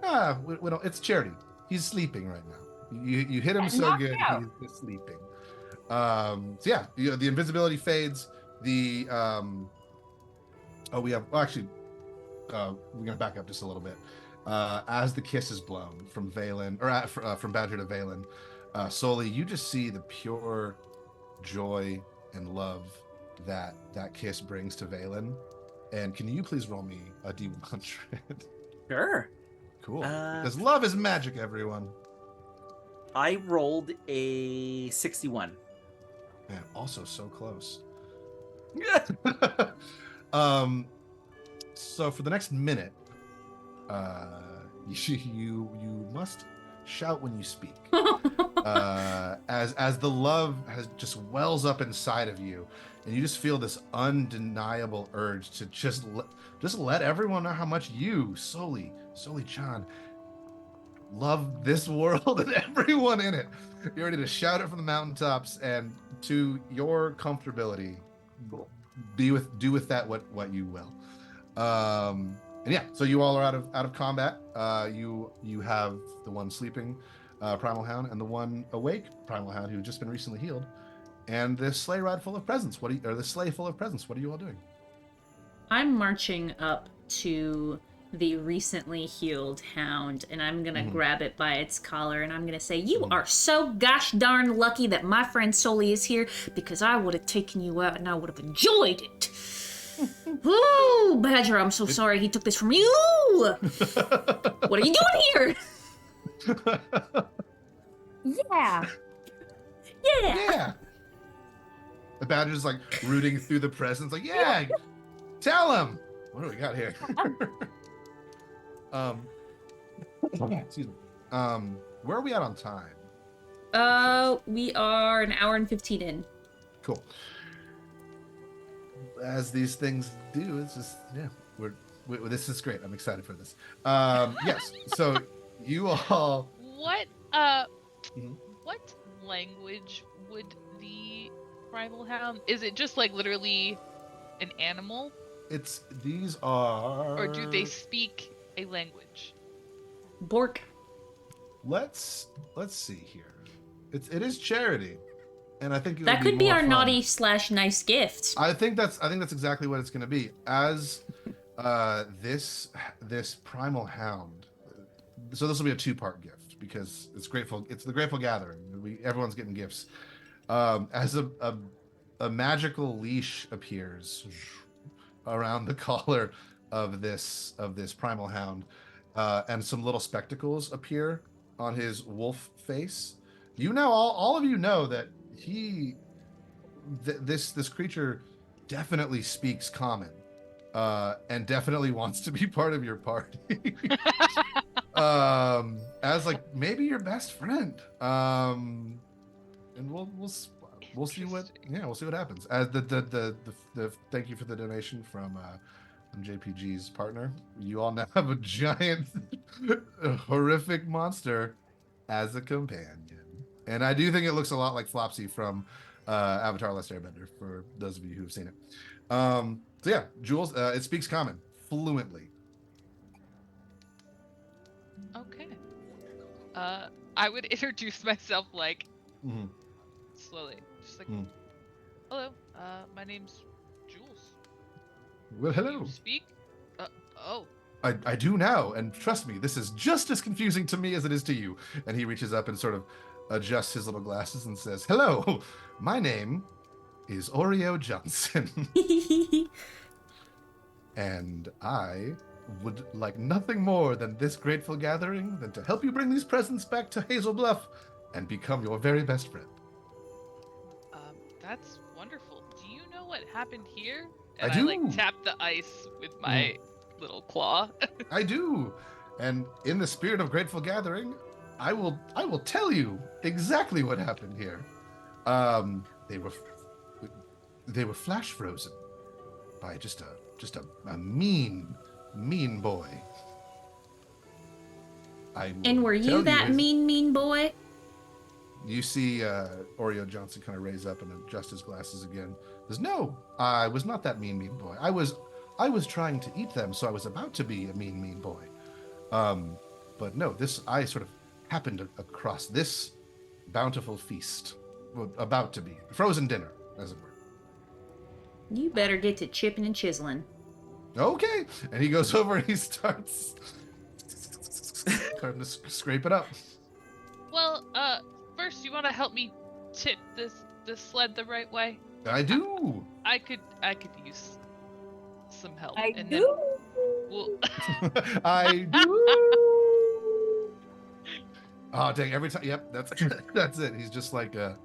Speaker 2: we don't, it's Charity. He's sleeping right now. You hit him so good, he's sleeping. So yeah, the invisibility fades. We're gonna back up just a little bit. As the kiss is blown from Valen, or from Badger to Valen, Soli, you just see the pure joy and love that kiss brings to Valen. And can you please roll me a D100?
Speaker 3: Sure.
Speaker 2: Cool. Because love is magic, everyone.
Speaker 3: I rolled a 61.
Speaker 2: Man, also so close. So for the next minute, you must shout when you speak. As the love has just wells up inside of you, and you just feel this undeniable urge to just let everyone know how much you, Soli Chan, love this world and everyone in it. You're ready to shout it from the mountaintops, and to your comfortability, do with that what you will. And yeah, so you all are out of combat. You have the one sleeping primal hound and the one awake primal hound who's just been recently healed, and this sleigh full of presents. What are you all doing?
Speaker 1: I'm marching up to the recently healed hound, and I'm gonna grab it by its collar, and I'm gonna say, you are so gosh darn lucky that my friend Soli is here, because I would have taken you out and I would have enjoyed it. Ooh, Badger, I'm so sorry he took this from you. What are you doing here?
Speaker 4: Yeah.
Speaker 2: Yeah. The Badger's like rooting through the presents, like, yeah, tell him. What do we got here? Excuse me. Where are we at on time?
Speaker 1: We are an hour and 15 in.
Speaker 2: Cool. As these things do, it's just this is great. I'm excited for this. Yes. So you all.
Speaker 5: What what language would the primal hound? Is it just like literally an animal?
Speaker 2: These are.
Speaker 5: Or do they speak a language?
Speaker 1: Bork.
Speaker 2: let's see here. It is charity, and I think
Speaker 1: That could be
Speaker 2: more
Speaker 1: our
Speaker 2: fun.
Speaker 1: naughty/nice gift.
Speaker 2: I think that's exactly what it's going to be. As this primal hound. So this will be a 2-part gift because it's grateful. It's the Grateful Gathering. Everyone's getting gifts. As a magical leash appears around the collar of this primal hound, and some little spectacles appear on his wolf face. You know, all of you know that this creature definitely speaks common, and definitely wants to be part of your party. As like maybe your best friend. And we'll see what happens. As the thank you for the donation from JPG's partner. You all now have a giant horrific monster as a companion, and I do think it looks a lot like Flopsy from Avatar: Last Airbender, for those of you who've seen it. So yeah, Jules, it speaks common fluently.
Speaker 5: Okay. I would introduce myself like
Speaker 2: Mhm.
Speaker 5: slowly, just like,
Speaker 2: Mm.
Speaker 5: hello. My name's Jules.
Speaker 2: Well,
Speaker 5: Do
Speaker 2: hello.
Speaker 5: you speak? Oh.
Speaker 2: I do now, and trust me, this is just as confusing to me as it is to you. And he reaches up and sort of adjusts his little glasses and says, "Hello, my name is Oreo Johnson, and I would like nothing more than this grateful gathering than to help you bring these presents back to Hazel Bluff and become your very best friend."
Speaker 5: That's wonderful. Do you know what happened here?
Speaker 2: I
Speaker 5: And
Speaker 2: do.
Speaker 5: like tap the ice with my little claw.
Speaker 2: I do. And in the spirit of grateful gathering, I will tell you exactly what happened here. They were flash frozen by just a mean boy.
Speaker 1: And were you that mean boy?
Speaker 2: You see Oreo Johnson kind of raise up and adjust his glasses again. Says, "No, I was not that mean boy. I was trying to eat them, so I was about to be a mean boy. But no, I sort of happened across this bountiful feast. Well, about to be frozen dinner, as it were."
Speaker 1: You better get to chipping and chiseling.
Speaker 2: Okay, and he goes over and he starts starting to scrape it up.
Speaker 5: Well, first you want to help me tip this sled the right way?
Speaker 2: I do.
Speaker 5: I could use some help.
Speaker 4: I
Speaker 5: and
Speaker 4: do.
Speaker 5: Then we'll
Speaker 2: I do. Oh dang! Every time, yep, that's it. He's just like the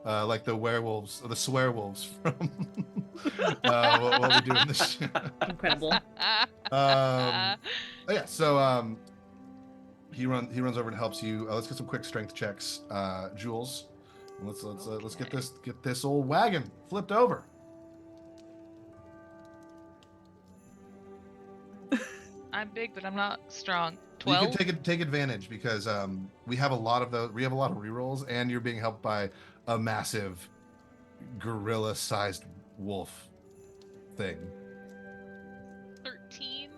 Speaker 2: werewolves or the swearwolves from what we do in the show.
Speaker 1: Incredible.
Speaker 2: Oh yeah, so he runs over and helps you. Let's get some quick strength checks, Jules. Let's get this old wagon flipped over.
Speaker 5: I'm big, but I'm not strong. 12.
Speaker 2: You can take advantage because we have a lot of rerolls, and you're being helped by a massive gorilla-sized wolf thing.
Speaker 5: 13.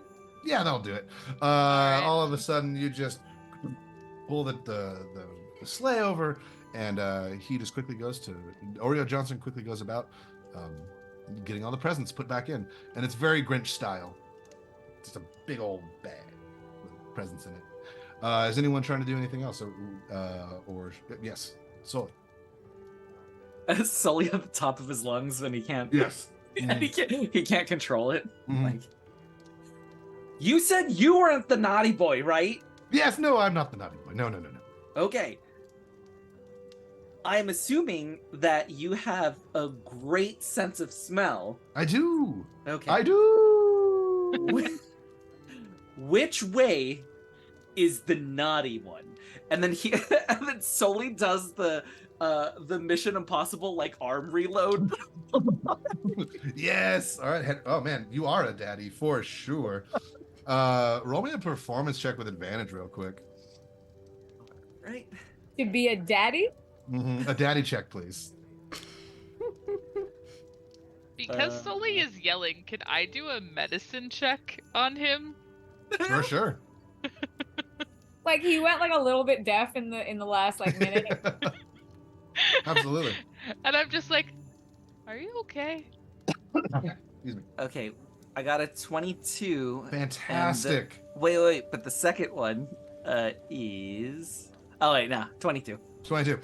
Speaker 2: Yeah, that'll do it.
Speaker 5: right.
Speaker 2: All of a sudden, you just pull the sleigh over, and Oreo Johnson quickly goes about getting all the presents put back in, and it's very Grinch style. Just a big old bag with presents in it. Is anyone trying to do anything else? Or yes, Sully.
Speaker 3: Sully at the top of his lungs when he can't.
Speaker 2: Yes.
Speaker 3: He can't control it.
Speaker 2: Mhm.
Speaker 3: Like, you said you weren't the naughty boy, right?
Speaker 2: Yes. No, I'm not the naughty boy. No.
Speaker 3: Okay. I'm assuming that you have a great sense of smell.
Speaker 2: I do.
Speaker 3: Okay.
Speaker 2: I do.
Speaker 3: Which way is the naughty one? And then and then Sully does the Mission Impossible like arm reload.
Speaker 2: Yes. All right. Oh man, you are a daddy for sure. Roll me a performance check with advantage real quick.
Speaker 3: Right.
Speaker 4: To be a daddy?
Speaker 2: A daddy check, please.
Speaker 5: Because Sully is yelling, can I do a medicine check on him?
Speaker 2: Sure.
Speaker 4: Like he went like a little bit deaf in the last like minute.
Speaker 2: Absolutely.
Speaker 5: And I'm just like, are you okay?
Speaker 2: Excuse me.
Speaker 3: Okay, I got a 22.
Speaker 2: Fantastic.
Speaker 3: Wait, but the second one is. Oh wait, no, 22.
Speaker 2: 22.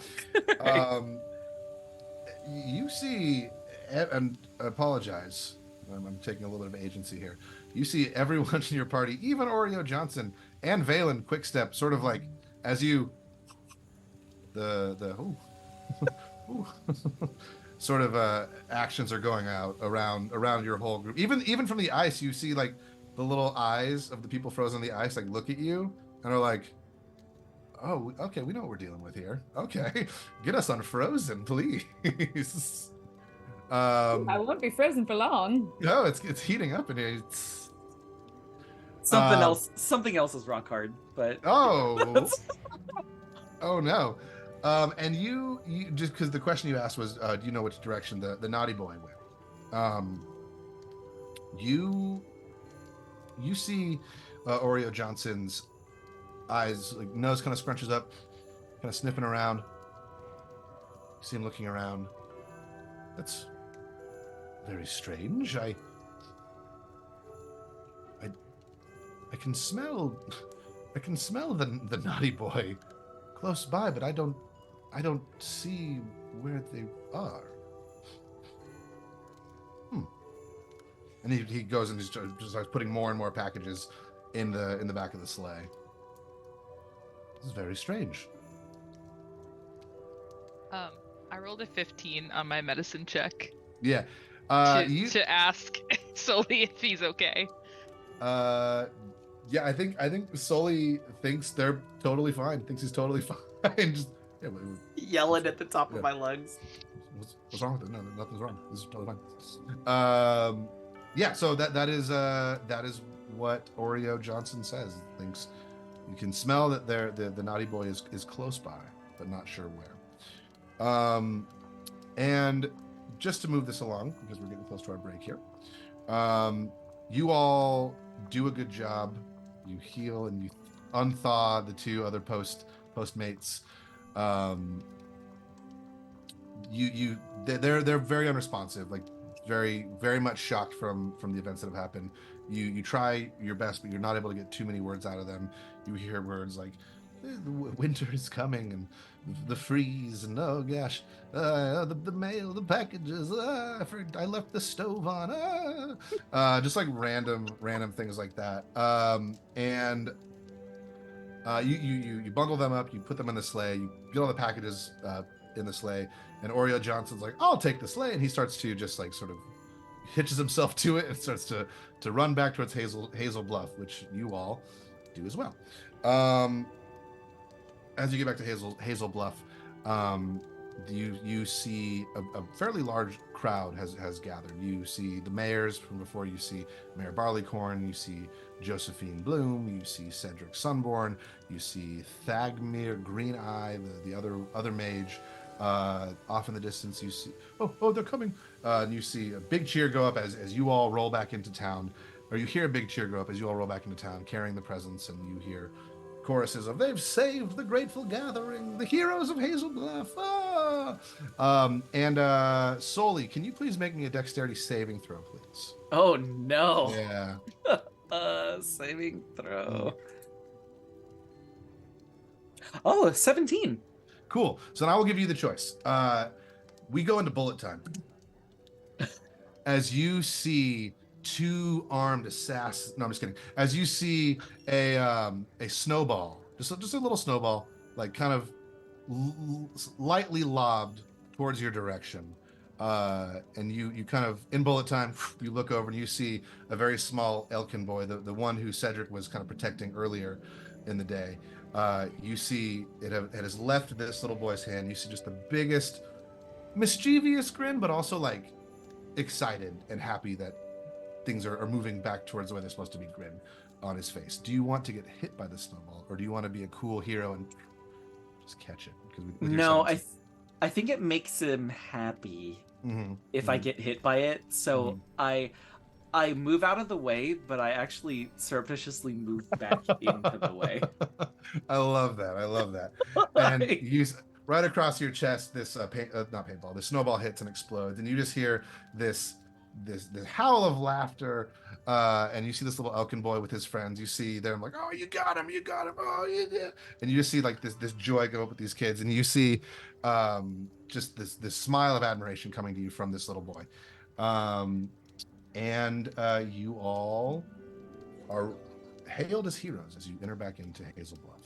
Speaker 2: You see, and I apologize. I'm taking a little bit of agency here. You see everyone in your party, even Oreo Johnson and Valen Quickstep, sort of like as you ooh, ooh, sort of actions are going out around your whole group. Even from the ice, you see like the little eyes of the people frozen in the ice like look at you and are like, oh, okay, we know what we're dealing with here. Okay, get us unfrozen, please.
Speaker 4: I won't be frozen for long.
Speaker 2: No, it's heating up in here.
Speaker 3: Something else is rock hard, but
Speaker 2: Oh, oh no. And you just because the question you asked was, do you know which direction the naughty boy went? You see Oreo Johnson's eyes, like nose kind of scrunches up, kind of sniffing around. You see him looking around. That's very strange. I can smell the naughty boy close by, but I don't see where they are. And he goes and just starts putting more and more packages in the back of the sleigh. This is very strange.
Speaker 5: I rolled a 15 on my medicine check
Speaker 2: Yeah.
Speaker 5: to ask Sully if he's okay.
Speaker 2: Yeah, I think Sully thinks they're totally fine. Thinks he's totally fine. Just
Speaker 3: yelling at the top of my lungs.
Speaker 2: What's wrong with it? No, nothing's wrong. This is totally fine. Yeah. So that is what Oreo Johnson says. Thinks you can smell that the naughty boy is close by, but not sure where. And just to move this along, because we're getting close to our break here, you all do a good job. You heal and you unthaw the two other postmates. They're very unresponsive, like very very much shocked from the events that have happened. You try your best, but you're not able to get too many words out of them. You hear words like winter is coming and the freeze and oh gosh, the mail, the packages, I left the stove on, just like random things like that. And you bundle them up, you put them in the sleigh, you get all the packages in the sleigh, and Oreo Johnson's like, I'll take the sleigh, and he starts to just like sort of hitches himself to it and starts to run back towards Hazel Bluff, which you all do as well. As you get back to Hazel Bluff, you see a fairly large crowd has gathered. You see the mayors from before. You see Mayor Barleycorn. You see Josephine Bloom. You see Cedric Sunborn. You see Thagmir Greeneye, the other mage. Off in the distance, you see oh they're coming. And you see a big cheer go up as you all roll back into town, or you hear a big cheer go up as you all roll back into town carrying the presents, and you hear choruses of "They've saved the grateful gathering, the heroes of Hazel Bluff!" And Sully, can you please make me a dexterity saving throw, please?
Speaker 3: Oh no!
Speaker 2: Yeah.
Speaker 3: Saving throw. Oh, 17.
Speaker 2: Cool. So now I will give you the choice. We go into bullet time. As you see two armed assassins. No, I'm just kidding. As you see a snowball, just a little snowball, like kind of lightly lobbed towards your direction, and you kind of in bullet time, you look over and you see a very small Elkin boy, the one who Cedric was kind of protecting earlier in the day. You see it has left this little boy's hand. You see just the biggest mischievous grin, but also like excited and happy that things are moving back towards the way they're supposed to be grin on his face. Do you want to get hit by the snowball, or do you want to be a cool hero and just catch it?
Speaker 3: No, I think it makes him happy if I get hit by it. So I move out of the way, but I actually surreptitiously move back into the way.
Speaker 2: I love that. I love that. And you right across your chest, this not paintball, the snowball hits and explodes, and you just hear this howl of laughter. And you see this little Elkin boy with his friends. You see them like, oh, you got him, oh, you did. And you just see like this joy go up with these kids, and you see just this smile of admiration coming to you from this little boy. And you all are hailed as heroes as you enter back into Hazel Bluff.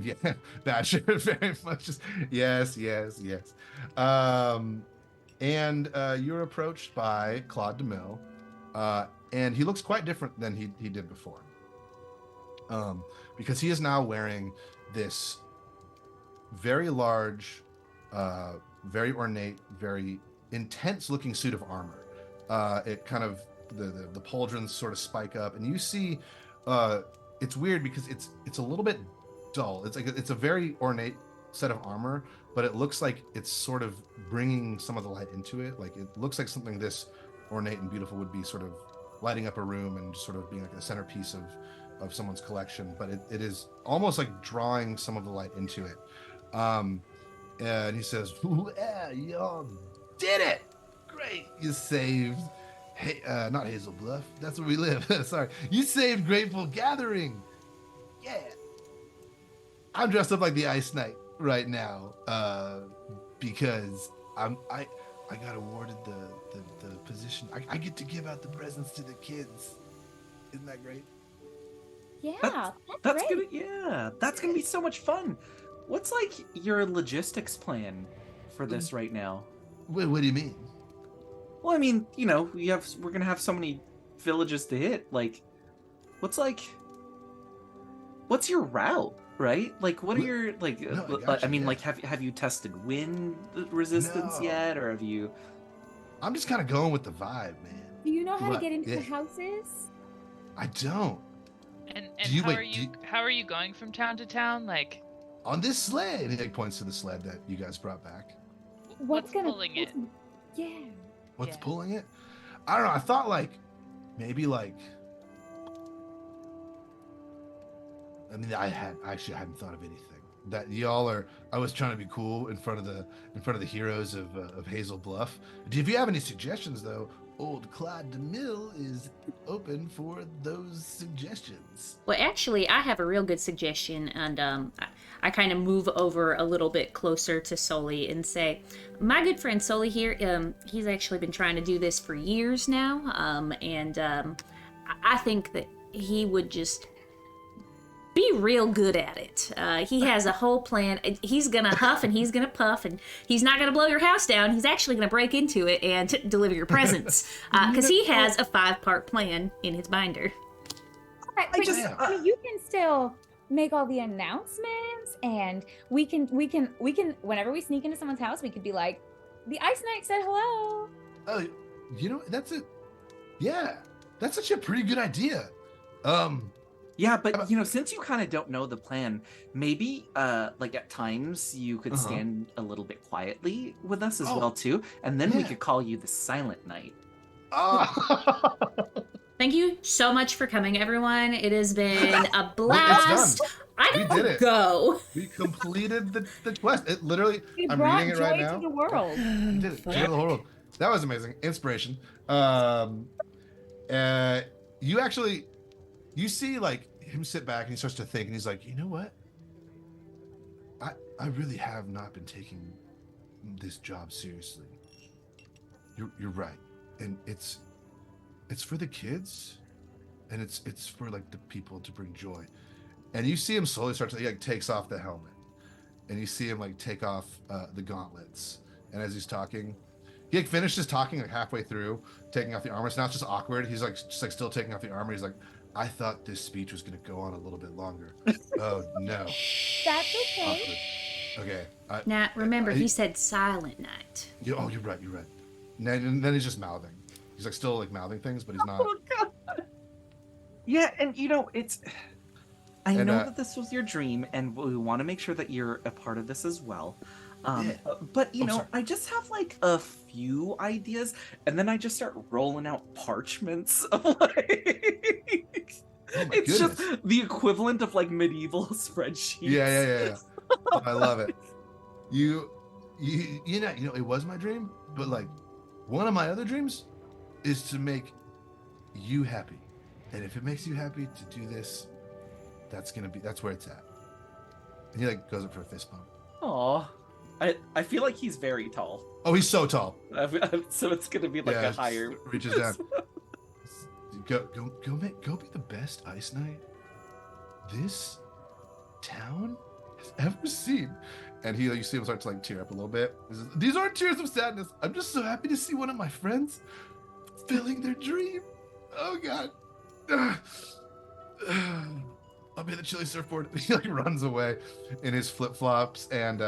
Speaker 2: Yeah, Badger very much just yes. And you're approached by Claude DeMille, and he looks quite different than he did before, because he is now wearing this very large, very ornate, very intense-looking suit of armor. It kind of the pauldrons sort of spike up, and you see it's weird because it's a little bit dull. It's a very ornate set of armor, but it looks like it's sort of bringing some of the light into it. Like it looks like something this ornate and beautiful would be sort of lighting up a room and sort of being like the centerpiece of someone's collection, but it is almost like drawing some of the light into it. And he says, yeah, y'all did it! Great, you saved not Hazel Bluff, that's where we live. Sorry, you saved Grateful Gathering. Yeah, I'm dressed up like the Ice Knight right now, because I got awarded the position. I get to give out the presents to the kids. Isn't that great?
Speaker 4: Yeah,
Speaker 3: That's
Speaker 4: great.
Speaker 3: that's gonna be so much fun. What's like your logistics plan for this right now?
Speaker 2: What do you mean?
Speaker 3: Well, I mean, we're gonna have so many villages to hit. Like, what's your route, right? Like, what are your like?
Speaker 2: No,
Speaker 3: I mean, like, have you tested wind resistance
Speaker 2: No.
Speaker 3: yet, or have you?
Speaker 2: I'm just kind of going with the vibe, man.
Speaker 4: Do you know how to
Speaker 2: What?
Speaker 4: get into the
Speaker 2: Yeah.
Speaker 4: houses?
Speaker 2: I don't.
Speaker 5: And
Speaker 2: Do you-
Speaker 5: how
Speaker 2: wait,
Speaker 5: are
Speaker 2: do
Speaker 5: you
Speaker 2: you-
Speaker 5: how are you going from town to town? Like,
Speaker 2: On this sled, and he like points to the sled that you guys brought back.
Speaker 5: what's pulling it?
Speaker 4: Yeah.
Speaker 2: What's
Speaker 5: Yeah.
Speaker 2: pulling it? I don't know. I thought like maybe like. I mean, I actually hadn't thought of anything. That y'all are. I was trying to be cool in front of the heroes of Hazel Bluff. If you have any suggestions, though, old Claude DeMille is open for those suggestions.
Speaker 1: Well, actually, I have a real good suggestion, and I kind of move over a little bit closer to Sully and say, my good friend Sully here, he's actually been trying to do this for years now, and I think that he would just be real good at it. He has a whole plan. He's gonna huff and he's gonna puff, and he's not gonna blow your house down. He's actually gonna break into it and deliver your presents, because he has a 5-part plan in his binder.
Speaker 4: All right, but
Speaker 3: just-
Speaker 4: I mean, you can still make all the announcements, and we can whenever we sneak into someone's house, we could be like, the Ice Knight said hello.
Speaker 2: Oh, that's it. Yeah, that's such a pretty good idea.
Speaker 3: Yeah, but since you kind of don't know the plan, maybe like at times you could
Speaker 2: Uh-huh.
Speaker 3: stand a little bit quietly with us as
Speaker 2: Oh,
Speaker 3: well too, and then we
Speaker 2: yeah.
Speaker 3: could call you the Silent Knight.
Speaker 2: Oh.
Speaker 1: Thank you so much for coming, everyone. It has been a
Speaker 2: It's
Speaker 1: blast.
Speaker 2: done.
Speaker 1: I
Speaker 2: We
Speaker 1: gotta
Speaker 2: did it.
Speaker 1: go.
Speaker 2: We completed the quest. It literally.
Speaker 4: We
Speaker 2: I'm
Speaker 4: brought
Speaker 2: reading it
Speaker 4: joy
Speaker 2: right now.
Speaker 4: to the world.
Speaker 2: We did it. Joy to the whole world. That was amazing. Inspiration. You actually, you see like him sit back and he starts to think, and he's like, you know what? I really have not been taking this job seriously. You're right, and it's for the kids, and it's for like the people to bring joy. And you see him slowly start to, he like takes off the helmet, and you see him like take off the gauntlets. And as he's talking, he like finishes talking like halfway through, taking off the armor. So now it's just awkward. He's like just like still taking off the armor. He's like, I thought this speech was gonna go on a little bit longer. Oh no.
Speaker 4: That's okay.
Speaker 2: Awkward. Okay.
Speaker 1: Now, remember, he said Silent Night.
Speaker 2: You're right. And then he's just mouthing. He's like still like mouthing things, but he's not.
Speaker 3: Oh god. Yeah, and it's. I
Speaker 2: And,
Speaker 3: know that this was your dream, and we want to make sure that you're a part of this as well.
Speaker 2: Yeah.
Speaker 3: But you
Speaker 2: Oh,
Speaker 3: know,
Speaker 2: sorry.
Speaker 3: I just have like a few ideas, and then I just start rolling out parchments of like
Speaker 2: Oh my
Speaker 3: it's just
Speaker 2: goodness.
Speaker 3: the equivalent of like medieval
Speaker 2: Yeah, yeah,
Speaker 3: spreadsheets.
Speaker 2: yeah, yeah. No, I love it. You, it was my dream, but like, one of my other dreams is to make you happy, and if it makes you happy to do this, that's where it's at. And he like goes up for a fist bump.
Speaker 3: Aw. I feel like he's very tall.
Speaker 2: Oh, he's so tall.
Speaker 3: So it's gonna be like
Speaker 2: Yeah,
Speaker 3: a higher
Speaker 2: reaches down. Go be the best ice knight this town has ever seen. And you see him start to like tear up a little bit. He says, these aren't tears of sadness. I'm just so happy to see one of my friends fulfilling their dream. Oh God. I'll be the chili surfboard. He like runs away in his flip flops and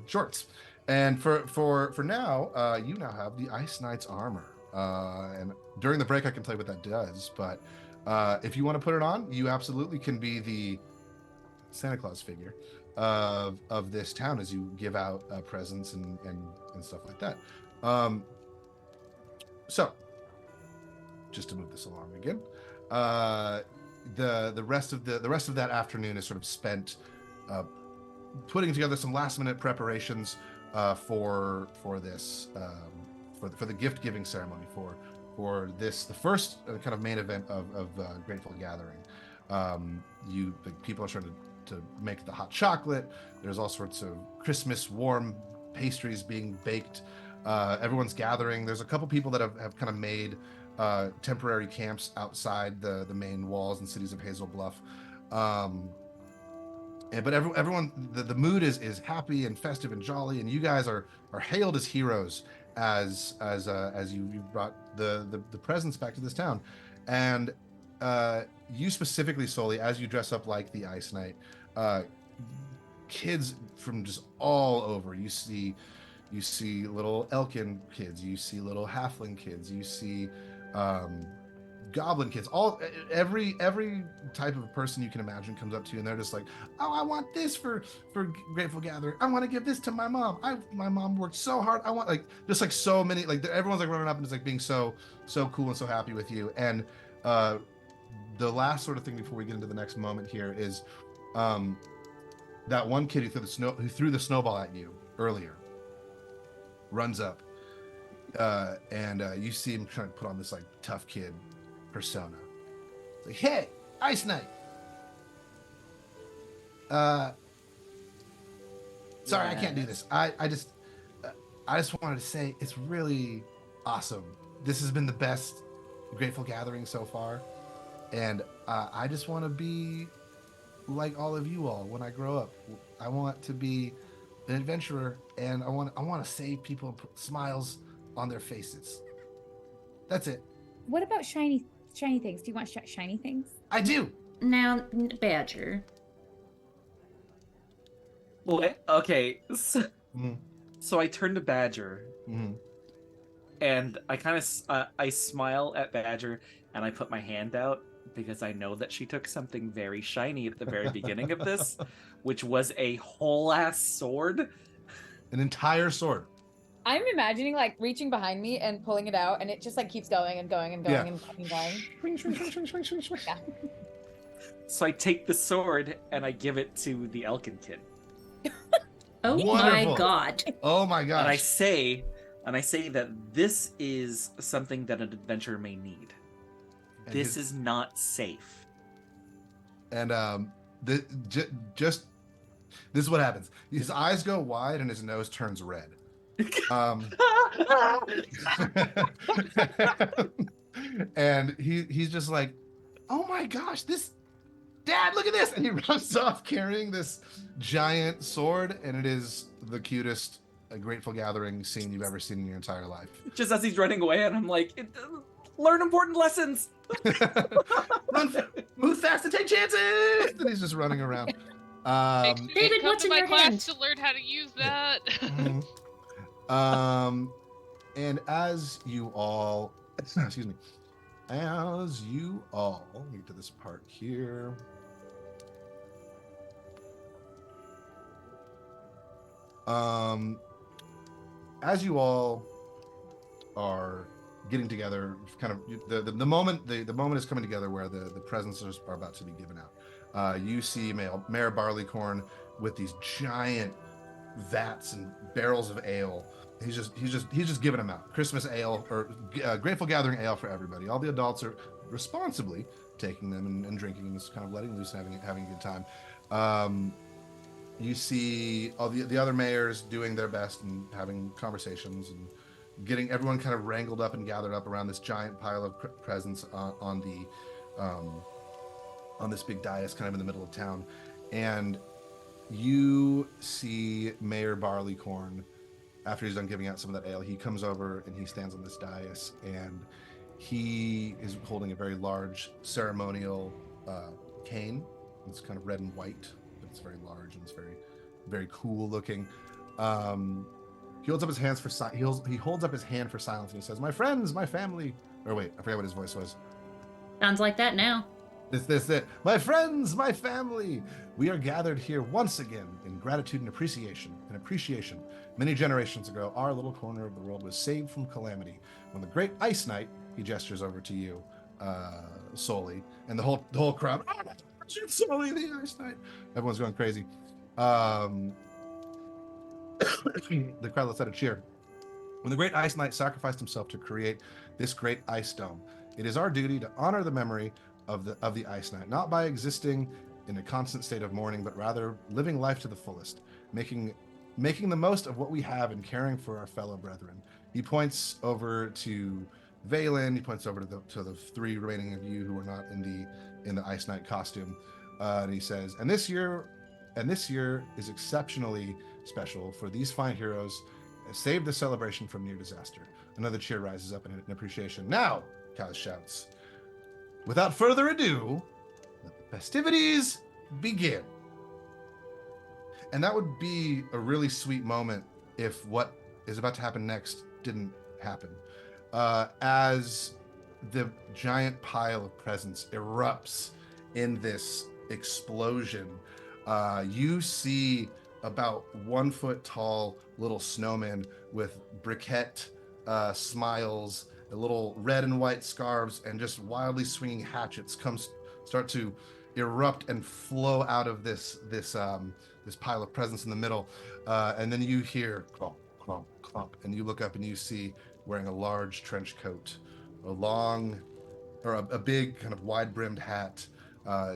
Speaker 2: shorts. And for now, you now have the Ice Knight's armor. And during the break, I can tell you what that does. But if you want to put it on, you absolutely can be the Santa Claus figure of this town as you give out presents and stuff like that. So, just to move this along again, the rest of that afternoon is sort of spent putting together some last minute preparations for this for the gift giving ceremony for this the first kind of main event of Grateful Gathering. People are starting to make the hot chocolate. There's all sorts of Christmas warm pastries being baked. Everyone's gathering. There's a couple people that have kind of made temporary camps outside the main walls and cities of Hazel Bluff. But everyone, the mood is happy and festive and jolly, and you guys are hailed as heroes as you brought the presents back to this town. And you specifically, Soli, as you dress up like the Ice Knight, kids from just all over. You see little Elkin kids, you see little Halfling kids, you see Goblin kids. Every type of person you can imagine comes up to you, and they're just like, "Oh, I want this for Grateful Gathering. I want to give this to my mom. My mom worked so hard. I want just like so many everyone's like running up and just like being so cool and so happy with you." And the last sort of thing before we get into the next moment here is that one kid who threw the snowball at you earlier runs up, and you see him trying to put on this like tough kid persona. It's like, "Hey, Ice Knight. Sorry, I can't do this. I just wanted to say it's really awesome. This has been the best Grateful Gathering so far, and I just want to be like all of you all when I grow up. I want to be an adventurer, and I want to save people and put smiles on their faces. That's it.
Speaker 4: What about shiny things? Do you want shiny things?
Speaker 2: I do."
Speaker 1: Now, Badger.
Speaker 3: Well, okay.
Speaker 2: Mhm.
Speaker 3: So I turn to Badger,
Speaker 2: Mhm.
Speaker 3: and I kind of I smile at Badger, and I put my hand out because I know that she took something very shiny at the very beginning of this, which was a whole ass sword.
Speaker 2: An entire sword.
Speaker 4: I'm imagining like reaching behind me and pulling it out, and it just like keeps going and going and going
Speaker 2: Yeah.
Speaker 4: and fucking going.
Speaker 2: Swing, swing, swing, swing, swing, swing, swing.
Speaker 4: Yeah.
Speaker 3: So I take the sword and I give it to the Elkin kid,
Speaker 1: Oh
Speaker 2: Wonderful.
Speaker 1: my God.
Speaker 2: Oh my
Speaker 3: and I
Speaker 2: gosh.
Speaker 3: say that this is something that an adventurer may need.
Speaker 2: And
Speaker 3: This is not safe.
Speaker 2: And just this is what happens. His eyes go wide and his nose turns red. And he's just like, "Oh my gosh, Dad, look at this!" And he runs off carrying this giant sword, and it is the cutest Grateful Gathering scene you've ever seen in your entire life.
Speaker 3: Just as he's running away, and I'm like, learn important lessons.
Speaker 2: Move fast and take chances. And he's just running around.
Speaker 1: David,
Speaker 5: Come
Speaker 1: what's
Speaker 5: to
Speaker 1: in
Speaker 5: my
Speaker 1: your
Speaker 5: class
Speaker 1: hand?
Speaker 5: to learn how to use that.
Speaker 2: And as you all, excuse me, let me get to this part here. As you all are getting together, kind of the moment the moment is coming together where the presents are about to be given out. You see Mayor Barleycorn with these giant vats and barrels of ale. He's just giving them out. Christmas ale or Grateful Gathering ale for everybody. All the adults are responsibly taking them and drinking and just kind of letting loose and having a good time. You see all the other mayors doing their best and having conversations and getting everyone kind of wrangled up and gathered up around this giant pile of presents on this big dais kind of in the middle of town. And you see Mayor Barleycorn, after he's done giving out some of that ale, he comes over and he stands on this dais, and he is holding a very large ceremonial cane. It's kind of red and white, but it's very large and it's very, very cool looking. He holds up his hands for he holds up his hand for silence, and he says, "My friends, my family." Or wait, I forgot what his voice was.
Speaker 1: Sounds like that now.
Speaker 2: This. My friends, my family, we are gathered here once again in gratitude and appreciation. Many generations ago, our little corner of the world was saved from calamity when the great ice knight, he gestures over to you, Soli, and the whole crowd, Soli, the ice knight. Everyone's going crazy. The crowd lets out a cheer. When the great ice knight sacrificed himself to create this great ice dome, it is our duty to honor the memory of the ice knight, not by existing in a constant state of mourning, but rather living life to the fullest, making the most of what we have and caring for our fellow brethren. He points over to Valen. He points over to the three remaining of you who are not in the ice knight costume, and he says, "And this year is exceptionally special for these fine heroes. Saved the celebration from near disaster." Another cheer rises up in appreciation. "Now," Kaz shouts, "without further ado, let the festivities begin." And that would be a really sweet moment if what is about to happen next didn't happen. As the giant pile of presents erupts in this explosion, you see about 1 foot tall little snowmen with briquette smiles, little red and white scarves, and just wildly swinging hatchets start to erupt and flow out of this pile of presents in the middle, and then you hear clomp, clomp, clomp, and you look up and you see, wearing a large trench coat, a big kind of wide-brimmed hat,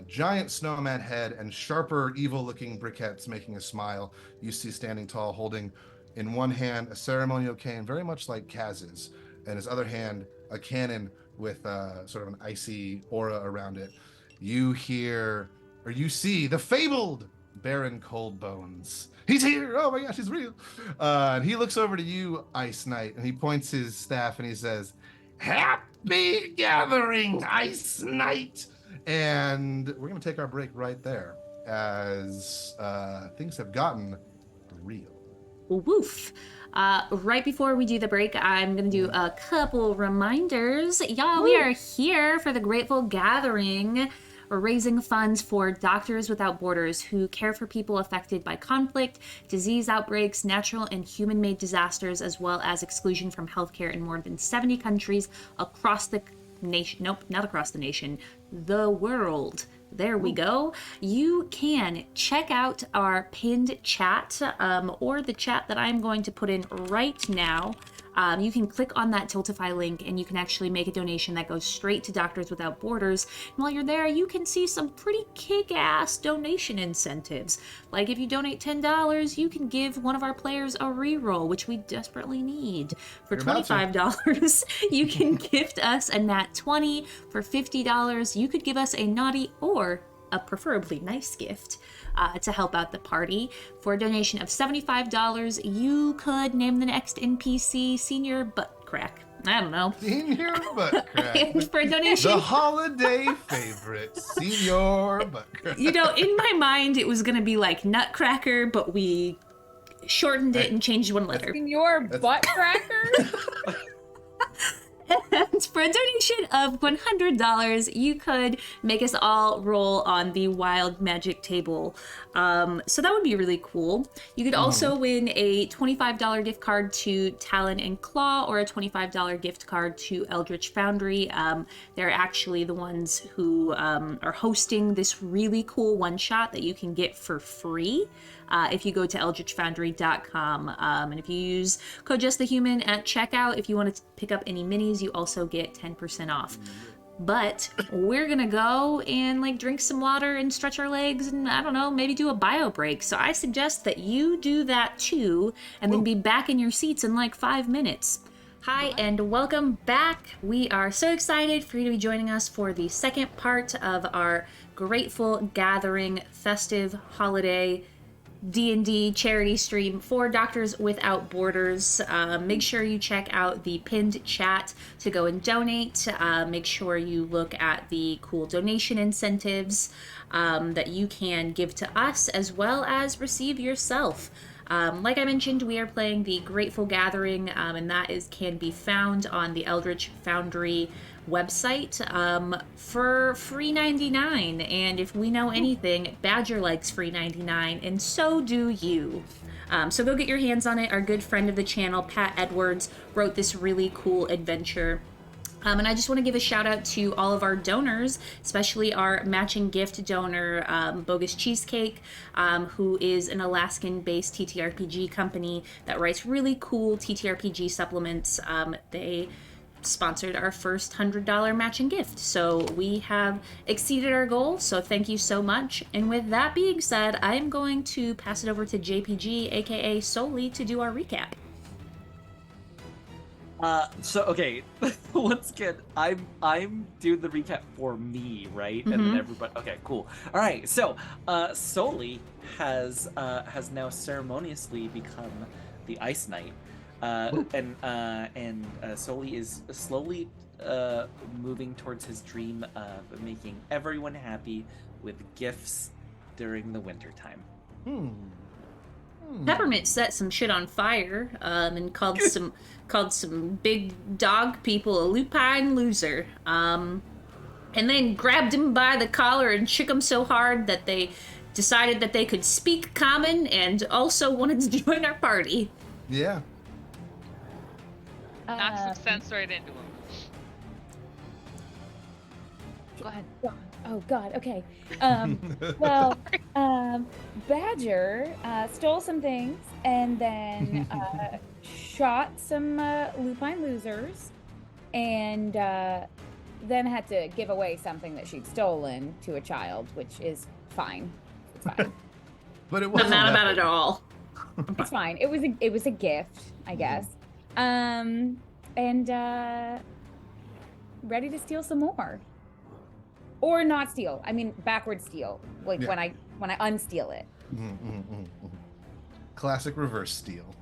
Speaker 2: giant snowman head, and sharper, evil-looking briquettes making a smile. You see standing tall, holding in one hand a ceremonial cane, very much like Kaz's, and his other hand a cannon with sort of an icy aura around it. You see the fabled Baron Coldbones. He's here! Oh my gosh, he's real! And he looks over to you, Ice Knight, and he points his staff and he says, "Happy gathering, Ice Knight!" And we're going to take our break right there as things have gotten real.
Speaker 1: Woof. Right before we do the break, I'm going to do a couple reminders. Y'all, we are here for the Grateful Gathering. We're raising funds for Doctors Without Borders, who care for people affected by conflict, disease outbreaks, natural and human-made disasters, as well as exclusion from healthcare in more than 70 countries across the nation. Nope, not across the nation. The world. There we go. You can check out our pinned chat, or the chat that I'm going to put in right now. You can click on that Tiltify link and you can actually make a donation that goes straight to Doctors Without Borders. And while you're there, you can see some pretty kick-ass donation incentives. Like if you donate $10, you can give one of our players a reroll, which we desperately need. For $25, you can gift us a nat 20. For $50, you could give us a naughty or a preferably nice gift to help out the party. For a donation of $75, you could name the next NPC Senior Butt Crack. I don't know.
Speaker 2: Senior Butt Crack.
Speaker 1: For a donation.
Speaker 2: The holiday favorite, Senior Butt Crack.
Speaker 1: You know, in my mind, it was going to be like Nutcracker, but we shortened it and changed one letter.
Speaker 4: Senior Butt Cracker?
Speaker 1: And for a donation of $100, you could make us all roll on the wild magic table. So that would be really cool. You could also win a $25 gift card to Talon and Claw, or a $25 gift card to Eldritch Foundry. They're actually the ones who are hosting this really cool one-shot that you can get for free if you go to eldritchfoundry.com. And if you use code JustTheHuman at checkout, if you want to pick up any minis, you also get 10% off. But we're gonna go and like drink some water and stretch our legs and I don't know, maybe do a bio break. So I suggest that you do that too and then be back in your seats in like 5 minutes. Hi and welcome back. We are so excited for you to be joining us for the second part of our Grateful Gathering festive holiday D&D charity stream for Doctors Without Borders. Make sure you check out the pinned chat to go and donate. Make sure you look at the cool donation incentives that you can give to us as well as receive yourself. Like I mentioned, we are playing the Grateful Gathering, and that can be found on the Eldritch Foundry website for free 99. And if we know anything, Badger likes free 99, and so do you. So go get your hands on it. Our good friend of the channel, Pat Edwards, wrote this really cool adventure. And I just want to give a shout out to all of our donors, especially our matching gift donor, Bogus Cheesecake, who is an Alaskan-based TTRPG company that writes really cool TTRPG supplements. They sponsored our first $100 matching gift. So we have exceeded our goal, so thank you so much. And with that being said, I am going to pass it over to JPG, aka Soli, to do our recap.
Speaker 3: Okay, once again, I'm doing the recap for me, right? And then everybody. Okay, cool. All right, so Soli has now ceremoniously become the Ice Knight, and Soli is slowly moving towards his dream of making everyone happy with gifts during the wintertime.
Speaker 1: Peppermint set some shit on fire, and called some big dog people a lupine loser, and then grabbed him by the collar and shook him so hard that they decided that they could speak common and also wanted to join our party.
Speaker 2: Yeah.
Speaker 5: Knock some sense right into him. Go ahead.
Speaker 4: Oh God. Okay. Well, Badger stole some things and then shot some lupine losers, and then had to give away something that she'd stolen to a child, which is fine. It's fine.
Speaker 2: But it
Speaker 1: I'm
Speaker 2: wasn't
Speaker 1: not
Speaker 2: that
Speaker 1: about it at all.
Speaker 4: It's fine. It was a gift, I guess. And ready to steal some more. Or not steal. I mean, backward steal. Like when I unsteal it.
Speaker 2: Classic reverse steal.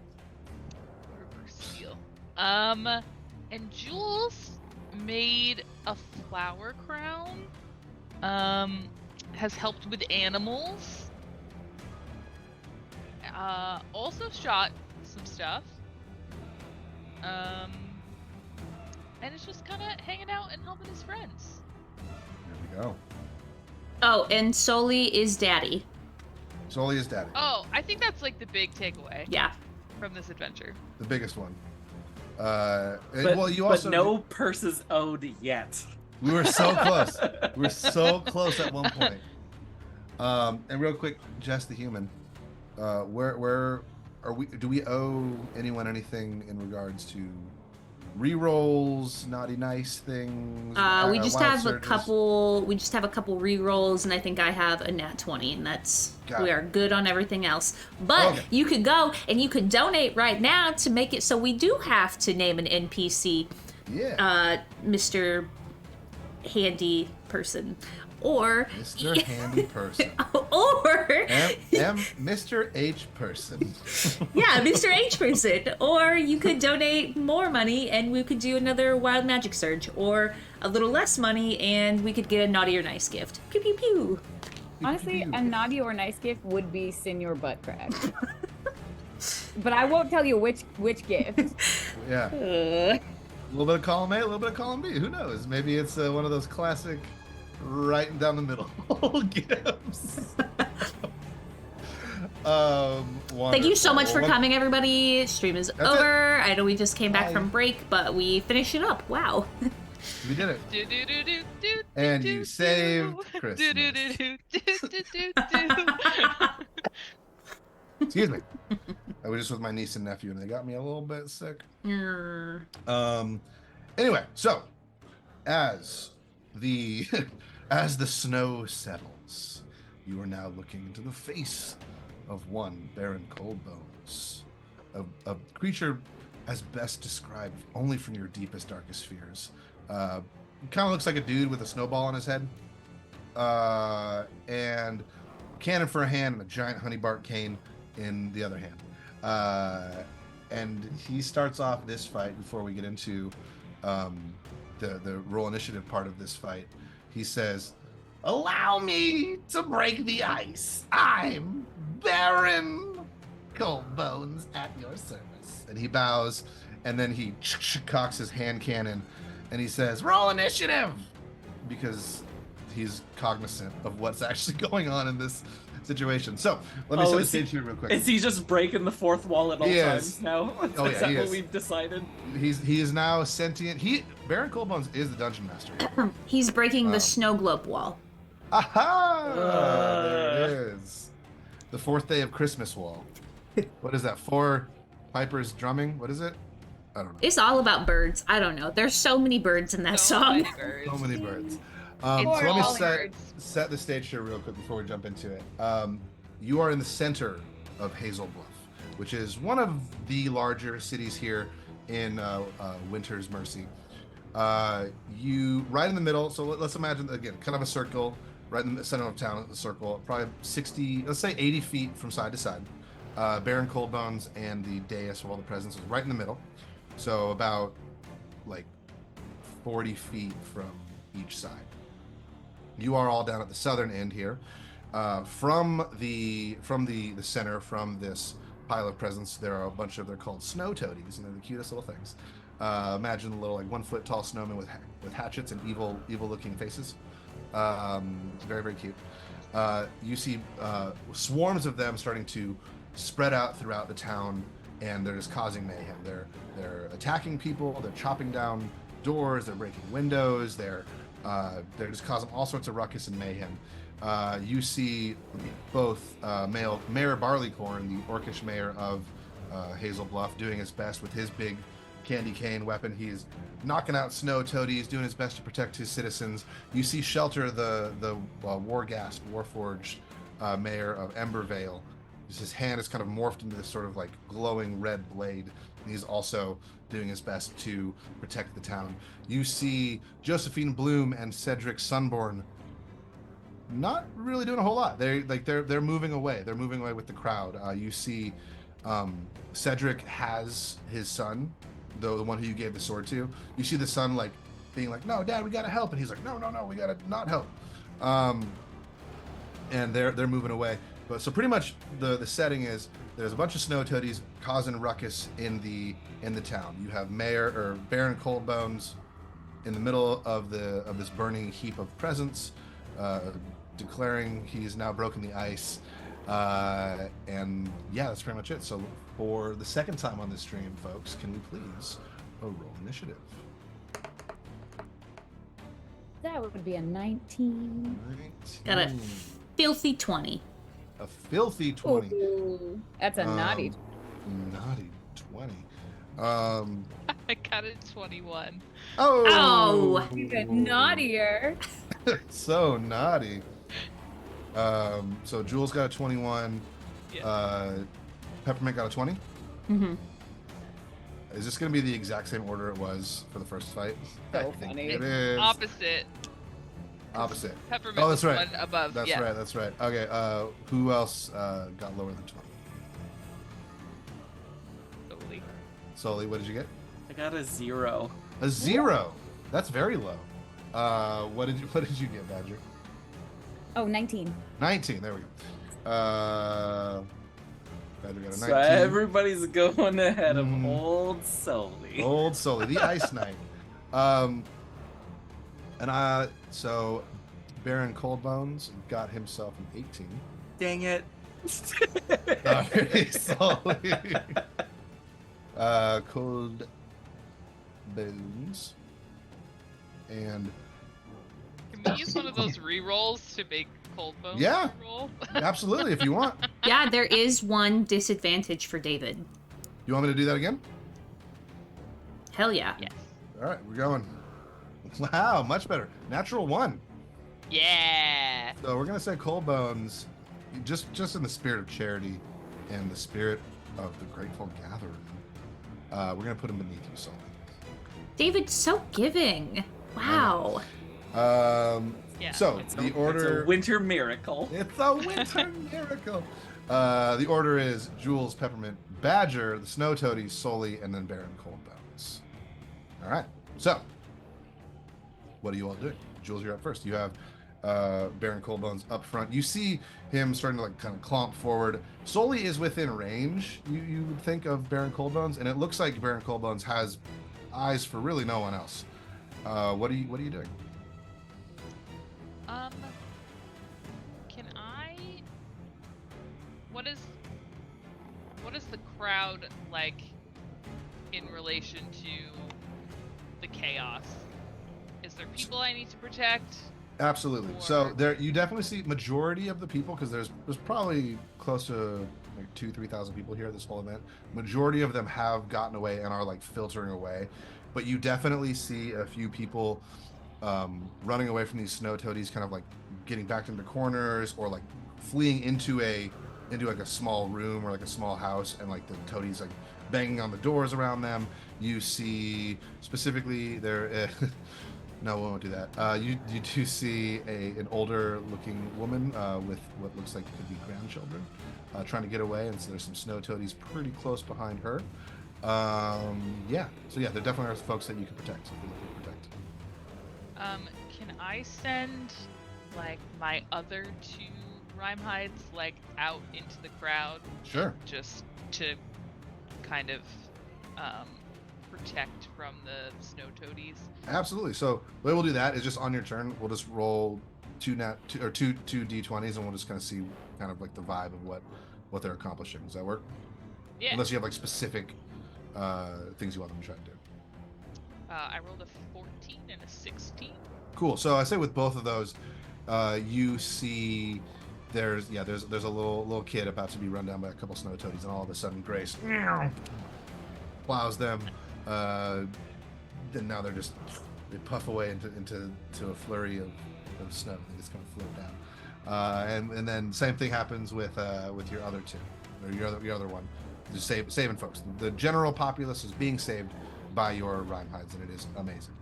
Speaker 5: Reverse steal. And Jules made a flower crown. Has helped with animals. Also shot some stuff. And it's just kind of hanging out and helping his friends.
Speaker 2: There we go.
Speaker 1: Oh, and Soli is daddy.
Speaker 2: Soli is daddy.
Speaker 5: Oh, I think that's like the big takeaway.
Speaker 1: Yeah.
Speaker 5: From this adventure.
Speaker 2: The biggest one.
Speaker 3: But no purses owed yet.
Speaker 2: We were so close. We were so close at one point. And real quick, Jess the Human, where are we? Do we owe anyone anything in regards to rerolls, naughty nice things?
Speaker 1: We just
Speaker 2: wild
Speaker 1: have
Speaker 2: surges?
Speaker 1: a couple. We just have a couple rerolls, and I think I have a nat 20, and we are good on everything else. But
Speaker 2: Okay.
Speaker 1: you could go and you could donate right now to make it so we do have to name an NPC.
Speaker 2: Yeah.
Speaker 1: Mr. Handy Person, or
Speaker 2: Mr. Handy Person.
Speaker 1: or
Speaker 2: Mr. H Person.
Speaker 1: yeah, Mr. H Person. Or you could donate more money and we could do another Wild Magic Surge, or a little less money and we could get a naughty or nice gift. Pew pew pew.
Speaker 4: Honestly, a naughty or nice gift would be Senior Butt Crack. But I won't tell you which gift.
Speaker 2: Yeah. little bit of column A, a little bit of column B. Who knows? Maybe it's one of those classic right down the middle gifts.
Speaker 1: Thank you so much for
Speaker 2: wonderful.
Speaker 1: coming, everybody. Stream is
Speaker 2: That's
Speaker 1: over. I know we just came back
Speaker 2: Bye.
Speaker 1: from break, but we finished it up. Wow.
Speaker 2: We did it.
Speaker 5: Do, do, do, do, do,
Speaker 2: And
Speaker 5: do,
Speaker 2: you
Speaker 5: do,
Speaker 2: saved
Speaker 5: do.
Speaker 2: Christmas.
Speaker 5: Do, do, do, do, do, do, do.
Speaker 2: Excuse me. I was just with my niece and nephew, and they got me a little bit sick. Anyway, so as the as the snow settles, you are now looking into the face of one Baron Coldbones, a creature as best described only from your deepest, darkest fears. Kind of looks like a dude with a snowball on his head, and cannon for a hand and a giant honeybark cane in the other hand. And he starts off this fight before we get into the roll initiative part of this fight. He says, "Allow me to break the ice. I'm Baron Coldbones at your service." And he bows, and then he cocks his hand cannon, and he says, "Roll initiative," because he's cognizant of what's actually going on in this situation. So let me set the stage here real quick.
Speaker 3: Is he just breaking the fourth wall at all
Speaker 2: He
Speaker 3: times
Speaker 2: is.
Speaker 3: now?
Speaker 2: Oh,
Speaker 3: Is
Speaker 2: yeah,
Speaker 3: that
Speaker 2: he
Speaker 3: what
Speaker 2: is.
Speaker 3: we've decided?
Speaker 2: He is now sentient. Baron Coldbones is the dungeon master.
Speaker 1: He's breaking the snow globe wall.
Speaker 2: Aha! There it is. The fourth day of Christmas wall. What is that? 4 pipers drumming? What is it? I don't know.
Speaker 1: It's all about birds. I don't know. There's so many birds in that
Speaker 5: So
Speaker 1: song.
Speaker 5: many birds.
Speaker 2: So many birds.
Speaker 5: It's
Speaker 2: So let me
Speaker 5: all
Speaker 2: set
Speaker 5: birds.
Speaker 2: the stage here real quick before we jump into it. You are in the center of Hazel Bluff, which is one of the larger cities here in Winter's Mercy. You right in the middle. So let's imagine again, kind of a circle, right in the center of town. A circle, probably 60, let's say 80 feet from side to side. Baron Coldbones and the dais of all the presents is right in the middle. So about like 40 feet from each side. You are all down at the southern end here. From the center, from this pile of presents, there are a bunch of, they're called snow toadies, and they're the cutest little things. Imagine a little like 1 foot tall snowmen with hatchets and evil looking faces. Very, very cute. You see swarms of them starting to spread out throughout the town, and they're just causing mayhem. They're attacking people. They're chopping down doors. They're breaking windows. They're just causing all sorts of ruckus and mayhem. You see both Mayor Barleycorn, the orcish mayor of Hazel Bluff, doing his best with his big candy cane weapon. He's knocking out snow toadies, doing his best to protect his citizens. You see Shelter, the war-gassed, warforged mayor of Embervale. His hand is kind of morphed into this sort of like glowing red blade, and he's also doing his best to protect the town. You see Josephine Bloom and Cedric Sunborn not really doing a whole lot. They're moving away. They're moving away with the crowd. You see Cedric has his son, the one who you gave the sword to. You see the son like being like, "No, Dad, we gotta help," and he's like, "No, we gotta not help." And they're moving away. But so pretty much the setting is there's a bunch of snow toadies causing ruckus in the town. You have Baron Coldbones in the middle of this burning heap of presents, declaring he's now broken the ice. And yeah, that's pretty much it. So for the second time on this stream, folks, can we please roll initiative?
Speaker 4: That would be a 19.
Speaker 2: 19.
Speaker 1: Got a filthy 20.
Speaker 2: A filthy 20.
Speaker 4: Ooh, that's a naughty.
Speaker 2: Naughty 20.
Speaker 5: I got a 21.
Speaker 1: Oh.
Speaker 4: Even naughtier.
Speaker 2: So naughty. So Jules got a 21.
Speaker 5: Yeah.
Speaker 2: Peppermint got a 20.
Speaker 1: Mm-hmm.
Speaker 2: Is this going to be the exact same order it was for the first fight?
Speaker 4: So
Speaker 2: I think
Speaker 4: funny.
Speaker 2: it is.
Speaker 5: Opposite. Peppermint
Speaker 2: Oh, that's
Speaker 5: was
Speaker 2: right.
Speaker 5: one above.
Speaker 2: That's
Speaker 5: yeah.
Speaker 2: right. That's right. Okay. Who else got lower than 20?
Speaker 5: Totally.
Speaker 2: Sully, what did you get?
Speaker 3: I got a 0.
Speaker 2: A 0. That's very low. What did you get, Badger?
Speaker 4: Oh, 19.
Speaker 2: 19. There we go. Badger got a
Speaker 3: So
Speaker 2: 19.
Speaker 3: everybody's going ahead of
Speaker 2: Mhm.
Speaker 3: old Sully.
Speaker 2: Old Sully, the Ice Knight. So Baron Coldbones got himself an 18.
Speaker 3: Dang it.
Speaker 2: Sorry, Sully. Cold Bones. And
Speaker 5: Can we use one of those re-rolls to make Cold Bones
Speaker 2: Yeah.
Speaker 5: re-roll?
Speaker 2: absolutely, if you want.
Speaker 1: Yeah, there is one disadvantage for David.
Speaker 2: You want me to do that again?
Speaker 1: Hell yeah.
Speaker 5: Yes.
Speaker 2: All right, we're going. Wow, much better. Natural 1.
Speaker 5: Yeah.
Speaker 2: So we're gonna say Cold Bones, just in the spirit of charity and the spirit of the Grateful Gathering. We're gonna put him beneath you, Sully.
Speaker 1: David's so giving. Wow.
Speaker 5: Yeah.
Speaker 2: So
Speaker 3: It's
Speaker 2: the
Speaker 3: a
Speaker 2: order.
Speaker 3: winter miracle.
Speaker 2: It's a winter miracle. The order is Jules, Peppermint, Badger, the Snow Toadies, Sully, and then Baron Coldbones. All right. So, what are you all doing? Jules, you're up first. You have Baron Coldbones up front. You see him starting to like kind of clomp forward. Sully is within range. You would think of Baron Coldbones, and it looks like Baron Coldbones has eyes for really no one else. What are you doing?
Speaker 5: Can I? What is the crowd like in relation to the chaos? Is there people I need to protect?
Speaker 2: Absolutely.
Speaker 5: Or-
Speaker 2: So there, you definitely see majority of the people, because there's probably close to like 2,000-3,000 people here at this whole event. Majority of them have gotten away and are like filtering away, but you definitely see a few people running away from these snow toadies, kind of like getting backed into corners or like fleeing into like a small room or like a small house, and like the toadies like banging on the doors around them. You see specifically there. No, we won't do that. You do see an older looking woman with what looks like could be grandchildren trying to get away, and so there's some snow toadies pretty close behind her. Yeah. So yeah, there definitely are folks that you can protect if you're looking to protect.
Speaker 5: Can I send like my other 2 rhyme hides like out into the crowd?
Speaker 2: Sure.
Speaker 5: Just to kind of protect from the snow toadies.
Speaker 2: Absolutely. So the way we'll do that is just on your turn, we'll just roll two d20s, and we'll just kind of see kind of like the vibe of what they're accomplishing. Does that work?
Speaker 5: Yeah.
Speaker 2: Unless you have like specific things you want them to try to do.
Speaker 5: I rolled a 14 and a 16.
Speaker 2: Cool. So I say with both of those, you see there's a little kid about to be run down by a couple snow toadies, and all of a sudden Grace plows them. Then now they puff away into a flurry of snow. They just kind of float down. And then same thing happens with your other 2, or your other one. Just saving folks. The general populace is being saved by your rhyme hides, and it is amazing.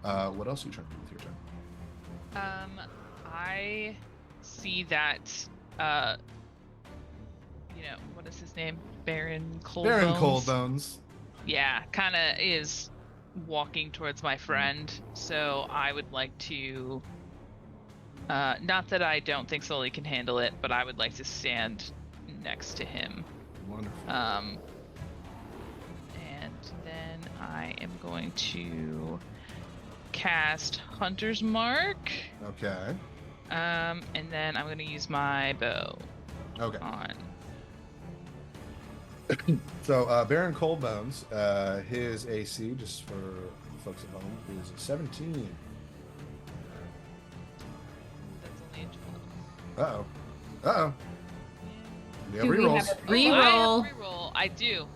Speaker 2: What else are you trying to do with your turn?
Speaker 5: I see that what is his name? Baron Coldbones.
Speaker 2: Baron Coldbones.
Speaker 5: Yeah, kind of is walking towards my friend, so I would like to not that I don't think Sully can handle it, but I would like to stand next to him.
Speaker 2: Wonderful.
Speaker 5: And then I am going to cast Hunter's Mark.
Speaker 2: Okay.
Speaker 5: And then I'm going to use my bow
Speaker 2: Okay.
Speaker 5: on.
Speaker 2: So Baron Coldbones, his AC, just for folks at home, is 17.
Speaker 5: That's only a 12.
Speaker 2: Uh-oh. Uh-oh. We have
Speaker 4: Do we
Speaker 2: rerolls.
Speaker 4: have a-
Speaker 1: Reroll.
Speaker 5: Oh, I have a reroll. I do.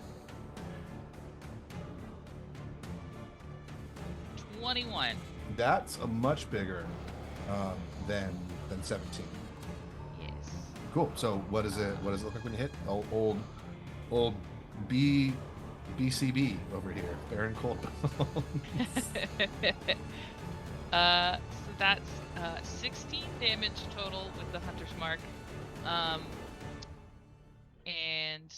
Speaker 5: 21.
Speaker 2: That's a much bigger than 17.
Speaker 5: Yes.
Speaker 2: Cool. So what does it look like when you hit? Old BCB over here, Baron Coldbones.
Speaker 5: So that's 16 damage total with the Hunter's Mark. And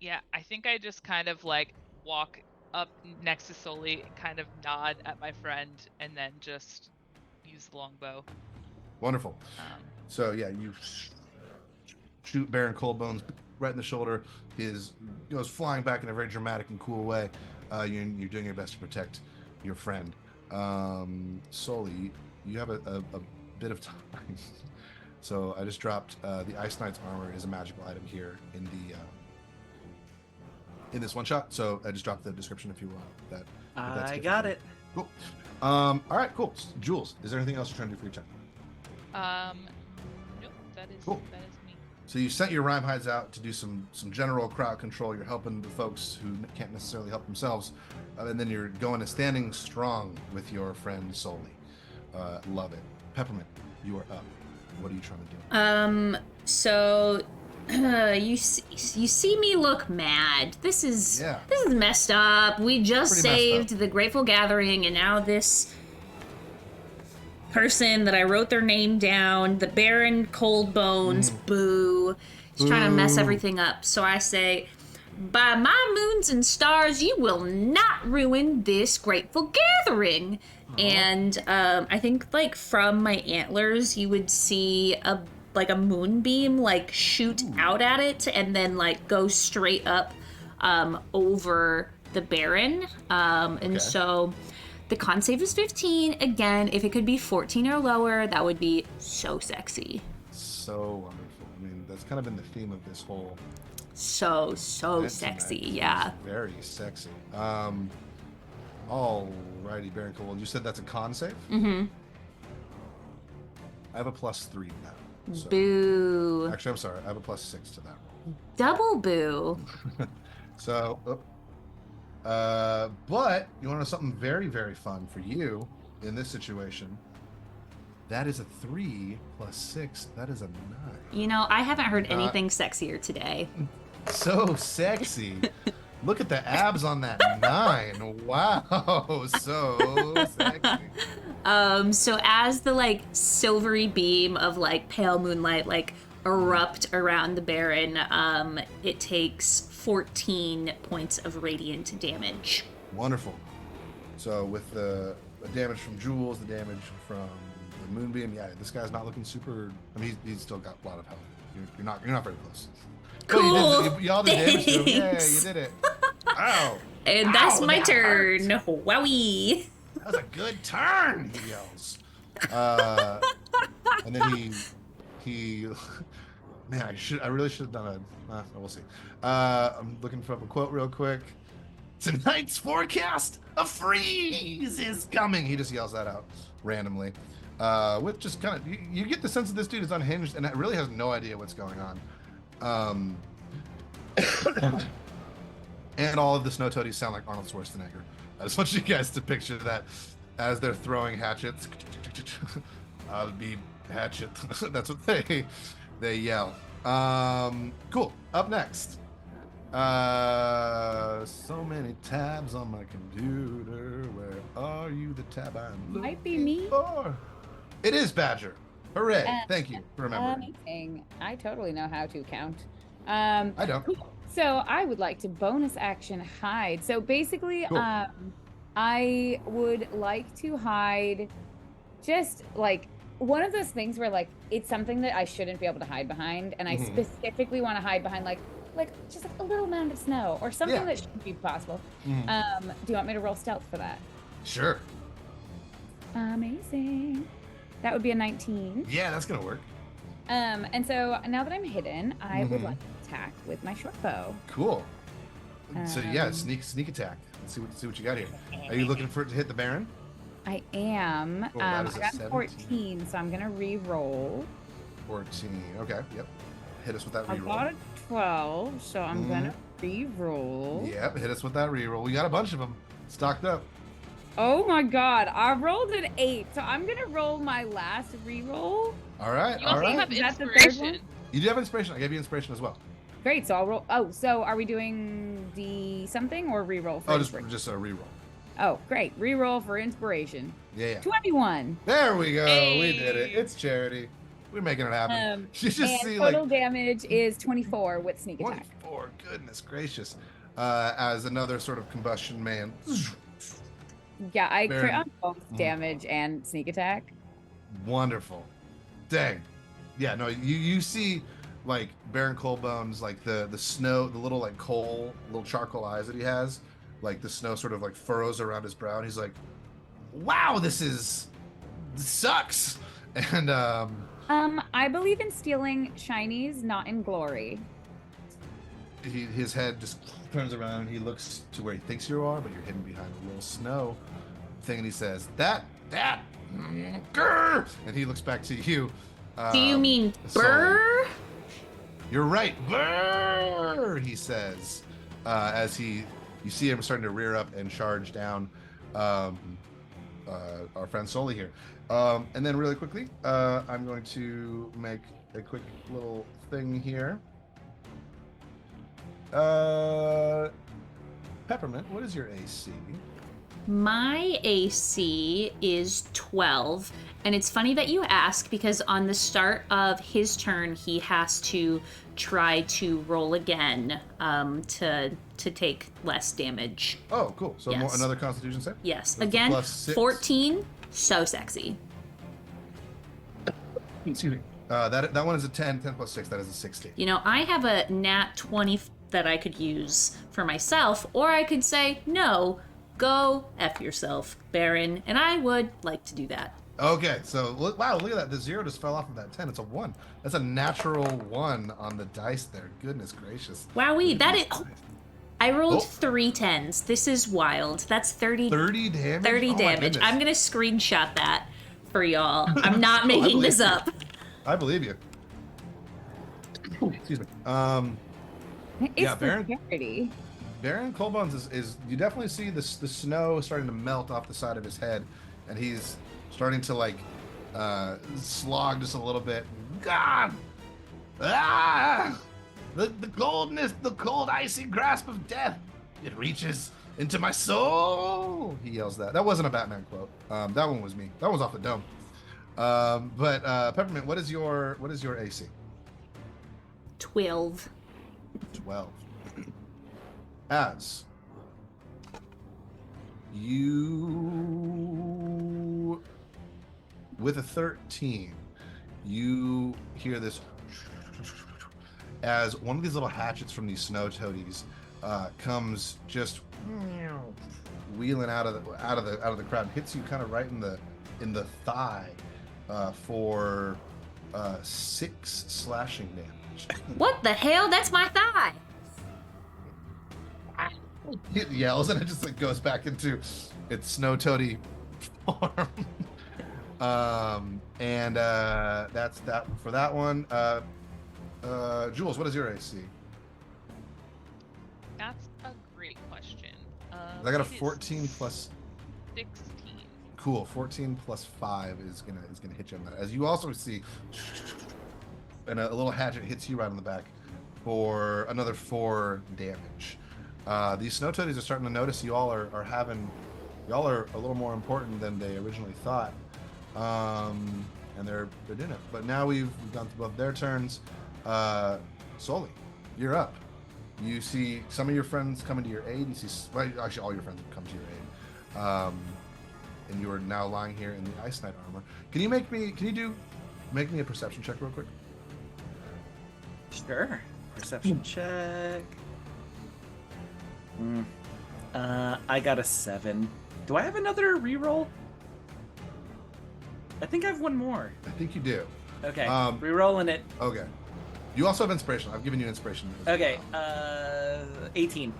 Speaker 5: yeah, I think I just kind of like walk up next to Sully, kind of nod at my friend, and then just use the longbow.
Speaker 2: Wonderful. So yeah, you shoot Baron Coldbones right in the shoulder. His goes flying back in a very dramatic and cool way. You're doing your best to protect your friend. Sully, you have a bit of time. So I just dropped the Ice Knight's armor is a magical item here in this one shot. So I just dropped the description if you want that. if that's
Speaker 3: I
Speaker 2: good for
Speaker 3: got
Speaker 2: you.
Speaker 3: it.
Speaker 2: Cool. All right, cool. Jules, is there anything else you're trying to do for your check?
Speaker 5: Nope. That is
Speaker 2: Cool.
Speaker 5: me.
Speaker 2: So you sent your rhyme hides out to do some general crowd control. You're helping the folks who can't necessarily help themselves, and then you're going and standing strong with your friend Soli. Love it. Peppermint, you are up. What are you trying to do?
Speaker 1: So you see me look mad. This is messed up. We just
Speaker 2: Pretty messed
Speaker 1: saved the Grateful Gathering, and now this person that I wrote their name down, the Baron Cold Bones, boo. He's trying to mess
Speaker 2: Boo.
Speaker 1: everything up. So I say, by my moons and stars, you will not ruin this Grateful Gathering. And I think like from my antlers, you would see a moonbeam like shoot out at it and then like go straight up over the Baron. And so the con save is 15. Again, if it could be 14 or lower, that would be so sexy.
Speaker 2: So wonderful. I mean, that's kind of been the theme of this whole.
Speaker 1: So
Speaker 2: event
Speaker 1: sexy,
Speaker 2: tonight.
Speaker 1: yeah.
Speaker 2: It's very sexy. Alrighty, Baron Cold. You said that's a con save?
Speaker 1: Mm-hmm.
Speaker 2: I have a +3 now. So.
Speaker 1: Boo.
Speaker 2: Actually, I'm sorry. I have a +6 to that roll.
Speaker 1: Double boo.
Speaker 2: So, but you want to know something very, very fun for you in this situation? That is a 3 + 6. That is a 9.
Speaker 1: You know, I haven't heard anything sexier today.
Speaker 2: So sexy. Look at the abs on that 9. Wow, so sexy.
Speaker 1: So as the like silvery beam of like pale moonlight like erupt around the Baron, it takes 14 points of radiant damage.
Speaker 2: Wonderful. So with the damage from Jules, the damage from the moonbeam, yeah, this guy's not looking super. I mean, he's still got a lot of health. You're not very close.
Speaker 1: Cool.
Speaker 2: But y'all did damage to him. Yeah, you
Speaker 1: Thanks.
Speaker 2: did it. Ow.
Speaker 1: And that's
Speaker 2: Ow,
Speaker 1: my
Speaker 2: that
Speaker 1: turn.
Speaker 2: hurt.
Speaker 1: Wowie.
Speaker 2: That was a good turn, he yells. And then he man, I really should have done we'll see. I'm looking for up a quote real quick. Tonight's forecast, a freeze is coming. He just yells that out randomly. With just kind of, you get the sense that this dude is unhinged and really has no idea what's going on. And all of the snow toadies sound like Arnold Schwarzenegger. I just want you guys to picture that as they're throwing hatchets. I'll be hatchet. That's what they yell. Cool. Up next. So many tabs on my computer. Where are you? The tab I'm looking
Speaker 4: Might be me.
Speaker 2: for. It is Badger. Hooray! Thank you for remembering.
Speaker 4: Amazing. I totally know how to count.
Speaker 2: I don't.
Speaker 4: So I would like to bonus action hide. So basically,
Speaker 2: Cool.
Speaker 4: I would like to hide just like one of those things where like it's something that I shouldn't be able to hide behind, and I specifically want to hide behind like just like a little mound of snow or something that shouldn't be possible. Do you want me to roll stealth for that?
Speaker 2: Sure.
Speaker 4: Amazing. That would be a 19.
Speaker 2: Yeah, that's gonna work.
Speaker 4: And so now that I'm hidden, I would like to attack with my short bow.
Speaker 2: Cool. So yeah, sneak attack. Let's see what you got here. Are you looking for it to hit the Baron?
Speaker 4: I am.
Speaker 2: Cool, that
Speaker 4: I
Speaker 2: is a
Speaker 4: got
Speaker 2: 17.
Speaker 4: 14, so I'm gonna re-roll.
Speaker 2: 14. Okay. Yep. Hit us with that
Speaker 4: I
Speaker 2: reroll.
Speaker 4: got a 12, so I'm gonna re-roll.
Speaker 2: Yep. Hit us with that reroll. We got a bunch of them stocked up.
Speaker 4: Oh my god, I rolled an 8, so I'm gonna roll my last re-roll.
Speaker 2: All right.
Speaker 5: You
Speaker 2: All
Speaker 5: also
Speaker 2: right.
Speaker 5: have
Speaker 4: Is that the third
Speaker 5: inspiration.
Speaker 4: one?
Speaker 2: You do have inspiration. I gave you inspiration as well.
Speaker 4: Great, so I'll roll. Oh, so are we doing the something or re-roll for
Speaker 2: Oh,
Speaker 4: inspiration?
Speaker 2: just a reroll.
Speaker 4: Oh, great. Re-roll for inspiration.
Speaker 2: Yeah.
Speaker 4: 21.
Speaker 2: There we go.
Speaker 5: Hey.
Speaker 2: We did it. It's charity. We're making it happen. You just
Speaker 4: And
Speaker 2: see
Speaker 4: total
Speaker 2: like
Speaker 4: damage is 24 with sneak attack.
Speaker 2: 24. Goodness gracious. As another sort of combustion man.
Speaker 4: Yeah, I
Speaker 2: Very-
Speaker 4: crit on both damage and sneak attack.
Speaker 2: Wonderful. Dang. Yeah, no, you see like Baron Coldbone's like the snow, the little like little charcoal eyes that he has, like the snow sort of like furrows around his brow, and he's like, "Wow, this sucks." And
Speaker 4: I believe in stealing shinies, not in glory.
Speaker 2: his head just turns around. He looks to where he thinks you are, but you're hidden behind a little snow thing, and he says, "That, grr!" And he looks back to you.
Speaker 1: Do you mean
Speaker 2: Sully.
Speaker 1: burr?
Speaker 2: You're right, burr! He says, as you see him starting to rear up and charge down. Our friend Sully here. And then really quickly, I'm going to make a quick little thing here. Peppermint, what is your AC?
Speaker 1: My AC is 12. And it's funny that you ask because on the start of his turn, he has to try to roll again to take less damage.
Speaker 2: Oh, cool. So
Speaker 1: Yes.
Speaker 2: another Constitution save?
Speaker 1: Yes.
Speaker 2: That's a
Speaker 1: Again,
Speaker 2: +6.
Speaker 1: 14. So sexy.
Speaker 2: Excuse me. That one is a 10. 10 plus 6. That is a 16.
Speaker 1: You know, I have a nat 20 that I could use for myself, or I could say, no, go F yourself, Baron. And I would like to do that.
Speaker 2: Okay, so wow, look at that. The 0 just fell off of that 10. It's a 1. That's a natural 1 on the dice there. Goodness gracious.
Speaker 1: Wowee, that is... I rolled
Speaker 2: Oh.
Speaker 1: 3 10s. This is wild. That's 30
Speaker 2: damage?
Speaker 1: 30
Speaker 2: Oh my
Speaker 1: damage.
Speaker 2: goodness.
Speaker 1: I'm going to screenshot that for y'all. I'm not making this up.
Speaker 2: I believe you. Excuse me.
Speaker 4: It's
Speaker 2: Yeah,
Speaker 4: the
Speaker 2: Baron.
Speaker 4: parody.
Speaker 2: Baron Coldbones is you definitely see the snow starting to melt off the side of his head, and he's starting to like slog just a little bit. God, the coldness, the cold icy grasp of death, it reaches into my soul. He yells that. That wasn't a Batman quote. That one was me. That was off the dome. But Peppermint, what is your AC?
Speaker 1: 12.
Speaker 2: 12. As you, with a 13, you hear this as one of these little hatchets from these snow toadies comes just wheeling out of the crowd, hits you kind of right in the thigh for 6 slashing damage.
Speaker 1: What the hell? That's my thigh.
Speaker 2: It yells and it just like goes back into its snow toady form. And that's that for that one. Jules, what is your AC?
Speaker 5: That's a great question.
Speaker 2: I got a
Speaker 5: it is
Speaker 2: 14 plus
Speaker 5: 16.
Speaker 2: cool. 14 plus 5 is gonna hit you on that. As you also see, and a little hatchet hits you right on the back for another 4 damage. These snow toadies are starting to notice y'all are a little more important than they originally thought, and they're doing it. But now we've gone through both their turns. Sully, you're up. You see some of your friends coming to your aid. You see, well, actually, all your friends have come to your aid, and you are now lying here in the Ice Knight armor. Can you make me a perception check real quick?
Speaker 3: Sure. Perception check. I got a 7. Do I have another reroll? I think I have one more.
Speaker 2: I think you do.
Speaker 3: Okay, rerolling it.
Speaker 2: Okay. You also have inspiration. I've given you inspiration.
Speaker 3: Okay, 18.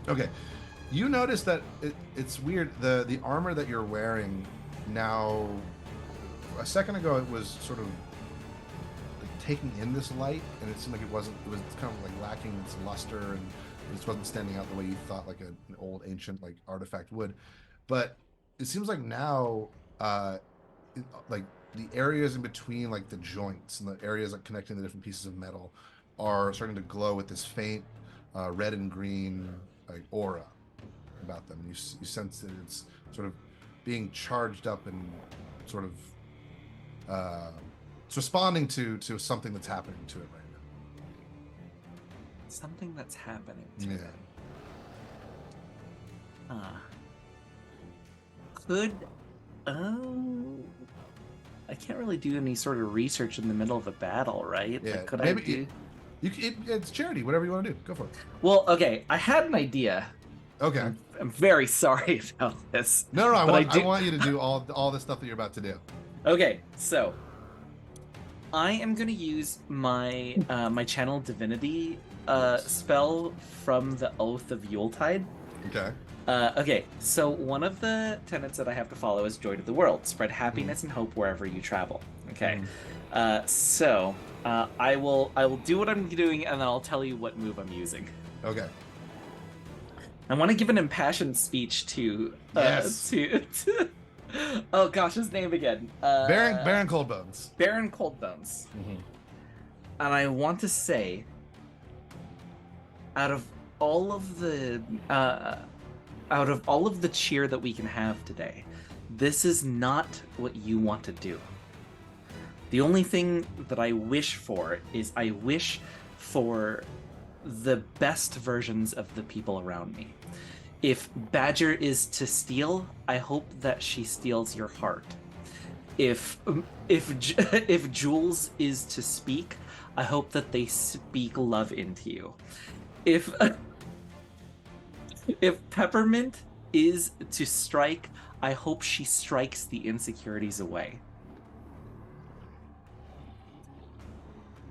Speaker 2: Okay. You notice that it's weird. The armor that you're wearing now, a second ago, it was sort of like taking in this light, and it seemed like it was kind of like lacking its luster, and it just wasn't standing out the way you thought like an old ancient like artifact would. But it seems like now, like the areas in between like the joints and the areas like connecting the different pieces of metal are starting to glow with this faint red and green like aura about them. You sense that it's sort of being charged up and sort of it's responding to something that's happening to it right now.
Speaker 3: Something that's happening to
Speaker 2: Yeah.
Speaker 3: it. Could I can't really do any sort of research in the middle of a battle, right?
Speaker 2: Yeah,
Speaker 3: Like, could
Speaker 2: maybe
Speaker 3: I do?
Speaker 2: it's charity. Whatever you want to do, go for it.
Speaker 3: Well, okay, I had an idea.
Speaker 2: Okay.
Speaker 3: I'm very sorry about this.
Speaker 2: No,
Speaker 3: but
Speaker 2: I want you to do all the stuff that you're about to do.
Speaker 3: Okay, so I am gonna use my my channel divinity spell from the Oath of Yuletide.
Speaker 2: Okay.
Speaker 3: Okay, so one of the tenets that I have to follow is joy to the world. Spread happiness and hope wherever you travel. Okay, so I will do what I'm doing, and then I'll tell you what move I'm using.
Speaker 2: Okay.
Speaker 3: I want to give an impassioned speech to
Speaker 2: Yes.
Speaker 3: to oh gosh, his name again.
Speaker 2: Baron Coldbones.
Speaker 3: Baron Coldbones. And I want to say, out of all of the cheer that we can have today, this is not what you want to do. The only thing that I wish for is I wish for the best versions of the people around me. If Badger is to steal, I hope that she steals your heart. If Jules is to speak, I hope that they speak love into you. If Peppermint is to strike, I hope she strikes the insecurities away.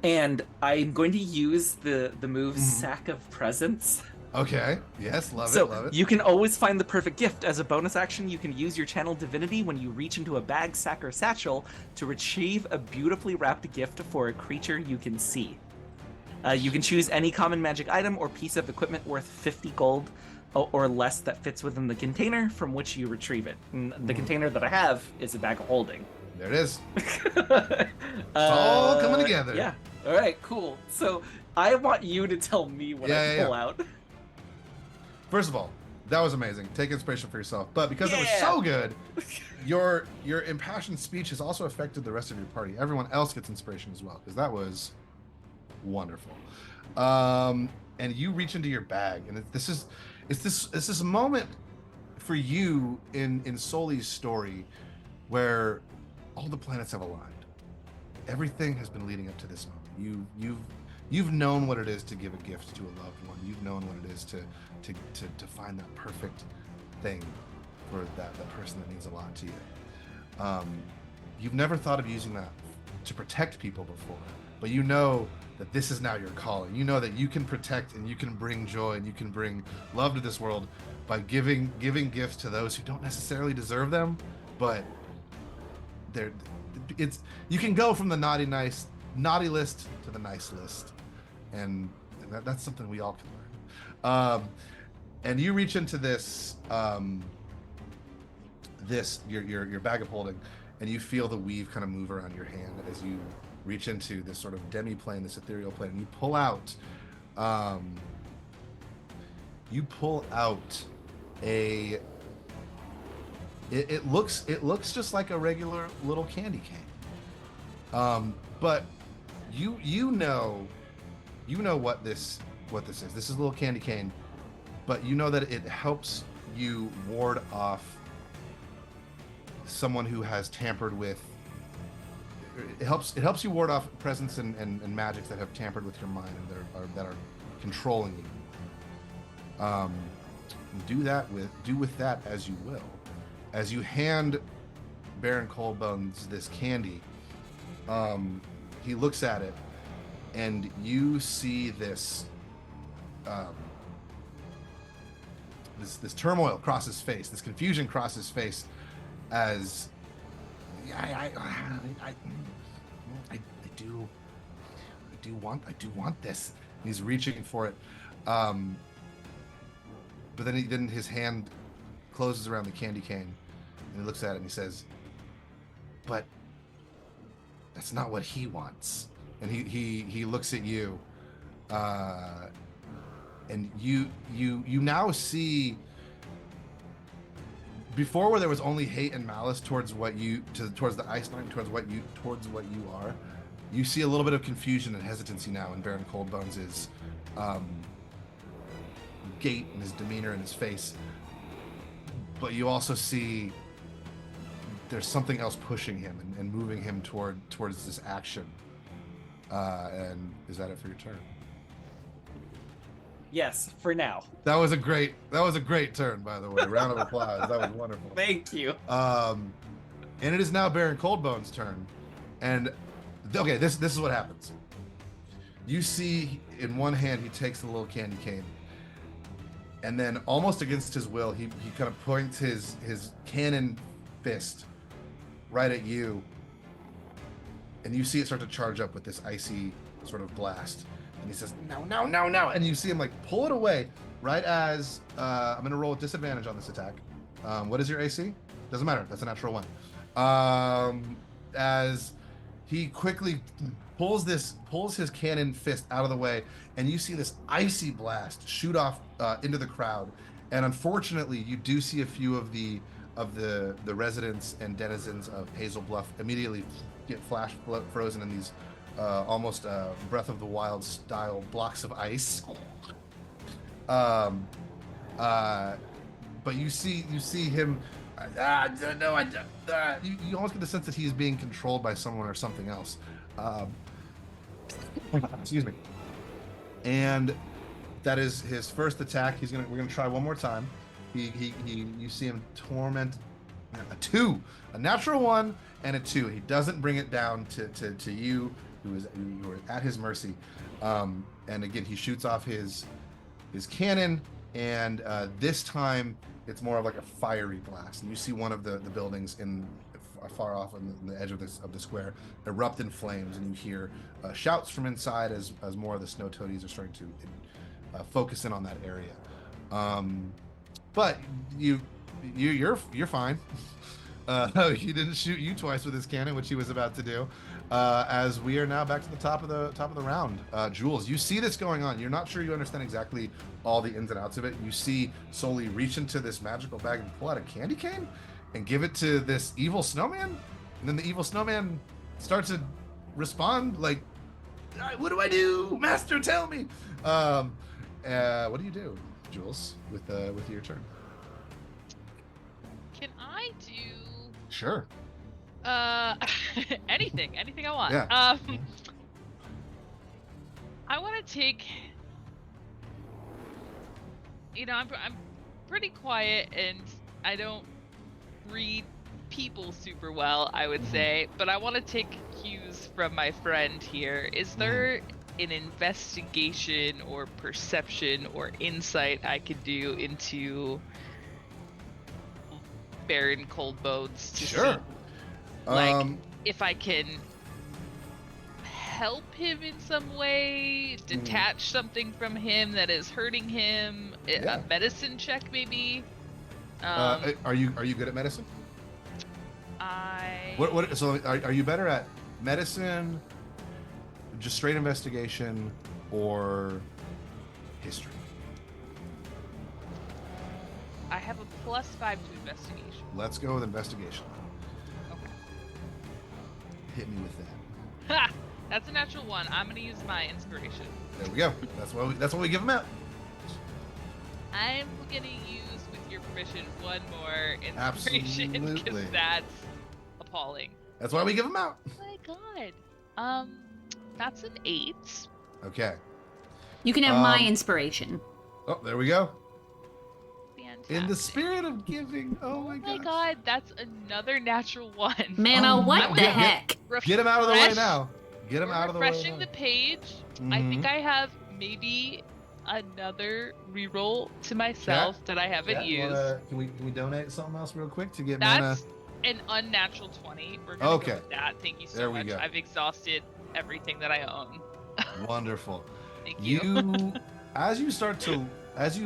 Speaker 3: And I'm going to use the move Sack of Presents.
Speaker 2: Okay. Yes, love
Speaker 3: So
Speaker 2: it.
Speaker 3: you can always find the perfect gift. As a bonus action, you can use your channel divinity when you reach into a bag, sack, or satchel to retrieve a beautifully wrapped gift for a creature you can see. You can choose any common magic item or piece of equipment worth 50 gold or less that fits within the container from which you retrieve it. And the container that I have is a bag of holding.
Speaker 2: There it is. It's all coming together.
Speaker 3: Yeah. All right, cool. So I want you to tell me what I pull out.
Speaker 2: First of all, that was amazing. Take inspiration for yourself. But because it was
Speaker 3: Yeah.
Speaker 2: so good, your impassioned speech has also affected the rest of your party. Everyone else gets inspiration as well, because that was wonderful. And you reach into your bag, and this is a moment for you in Soli's story where all the planets have aligned. Everything has been leading up to this moment. You've known what it is to give a gift to a loved one. You've known what it is to find that perfect thing for that person that means a lot to you. You've never thought of using that to protect people before, but you know that this is now your calling. You know that you can protect and you can bring joy and you can bring love to this world by giving gifts to those who don't necessarily deserve them, but you can go from the naughty list to the nice list, and that's something we all can learn. And you reach into this your bag of holding, and you feel the weave kind of move around your hand as you reach into this sort of demi-plane, this ethereal plane, and you pull out a it looks just like a regular little candy cane, but you know what this is. This is a little candy cane, but you know that it helps you ward off someone who has tampered with. It helps you ward off presence and magics that have tampered with your mind and that are controlling you. Do with that as you will. As you hand Baron Coldbones this candy, he looks at it, and you see this this turmoil cross his face, this confusion cross his face, as I do want this. And he's reaching for it, but then his hand closes around the candy cane, and he looks at it and he says, "But that's not what he wants." And he looks at you, and you now see, before where there was only hate and malice towards towards the ice knight, towards what you are, you see a little bit of confusion and hesitancy now in Baron Coldbones' gait and his demeanor and his face. But you also see there's something else pushing him and moving him towards this action. And is that it for your turn?
Speaker 3: Yes, for now.
Speaker 2: That was a great turn, by the way. Round of applause. That was wonderful.
Speaker 3: Thank you.
Speaker 2: And it is now Baron Coldbone's turn. And okay, this is what happens. You see in one hand he takes the little candy cane, and then almost against his will, he kind of points his cannon fist right at you, and you see it start to charge up with this icy sort of blast. And he says, "No, no, no, no!" And you see him like pull it away right as I'm going to roll with disadvantage on this attack. What is your AC? Doesn't matter. That's a natural one. As he quickly pulls his cannon fist out of the way, and you see this icy blast shoot off into the crowd. And unfortunately, you do see a few of the residents and denizens of Hazel Bluff immediately get frozen in these almost Breath of the Wild style blocks of ice. But you see him. You almost get the sense that he's being controlled by someone or something else. Excuse me. And that is his first attack. We're gonna try one more time. You see him torment a natural 1 and a 2. He doesn't bring it down to you, who are at his mercy. And again, he shoots off his cannon, and this time it's more of like a fiery blast. And you see one of the buildings far off on the edge of the square erupt in flames, and you hear shouts from inside as more of the snow toadies are starting to focus in on that area. But you're fine. He didn't shoot you twice with his cannon, which he was about to do. As we are now back to the top of the round. Jules, you see this going on. You're not sure you understand exactly all the ins and outs of it. You see Soli reach into this magical bag and pull out a candy cane and give it to this evil snowman, and then the evil snowman starts to respond like, "What do I do, Master? Tell me." What do you do, Jules, with your turn?
Speaker 5: Can I do?
Speaker 2: Sure.
Speaker 5: Anything I want.
Speaker 2: Yeah.
Speaker 5: I want to take. I'm pretty quiet and I don't read people super well, I would say, but I want to take cues from my friend here. Is there an investigation or perception or insight I could do into Baron Coldbones to
Speaker 2: Sure.
Speaker 5: see, if I can help him in some way, detach something from him that is hurting him?
Speaker 2: Yeah.
Speaker 5: A medicine check, maybe.
Speaker 2: Are you good at medicine? So are you better at medicine, just straight investigation, or history?
Speaker 5: I have a +5 to investigation.
Speaker 2: Let's go with investigation.
Speaker 5: Okay.
Speaker 2: Hit me with that.
Speaker 5: Ha! That's a natural 1. I'm gonna use my inspiration.
Speaker 2: There we go. That's why we give them out.
Speaker 5: I'm gonna use, with your permission, 1 more inspiration
Speaker 2: Absolutely.
Speaker 5: because that's appalling.
Speaker 2: That's why we give them out.
Speaker 5: Oh my god. That's an 8.
Speaker 2: Okay.
Speaker 1: You can have my inspiration.
Speaker 2: Oh, there we go.
Speaker 5: Fantastic.
Speaker 2: In the spirit of giving. Oh my
Speaker 5: my
Speaker 2: god.
Speaker 5: god, that's another natural 1.
Speaker 1: Mana, what
Speaker 5: I'm
Speaker 1: the
Speaker 5: gonna
Speaker 1: heck?
Speaker 2: Get him out of the way
Speaker 5: Refresh-
Speaker 2: now. Get him
Speaker 5: We're
Speaker 2: out of the way.
Speaker 5: refreshing
Speaker 2: now.
Speaker 5: the page. I think I have maybe another reroll to myself that I haven't used.
Speaker 2: Can we donate something else real quick to get
Speaker 5: That's
Speaker 2: mana?
Speaker 5: an unnatural 20. We're gonna
Speaker 2: Okay.
Speaker 5: go with that. Thank you so
Speaker 2: There we
Speaker 5: much.
Speaker 2: go.
Speaker 5: I've exhausted everything that I own.
Speaker 2: Wonderful.
Speaker 5: Thank you.
Speaker 2: As you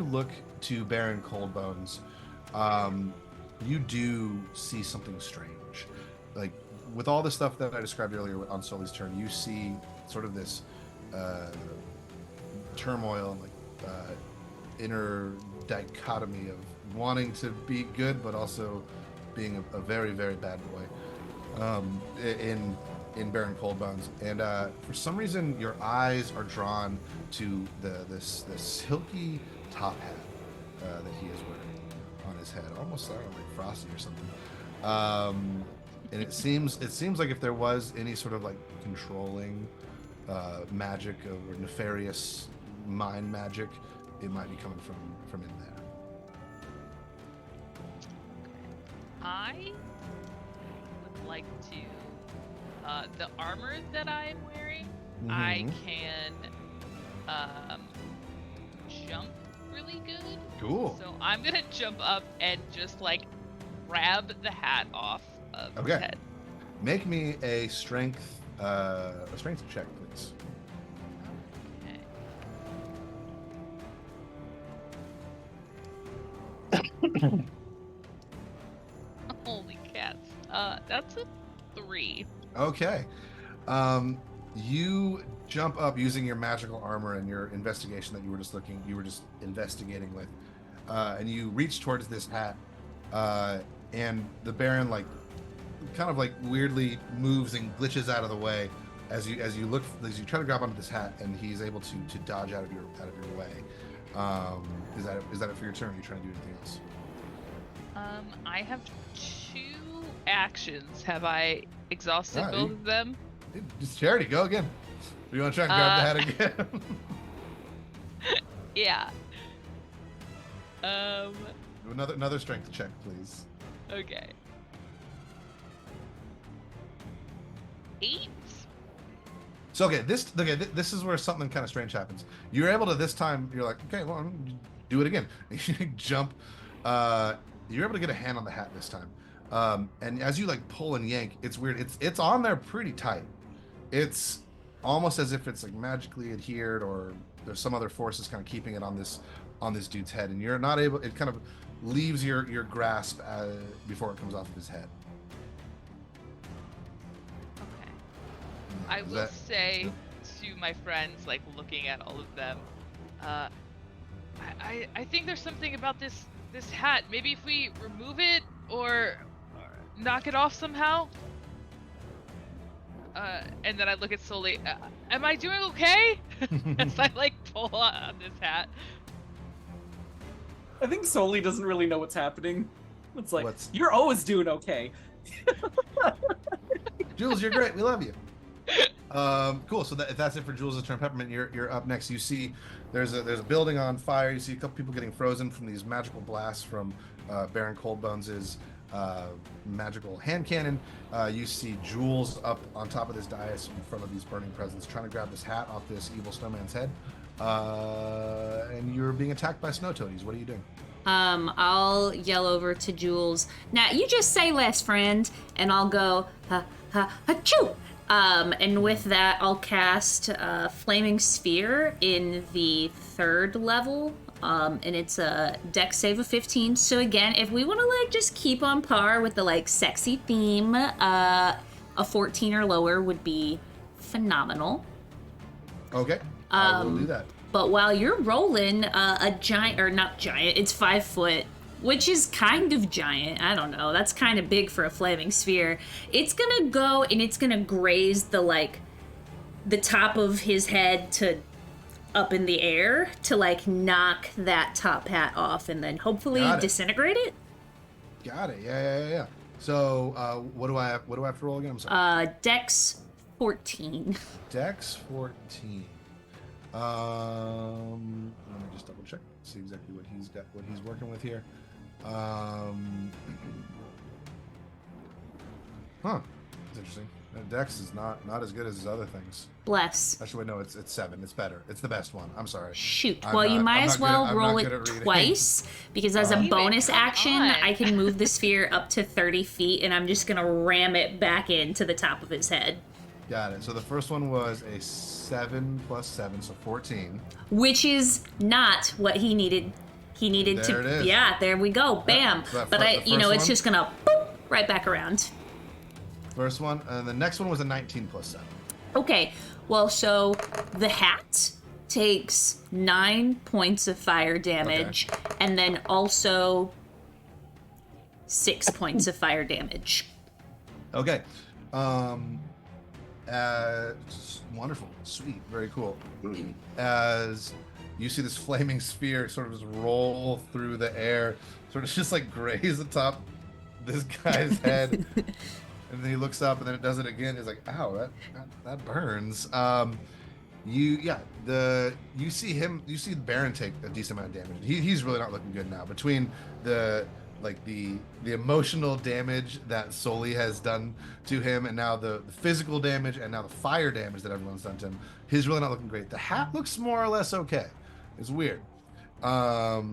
Speaker 2: look to Baron Coldbones, you do see something strange. Like with all the stuff that I described earlier on Soli's turn, you see sort of this turmoil, like inner dichotomy of wanting to be good but also being a very, very bad boy in Baron Coldbones. And for some reason your eyes are drawn to the silky top hat that he is wearing on his head, almost like Frosty or something. And it seems like if there was any sort of like controlling magic or nefarious mind magic, it might be coming from in there.
Speaker 5: I would like to. The armor that I'm wearing, I can jump really good.
Speaker 2: Cool.
Speaker 5: So I'm gonna jump up and just like grab the hat off of his head.
Speaker 2: Make me a strength check, please.
Speaker 5: Okay. Holy cats. That's a 3.
Speaker 2: Okay. You jump up using your magical armor and your investigation that you were just investigating with, and you reach towards this hat, and the Baron like kind of like weirdly moves and glitches out of the way as you try to grab onto this hat, and he's able to dodge out of your way. Is that it for your turn? Or are you trying to do anything else?
Speaker 5: I have 2 actions. Have I exhausted both of them?
Speaker 2: Just Charity, go again. Do you want to try and grab the hat again?
Speaker 5: Yeah.
Speaker 2: Another strength check, please.
Speaker 5: Okay. 8.
Speaker 2: So this is where something kind of strange happens. You're able to this time. You're like, okay, well, do it again. You jump. You're able to get a hand on the hat this time. And as you like pull and yank, it's weird. It's on there pretty tight. It's almost as if it's like magically adhered, or there's some other forces kind of keeping it on this dude's head, and you're not able. It kind of leaves your grasp before it comes off of his head.
Speaker 5: Okay. I will say to my friends, like looking at all of them, I think there's something about this hat. Maybe if we remove it or knock it off somehow. And then I look at Sully. Am I doing okay? As I like pull on this hat.
Speaker 3: I think Sully doesn't really know what's happening. It's like, you're always doing okay.
Speaker 2: Jules, you're great. We love you. Cool. So if that's it for Jules' turn, Peppermint, you're up next. You see there's a building on fire. You see a couple people getting frozen from these magical blasts from Baron Coldbones' magical hand cannon. You see Jules up on top of this dais in front of these burning presents, trying to grab this hat off this evil snowman's head. And you're being attacked by snow toadies. What are you doing?
Speaker 1: I'll yell over to Jules. Now you just say less, friend, and I'll go ha ha ha-choo. And with that, I'll cast Flaming Sphere in the 3rd level. And it's a dex save of 15. So again, if we want to like just keep on par with the like sexy theme, a 14 or lower would be phenomenal.
Speaker 2: Okay, I will do that.
Speaker 1: But while you're rolling, a giant, or not giant, it's 5 foot, which is kind of giant. I don't know. That's kind of big for a flaming sphere. It's gonna go and it's gonna graze the top of his head to up in the air to like knock that top hat off and then hopefully disintegrate it.
Speaker 2: Got it. Yeah. So what do I have to roll again? I'm sorry.
Speaker 1: Dex 14.
Speaker 2: Dex 14. Let me just double check, see exactly what he's working with here. It's interesting. Dex is not as good as his other things.
Speaker 1: Bless.
Speaker 2: Actually, no, it's 7. It's better. It's the best one. I'm sorry.
Speaker 1: Shoot. You might as well roll it twice, because as a bonus action, I can move the sphere up to 30 feet, and I'm just going to ram it back into the top of his head.
Speaker 2: Got it. So the first one was a 7 plus 7, so 14.
Speaker 1: Which is not what he needed. He needed
Speaker 2: there
Speaker 1: to.
Speaker 2: It is.
Speaker 1: Yeah, there we go. Bam. But it's just going to boop right back around.
Speaker 2: First one, and the next one was a 19 plus 7.
Speaker 1: Okay, well, so the hat takes 9 points of fire damage, and then also 6 points of fire damage.
Speaker 2: Okay. Wonderful, sweet, very cool. As you see this flaming sphere sort of just roll through the air, sort of just like graze the top this guy's head, and then he looks up, and then it does it again. He's like, "Ow, that burns." You see the Baron take a decent amount of damage. He's really not looking good now. Between the emotional damage that Soli has done to him, and now the physical damage, and now the fire damage that everyone's done to him, he's really not looking great. The hat looks more or less okay. It's weird. But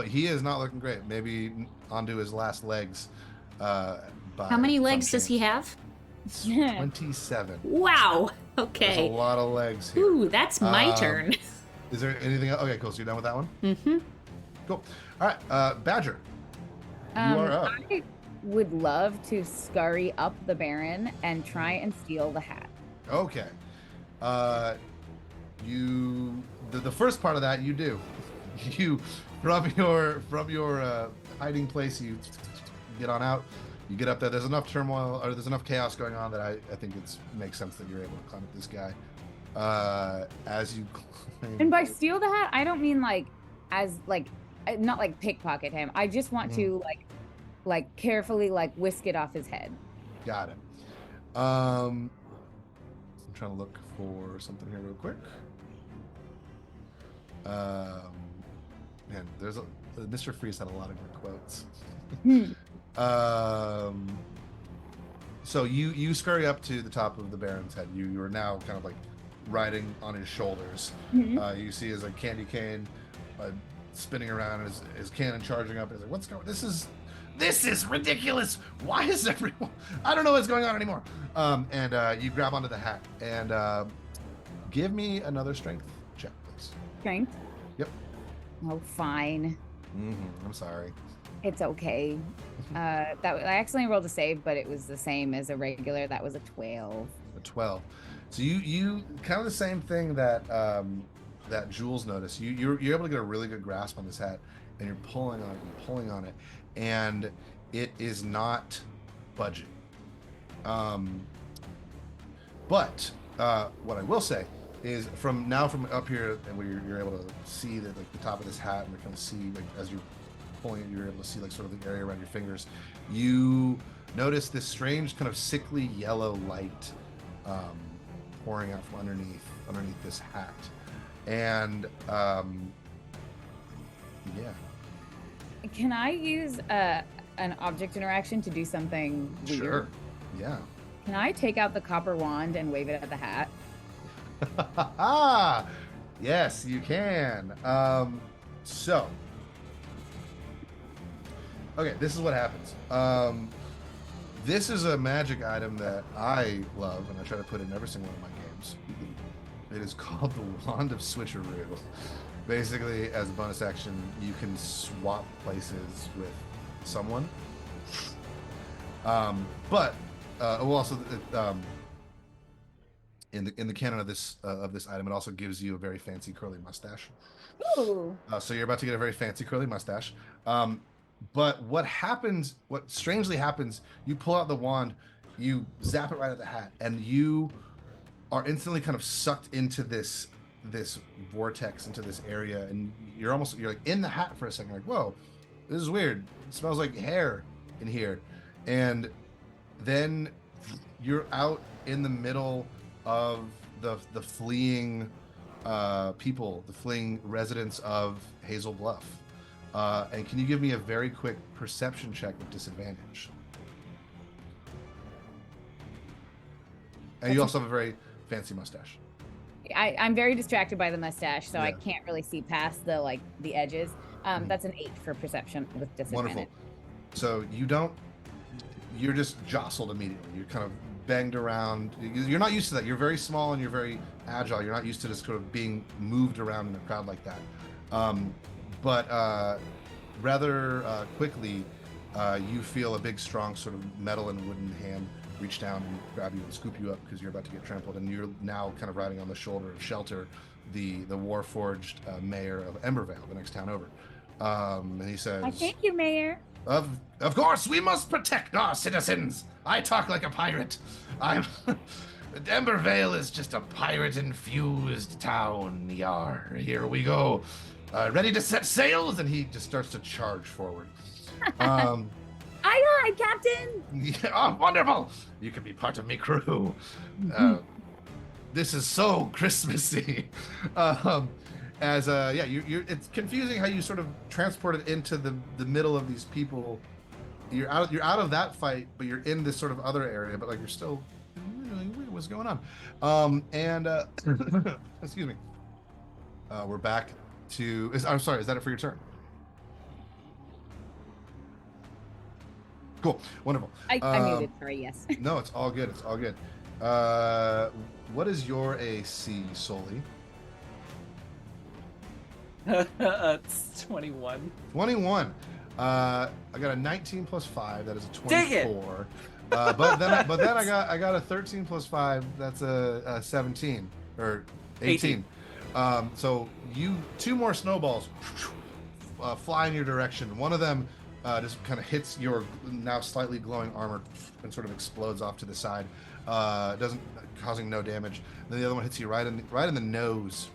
Speaker 2: he is not looking great. Maybe onto his last legs. How
Speaker 1: many legs does he have?
Speaker 2: 27.
Speaker 1: Wow.
Speaker 2: There's
Speaker 1: Okay.
Speaker 2: a lot of legs here.
Speaker 1: Ooh, that's my turn.
Speaker 2: Is there anything else? Okay, cool. So you're done with that one?
Speaker 1: Mm-hmm.
Speaker 2: Cool. All right, Badger. You are up.
Speaker 4: I would love to scurry up the Baron and try and steal the hat.
Speaker 2: Okay. The first part of that you do. You from your hiding place, you get on out. You get up there. There's enough turmoil, or there's enough chaos going on that I think it makes sense that you're able to climb up this guy. As you climb.
Speaker 4: And by steal the hat, I don't mean not like pickpocket him. I just want to like carefully like whisk it off his head.
Speaker 2: Got it. I'm trying to look for something here real quick. Man, Mr. Freeze had a lot of good quotes. So you scurry up to the top of the Baron's head. You are now kind of like riding on his shoulders. You see his like candy cane spinning around, his cannon charging up. He's like, "What's going? This is ridiculous. Why is everyone? I don't know what's going on anymore." And you grab onto the hat and give me another strength check, please.
Speaker 4: Strength?
Speaker 2: Yep.
Speaker 4: Oh, fine.
Speaker 2: I'm sorry.
Speaker 4: It's okay. I accidentally rolled a save, but it was the same as a regular. That was a 12.
Speaker 2: A 12. So you kind of the same thing that that Jules noticed. You're able to get a really good grasp on this hat, and you're pulling on it, and it is not budging. But what I will say is from up here, and where you're able to see the top of this hat, and you kind of see like as you're pulling it, you're able to see like sort of the area around your fingers. You notice this strange kind of sickly yellow light pouring out from underneath this hat, and yeah.
Speaker 4: Can I use an object interaction to do something weird?
Speaker 2: Sure. Yeah.
Speaker 4: Can I take out the copper wand and wave it at the hat?
Speaker 2: Yes, you can. So, okay, this is what happens. This is a magic item that I love, and I try to put in every single one of my games. It is called the Wand of Switcheroo. Basically, as a bonus action, you can swap places with someone. But also in the canon of this item, it also gives you a very fancy curly mustache.
Speaker 4: Ooh.
Speaker 2: So you're about to get a very fancy curly mustache. But what strangely happens, you pull out the wand, you zap it right at the hat, and you are instantly kind of sucked into this vortex, into this area, and you're like in the hat for a second, like, whoa, this is weird. It smells like hair in here. And then you're out in the middle of the fleeing people, the fleeing residents of Hazel Bluff. And can you give me a very quick perception check with disadvantage? And you also have a very fancy mustache.
Speaker 4: I'm very distracted by the mustache, so
Speaker 2: Yeah.
Speaker 4: I can't really see past the edges. That's an 8 for perception with disadvantage.
Speaker 2: Wonderful. So you're just jostled immediately. You're kind of banged around. You're not used to that. You're very small and you're very agile. You're not used to just sort of being moved around in a crowd like that. But rather quickly, you feel a big, strong sort of metal and wooden hand reach down and grab you and scoop you up because you're about to get trampled, and you're now kind of riding on the shoulder of Shelter, the war-forged mayor of Embervale, the next town over. And he says,
Speaker 4: Thank you, Mayor.
Speaker 2: Of course, we must protect our citizens. I talk like a pirate. Embervale is just a pirate-infused town. Yar, here we go. Ready to set sails? And he just starts to charge forward. Um,
Speaker 4: Aye, aye, Captain.
Speaker 2: yeah, oh, wonderful! You can be part of me crew. Uh, this is so Christmassy. um, yeah, it's confusing how you sort of transported into the middle of these people. You're out of that fight, but you're in this sort of other area, but like you're still what's going on. Excuse me. We're back to. I'm sorry. Is that it for your turn? Cool. Wonderful.
Speaker 4: I muted. Sorry. Yes.
Speaker 2: No, it's all good. It's all good. What is your AC, Soli?
Speaker 3: It's 21.
Speaker 2: 21. I got a 19 plus 5. That is a
Speaker 3: Dang it!
Speaker 2: 24. But then I got a 13 plus 5. That's a 17 or 18. So you 2 more snowballs fly in your direction. One of them just kind of hits your now slightly glowing armor and sort of explodes off to the side, doesn't causing no damage. Then the other one hits you right in the nose,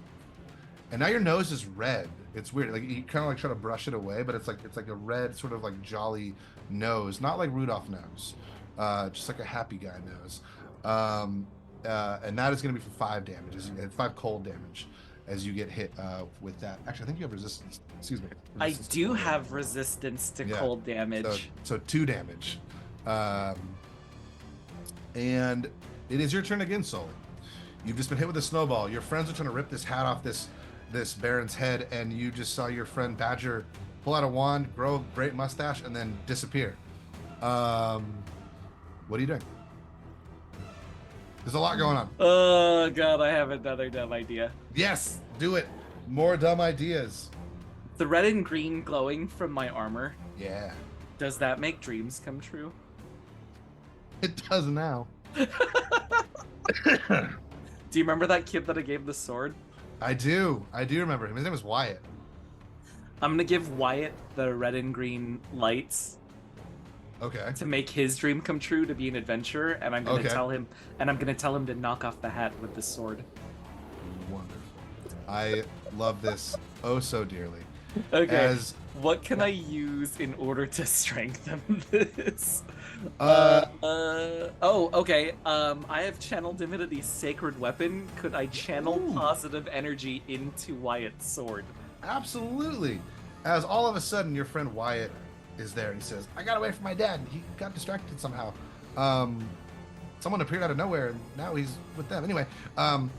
Speaker 2: and now your nose is red. It's weird. Like you kind of like try to brush it away, but it's like a red sort of like jolly nose, not like Rudolph nose, just like a happy guy nose. And that is going to be for 5 damage, 5 cold damage as you get hit with that. Actually, I think you have resistance. Excuse me.
Speaker 3: I do have resistance to cold damage.
Speaker 2: So 2 damage. And it is your turn again, Sully. You've just been hit with a snowball. Your friends are trying to rip this hat off this Baron's head, and you just saw your friend Badger pull out a wand, grow a great mustache, and then disappear. What are you doing? There's a lot going on.
Speaker 3: Oh god, I have another dumb idea.
Speaker 2: Yes, do it. More dumb ideas.
Speaker 3: The red and green glowing from my armor,
Speaker 2: Yeah.
Speaker 3: does that make dreams come true?
Speaker 2: It does now.
Speaker 3: Do you remember that kid that I gave the sword?
Speaker 2: I do remember him. His name was Wyatt.
Speaker 3: I'm gonna give Wyatt the red and green lights
Speaker 2: Okay.
Speaker 3: to make his dream come true, to be an adventurer, and I'm gonna tell him to knock off the hat with the sword.
Speaker 2: Wonderful. I love this oh so dearly.
Speaker 3: Okay. What can I use in order to strengthen this? Okay. I have Channel Divinity's Sacred Weapon. Could I channel positive energy into Wyatt's sword?
Speaker 2: Absolutely. As all of a sudden your friend Wyatt is there, and he says, "I got away from my dad. He got distracted somehow. Someone appeared out of nowhere, and now he's with them. Anyway, I'm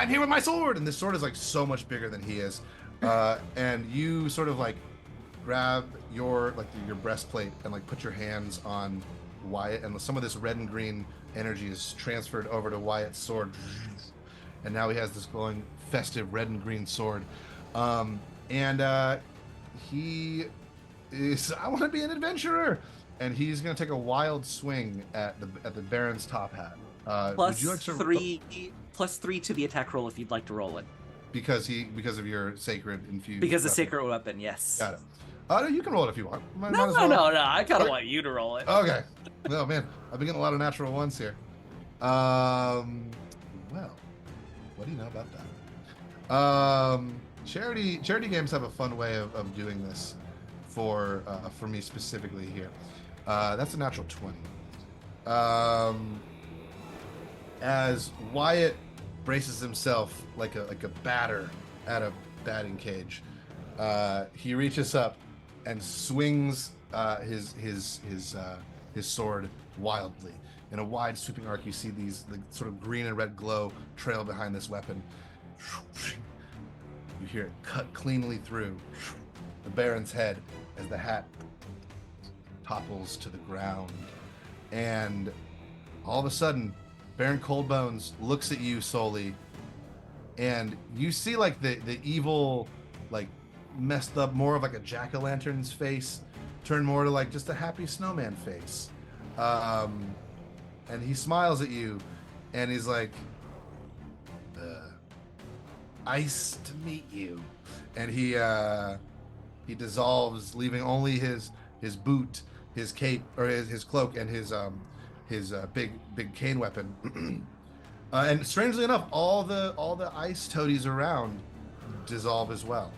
Speaker 2: here with my sword." And this sword is like so much bigger than he is. And you sort of like grab your breastplate and like put your hands on Wyatt, and some of this red and green energy is transferred over to Wyatt's sword, and now he has this glowing festive red and green sword. He is, "I want to be an adventurer," and he's going to take a wild swing at the Baron's top hat. Would you like to
Speaker 3: plus 3 to the attack roll if you'd like to roll it.
Speaker 2: Because of your sacred infused.
Speaker 3: Because the
Speaker 2: weapon.
Speaker 3: sacred weapon, yes.
Speaker 2: Got it. No, you can roll it if you want.
Speaker 3: No. I kind of want you to roll it.
Speaker 2: Okay. No, man, I've been getting a lot of natural ones here. Well, what do you know about that? Charity games have a fun way of doing this for me specifically here. That's a natural 20. As Wyatt braces himself like a batter at a batting cage, he reaches up and swings his sword wildly. In a wide sweeping arc, you see the sort of green and red glow trail behind this weapon. You hear it cut cleanly through the Baron's head as the hat topples to the ground. And all of a sudden, Baron Coldbones looks at you solely, and you see like the evil, like messed up, more of like a jack-o'-lantern's face turn more to like just a happy snowman face. And he smiles at you, and he's like, "Nice to meet you." And he dissolves, leaving only his boot, his cape, or his cloak, and his big cane weapon. And strangely enough, all the ice toadies around dissolve as well.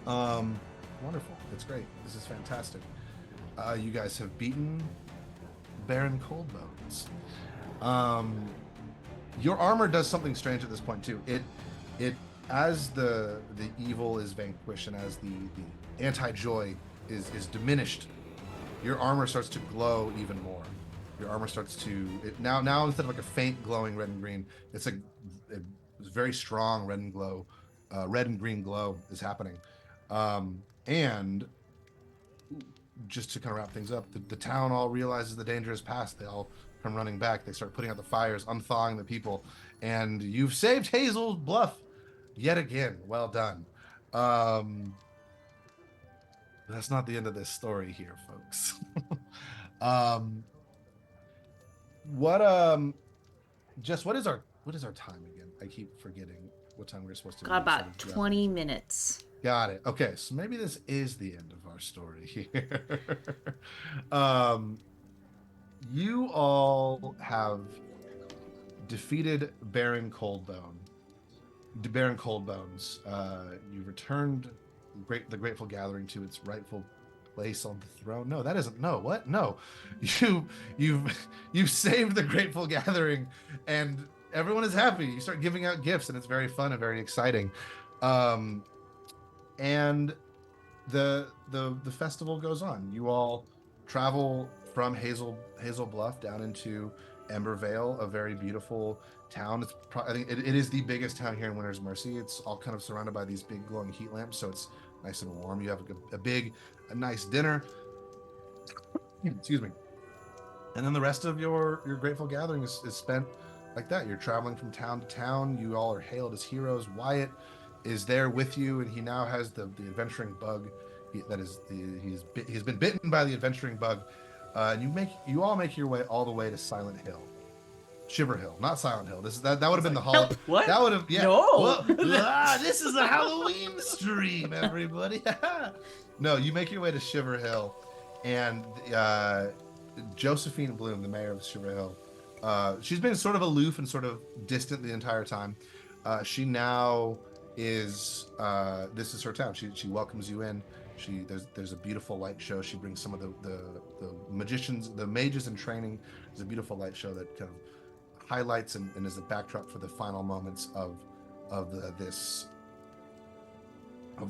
Speaker 2: Wonderful. It's great. This is fantastic. You guys have beaten Baron Coldbones. Your armor does something strange at this point too. It as the evil is vanquished and as the anti-joy is diminished, your armor starts to glow even more. Your armor starts to now instead of like a faint glowing red and green, it's a very strong red and green glow is happening. And just to kind of wrap things up, the town all realizes the danger is past. They all come running back. They start putting out the fires, unthawing the people, and you've saved Hazel's Bluff yet again. Well done. That's not the end of this story here, folks. Jess, what is our time again? I keep forgetting what time we're supposed to
Speaker 1: Got
Speaker 2: be
Speaker 1: about
Speaker 2: sort of
Speaker 1: 20 minutes.
Speaker 2: Got it. Okay, so maybe this is the end of our story here. You all have defeated Baron Coldbones. You returned the Grateful Gathering to its rightful place on the throne. No, that isn't. No, what? No, you've saved the Grateful Gathering, and everyone is happy. You start giving out gifts, and it's very fun and very exciting. And the festival goes on. You all travel from Hazel Bluff down into Embervale, a very beautiful town. I think it is the biggest town here in Winter's Mercy. It's all kind of surrounded by these big glowing heat lamps, so it's nice and warm. You have a nice dinner. Excuse me. And then the rest of your Grateful Gathering is spent like that. You're traveling from town to town. You all are hailed as heroes. Wyatt is there with you, and he now has the adventuring bug. He's been bitten by the adventuring bug. And you all make your way all the way to Silent Hill, Shiver Hill, not Silent Hill. That would have been the hall.
Speaker 3: What?
Speaker 2: That would have
Speaker 3: No.
Speaker 2: This is a Halloween stream, everybody. No, you make your way to Shiver Hill, and Josephine Bloom, the mayor of Shiver Hill, she's been sort of aloof and sort of distant the entire time. She now is this is her town. She welcomes you in. There's a beautiful light show. She brings some of the magicians, the mages in training. There's a beautiful light show that kind of highlights and is a backdrop for the final moments of the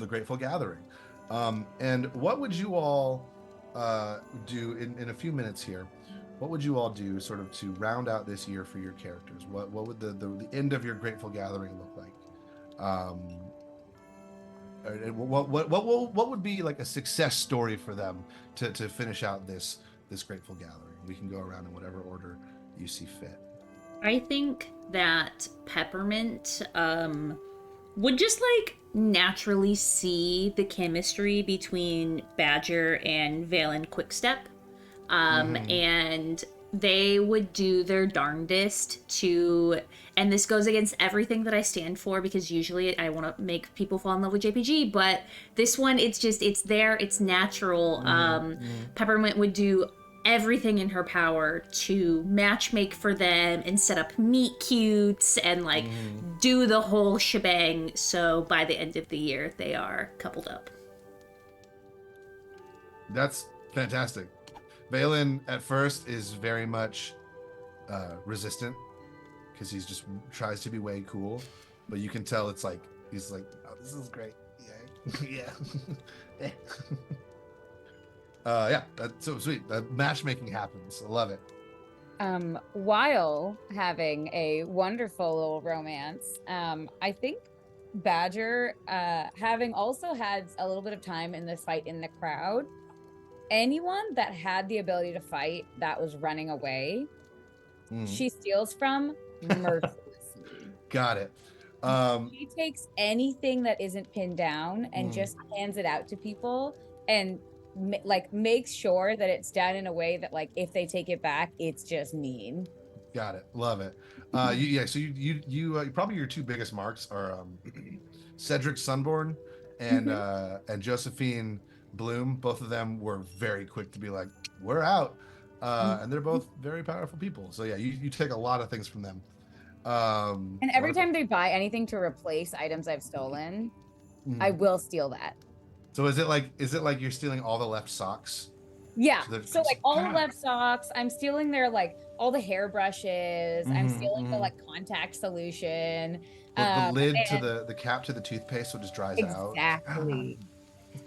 Speaker 2: Grateful Gathering. And what would you all do in a few minutes here? What would you all do sort of to round out this year for your characters? What would the end of your Grateful Gathering look like? What would be like a success story for them to finish out this Grateful Gathering? We can go around in whatever order you see fit.
Speaker 1: I think that Peppermint would just like naturally see the chemistry between Badger and Valen Quickstep. And they would do their darndest to, and this goes against everything that I stand for, because usually I want to make people fall in love with JPG, but this one, it's there, it's natural. Peppermint would do everything in her power to matchmake for them and set up meet cutes and like do the whole shebang, so by the end of the year they are coupled up.
Speaker 2: That's fantastic. Valen at first is very much resistant because he's just tries to be way cool, but you can tell it's like he's like, oh, this is great. Yeah. Yeah, that's so sweet. Matchmaking happens. I love it.
Speaker 4: While having a wonderful little romance, I think Badger, having also had a little bit of time in this fight in the crowd, anyone that had the ability to fight that was running away, she steals from mercilessly.
Speaker 2: Got it.
Speaker 4: She takes anything that isn't pinned down and just hands it out to people, and like makes sure that it's done in a way that like if they take it back, it's just mean.
Speaker 2: Got it. Love it. So you probably your two biggest marks are Cedric Sunborn and Josephine Bloom. Both of them were very quick to be like, we're out. And they're both very powerful people. So yeah, you take a lot of things from them.
Speaker 4: And every time they buy anything to replace items I've stolen, I will steal that.
Speaker 2: So is it like you're stealing all the left socks?
Speaker 4: Yeah.
Speaker 2: So they're
Speaker 4: So like
Speaker 2: just-
Speaker 4: all the left socks, I'm stealing their like all the hairbrushes. I'm stealing the like contact solution.
Speaker 2: The lid to
Speaker 4: And
Speaker 2: the cap to the toothpaste so it just dries out.
Speaker 4: exactly.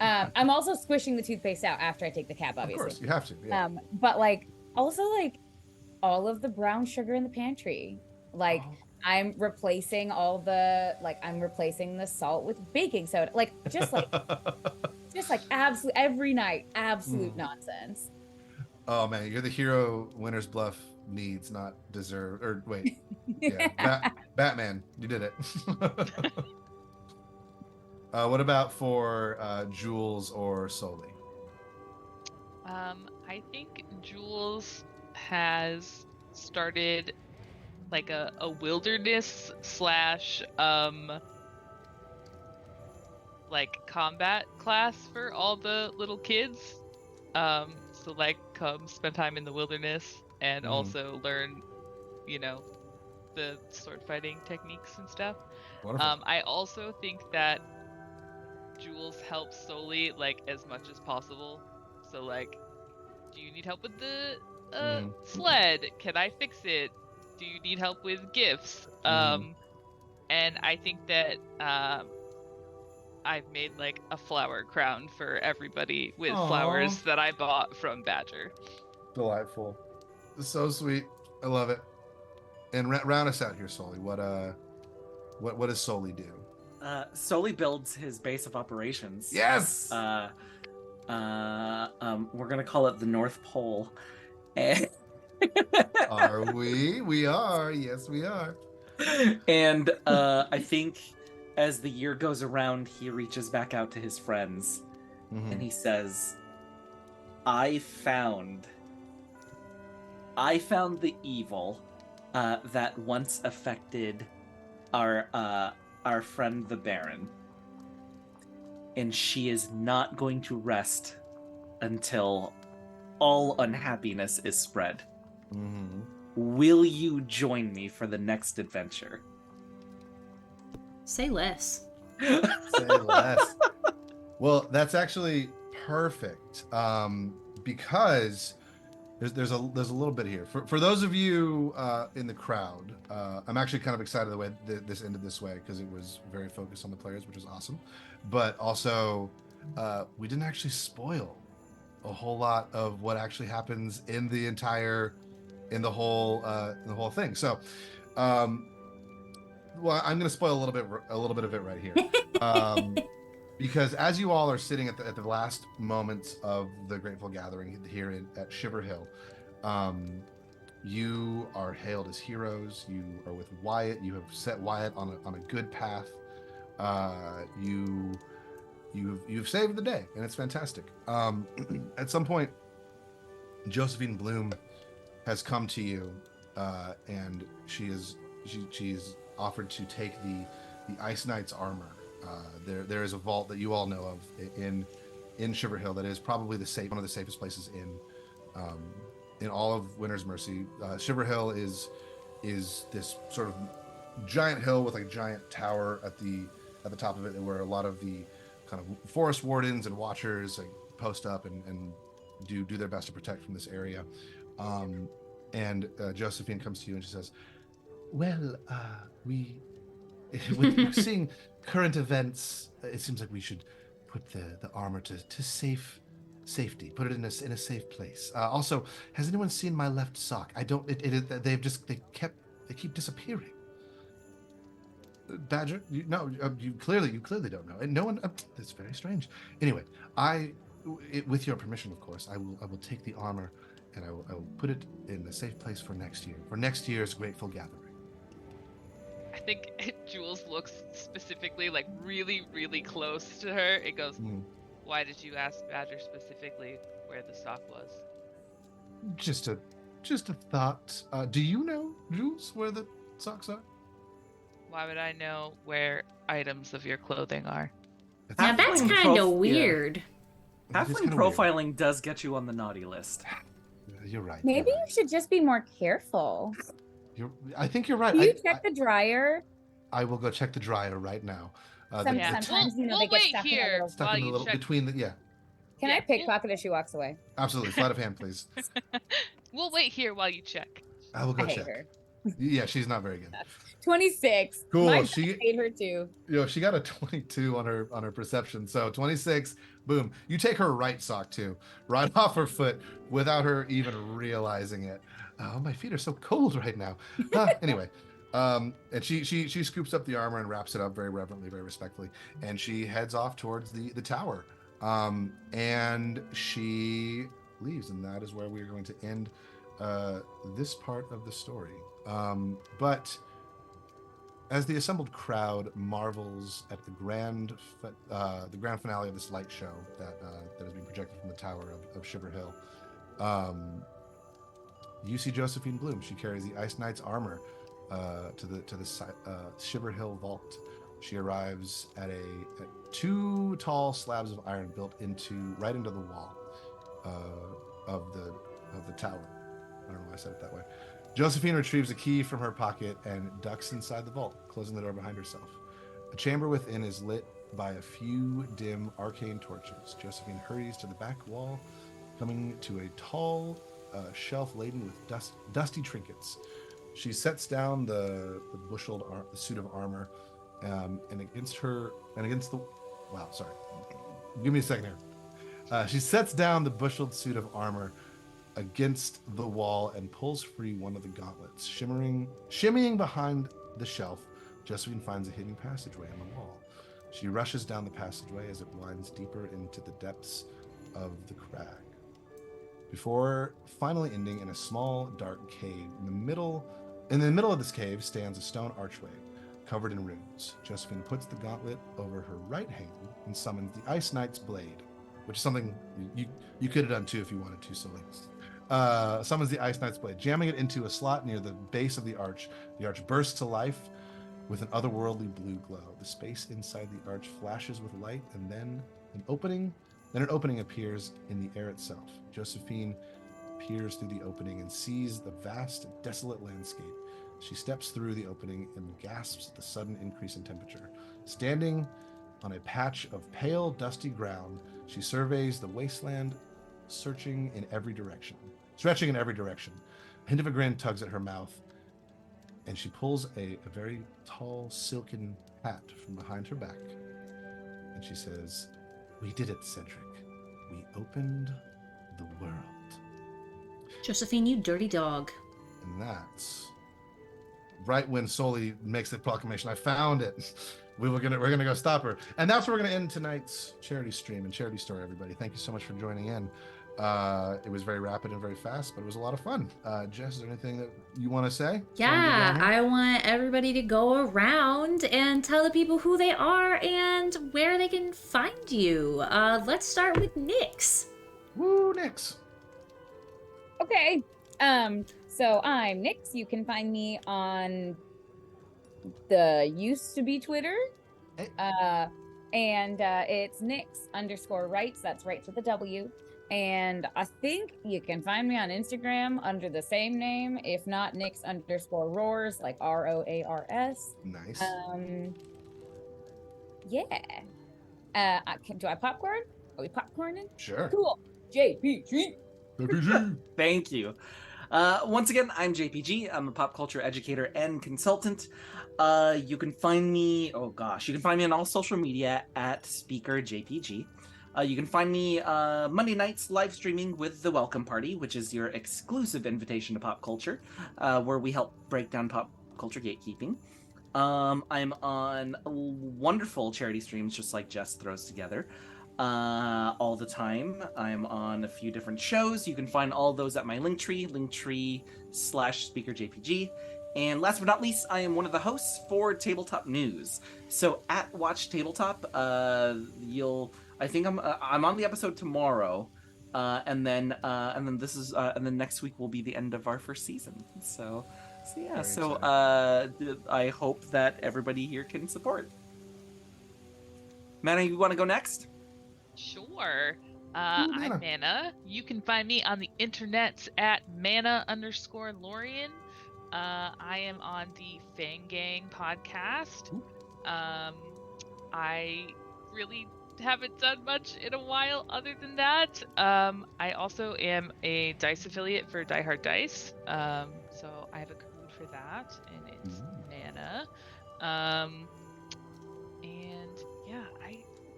Speaker 4: I'm also squishing the toothpaste out after I take the cap,
Speaker 2: Of
Speaker 4: obviously.
Speaker 2: course, you have to. Yeah.
Speaker 4: But like also like all of the brown sugar in the pantry. Like I'm replacing I'm replacing the salt with baking soda. Like just like absolute every night, absolute nonsense.
Speaker 2: Oh man, you're the hero Winter's Bluff needs, not deserve. Or wait, yeah, Batman, you did it. What about for Jules or Soli?
Speaker 5: I think Jules has started like a wilderness slash like combat class for all the little kids. So like come spend time in the wilderness and also learn, you know, the sword fighting techniques and stuff.
Speaker 2: Wonderful.
Speaker 5: I also think that Jules helps Soli like as much as possible. So like, do you need help with the sled? Can I fix it? Do you need help with gifts? And I think that I've made like a flower crown for everybody with flowers that I bought from Badger.
Speaker 2: Delightful. So sweet. I love it. And round us out here, Soli. What does Soli do?
Speaker 3: Soli builds his base of operations.
Speaker 2: Yes.
Speaker 3: We're gonna call it the North Pole.
Speaker 2: Are we? We are. Yes, we are.
Speaker 3: And I think as the year goes around, he reaches back out to his friends and he says, I found the evil that once affected our friend the Baron, and she is not going to rest until all unhappiness is spread. Will you join me for the next adventure?
Speaker 1: Say less.
Speaker 2: Say less. Well, that's actually perfect because there's a little bit here for those of you in the crowd. I'm actually kind of excited the way this ended this way because it was very focused on the players, which is awesome. But also, we didn't actually spoil a whole lot of what actually happens in the whole thing. So, well, I'm going to spoil a little bit of it right here. Because as you all are sitting at the last moments of the Grateful Gathering here at Shiver Hill, you are hailed as heroes. You are with Wyatt. You have set Wyatt on a good path. You've saved the day, and it's fantastic. At some point, Josephine Bloom has come to you, and she's offered to take the Ice Knight's armor. There is a vault that you all know of in Shiver Hill that is probably one of the safest places in all of Winter's Mercy. Shiver Hill is this sort of giant hill with like a giant tower at the top of it, where a lot of the kind of forest wardens and watchers like post up and do their best to protect from this area. And Josephine comes to you and she says, "Well, with seeing current events, it seems like we should put the armor to safety. Put it in a safe place. Also, has anyone seen my left sock? I don't. They keep disappearing. Badger, you clearly don't know, and no one. That's very strange. Anyway, with your permission, of course, I will take the armor, and I will put it in a safe place for next year. For next year's Grateful Gathering."
Speaker 5: I think Jules looks specifically like really, really close to her. It goes, why did you ask Badger specifically where the sock was?
Speaker 2: Just a thought. Do you know, Jules, where the socks are?
Speaker 5: Why would I know where items of your clothing are?
Speaker 1: Now that's kind of weird.
Speaker 3: Halfling profiling does get you on the naughty list.
Speaker 2: You're right.
Speaker 4: Maybe you should just be more careful.
Speaker 2: I think you're right.
Speaker 4: Can you check the dryer?
Speaker 2: I will go check the dryer right now.
Speaker 4: Sometimes
Speaker 5: we'll
Speaker 4: they get
Speaker 5: wait
Speaker 4: stuck in a
Speaker 5: here
Speaker 4: little.
Speaker 2: stuck
Speaker 5: while
Speaker 2: in the
Speaker 5: you
Speaker 2: little
Speaker 5: check.
Speaker 2: between the yeah.
Speaker 4: Can I pickpocket as she walks away?
Speaker 2: Absolutely. Sleight of hand, please.
Speaker 5: We'll wait here while you check.
Speaker 2: I will go
Speaker 4: I hate
Speaker 2: check.
Speaker 4: her.
Speaker 2: Yeah, she's not very good.
Speaker 4: 26.
Speaker 2: Cool.
Speaker 4: My
Speaker 2: She
Speaker 4: hate her too.
Speaker 2: she got a 22 on her perception. So 26, boom. You take her right sock too, right off her foot without her even realizing it. Oh, my feet are so cold right now. Anyway, and she scoops up the armor and wraps it up very reverently, very respectfully, and she heads off towards the tower. And she leaves, and that is where we are going to end this part of the story. But as the assembled crowd marvels at the grand finale of this light show that has been projected from the tower of Shiver Hill, you see Josephine Bloom. She carries the Ice Knight's armor to the Shiver Hill vault. She arrives at two tall slabs of iron built right into the wall of the tower. I don't know why I said it that way. Josephine retrieves a key from her pocket and ducks inside the vault, closing the door behind herself. A chamber within is lit by a few dim arcane torches. Josephine hurries to the back wall, coming to a tall shelf laden with dusty trinkets. She sets down the busheled suit of armor, and against the wow, sorry. Give me a second here. She sets down the busheled suit of armor against the wall and pulls free one of the gauntlets. Shimmying behind the shelf, Josephine finds a hidden passageway on the wall. She rushes down the passageway as it winds deeper into the depths of the crag, before finally ending in a small, dark cave. In the middle of this cave stands a stone archway covered in runes. Josephine puts the gauntlet over her right hand and summons the Ice Knight's blade, which is something you could have done too if you wanted to, Sully. Summons the Ice Knight's blade, jamming it into a slot near the base of the arch. The arch bursts to life with an otherworldly blue glow. The space inside the arch flashes with light, and then an opening appears in the air itself. Josephine peers through the opening and sees the vast, desolate landscape. She steps through the opening and gasps at the sudden increase in temperature. Standing on a patch of pale, dusty ground, she surveys the wasteland, stretching in every direction. A hint of a grin tugs at her mouth, and she pulls a very tall, silken hat from behind her back, and she says, "We did it, Cedric. We opened the world."
Speaker 1: Josephine, you dirty dog.
Speaker 2: And that's right when Sully makes the proclamation. I found it. We're gonna go stop her, and that's where we're gonna end tonight's charity stream and charity story. Everybody, thank you so much for joining in. It was very rapid and very fast, but it was a lot of fun. Jess, is there anything that you want to say?
Speaker 1: Yeah, I want everybody to go around and tell the people who they are and where they can find you. Let's start with Nyx.
Speaker 2: Woo, Nyx.
Speaker 4: Okay. So I'm Nyx. You can find me on the used to be Twitter.
Speaker 2: Hey.
Speaker 4: And it's Nyx_rights. That's rights with a W. And I think you can find me on Instagram under the same name. If not, Nyx_roars, like ROARS.
Speaker 2: Nice.
Speaker 4: Yeah. Do I popcorn? Are we popcorning?
Speaker 2: Sure.
Speaker 4: Cool. JPG.
Speaker 3: Thank you. Once again, I'm JPG. I'm a pop culture educator and consultant. You can find me on all social media at SpeakerJPG. You can find me Monday nights live streaming with The Welcome Party, which is your exclusive invitation to pop culture, where we help break down pop culture gatekeeping. I'm on wonderful charity streams just like Jess throws together all the time. I'm on a few different shows. You can find all those at my linktree/SpeakerJPG. And last but not least, I am one of the hosts for Tabletop News. So at Watch Tabletop, I think I'm on the episode tomorrow, and then next week will be the end of our first season. So yeah. I hope that everybody here can support. Mana, you want to go next?
Speaker 5: Sure. I'm Mana. You can find me on the internets at Mana_Lorian. I am on the Fang Gang podcast. I really haven't done much in a while other than that. I also am a dice affiliate for Die Hard Dice. So I have a code for that, and it's mana. Um, and yeah,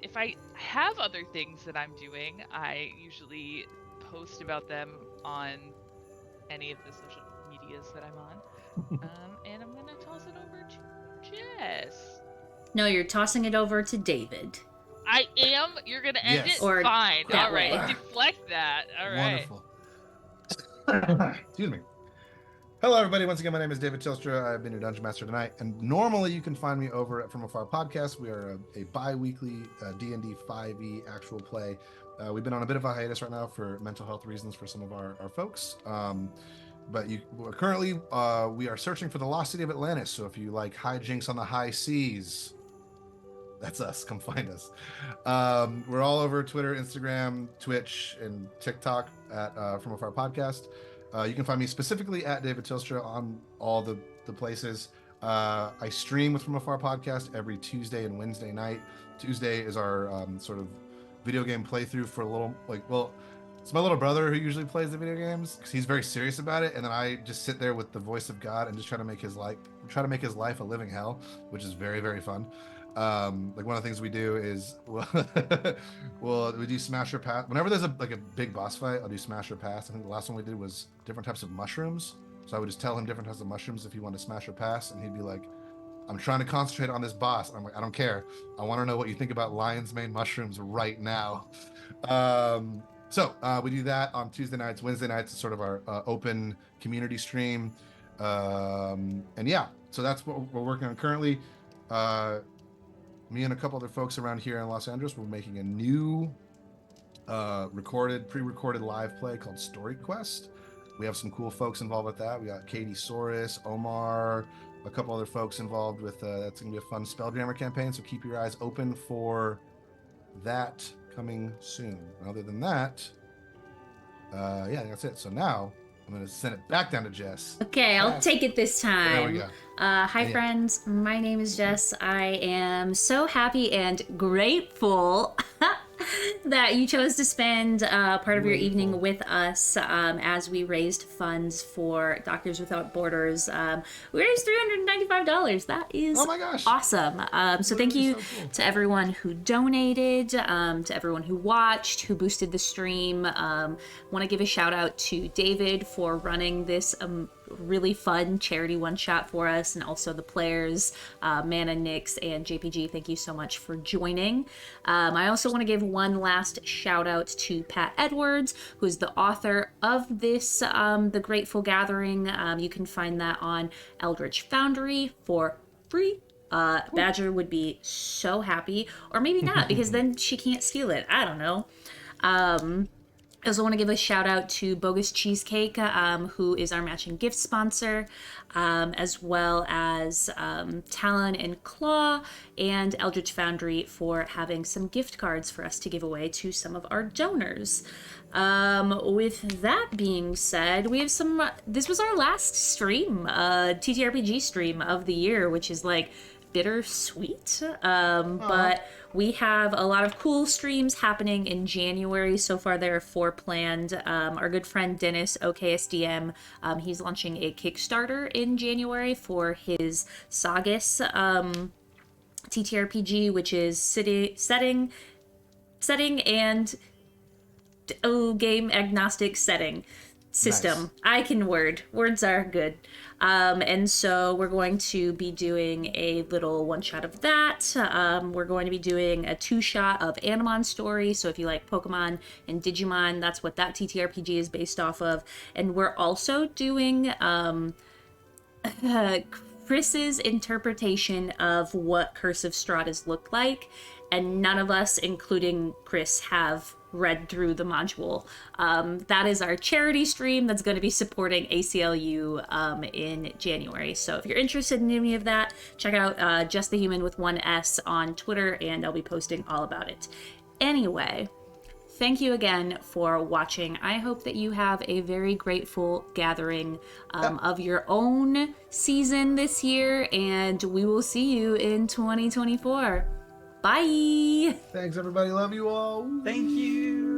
Speaker 5: if I have other things that I'm doing, I usually post about them on any of the social medias that I'm on. And I'm gonna toss it over to Jess.
Speaker 1: No, you're tossing it over to David.
Speaker 5: I am. You're gonna end
Speaker 2: Yes.
Speaker 5: it.
Speaker 1: Or
Speaker 5: Fine.
Speaker 1: that
Speaker 5: All right.
Speaker 1: way.
Speaker 5: Deflect that. All right.
Speaker 2: Wonderful. Excuse me. Hello, everybody. Once again, my name is David Tilstra. I've been your Dungeon Master tonight, and normally you can find me over at From Afar Podcast. We are a bi-weekly D&D 5e actual play. We've been on a bit of a hiatus right now for mental health reasons for some of our folks. But currently we are searching for the lost city of Atlantis. So if you like hijinks on the high seas, that's us. Come find us. We're all over Twitter, Instagram, Twitch, and TikTok at From Afar Podcast. You can find me specifically at David Tilstra on all the places. I stream with From Afar Podcast every Tuesday and Wednesday night. Tuesday is our sort of video game playthrough for a little, it's my little brother who usually plays the video games because he's very serious about it, and then I just sit there with the voice of God and just try to make his life a living hell, which is very, very fun. Like one of the things we do is we do smash or pass. Whenever there's a big boss fight, I'll do smash or pass. I think the last one we did was different types of mushrooms. So I would just tell him different types of mushrooms if he wanted to smash or pass, and he'd be like, I'm trying to concentrate on this boss. I'm like, I don't care. I want to know what you think about lion's mane mushrooms right now. So we do that on Tuesday nights. Wednesday nights is sort of our open community stream. And yeah, so that's what we're working on currently. Me and a couple other folks around here in Los Angeles, we're making a new pre-recorded live play called Story Quest. We have some cool folks involved with that. We got Katie Soros, Omar, a couple other folks involved with that's going to be a fun Spelljammer campaign. So keep your eyes open for that coming soon. And other than that, yeah, I think that's it. So now I'm going to send it back down to Jess.
Speaker 1: Okay, I'll take it this time.
Speaker 2: There we go.
Speaker 1: Hi, friends. My name is Jess. I am so happy and grateful that you chose to spend part of your evening with us as we raised funds for Doctors Without Borders. We raised $395. That is
Speaker 2: Oh my gosh.
Speaker 1: awesome. So thank you
Speaker 2: so cool.
Speaker 1: to everyone who donated, to everyone who watched, who boosted the stream. Want to give a shout out to David for running this really fun charity one-shot for us, and also the players, Mana, Nix, and JPG. Thank you so much for joining. I also want to give one last shout out to Pat Edwards, who is the author of this, The Grateful Gathering. You can find that on Eldritch Foundry for free. Badger would be so happy, or maybe not, because then she can't steal it. I don't know. I also want to give a shout out to Bogus Cheesecake, who is our matching gift sponsor, as well as Talon and Claw and Eldritch Foundry for having some gift cards for us to give away to some of our donors. With that being said, we have this was our last stream, TTRPG stream of the year, which is like bittersweet, but we have a lot of cool streams happening in January. So far there are 4 planned. Our good friend Dennis, OKSDM, he's launching a Kickstarter in January for his Sagas TTRPG, which is setting and game agnostic setting system.
Speaker 2: Nice.
Speaker 1: I can words are good. And so we're going to be doing a little one shot of that. We're going to be doing a 2-shot of Animon Story. So if you like Pokemon and Digimon, that's what that TTRPG is based off of. And we're also doing Chris's interpretation of what Curse of Stratas looked like. And none of us, including Chris, have read through the module. That is our charity stream that's going to be supporting ACLU in January. So if you're interested in any of that, check out Just the Human with 1 S on Twitter, and I'll be posting all about it. Anyway, thank you again for watching. I hope that you have a very grateful gathering of your own season this year, and we will see you in 2024. Bye.
Speaker 2: Thanks, everybody. Love you all.
Speaker 3: Thank you.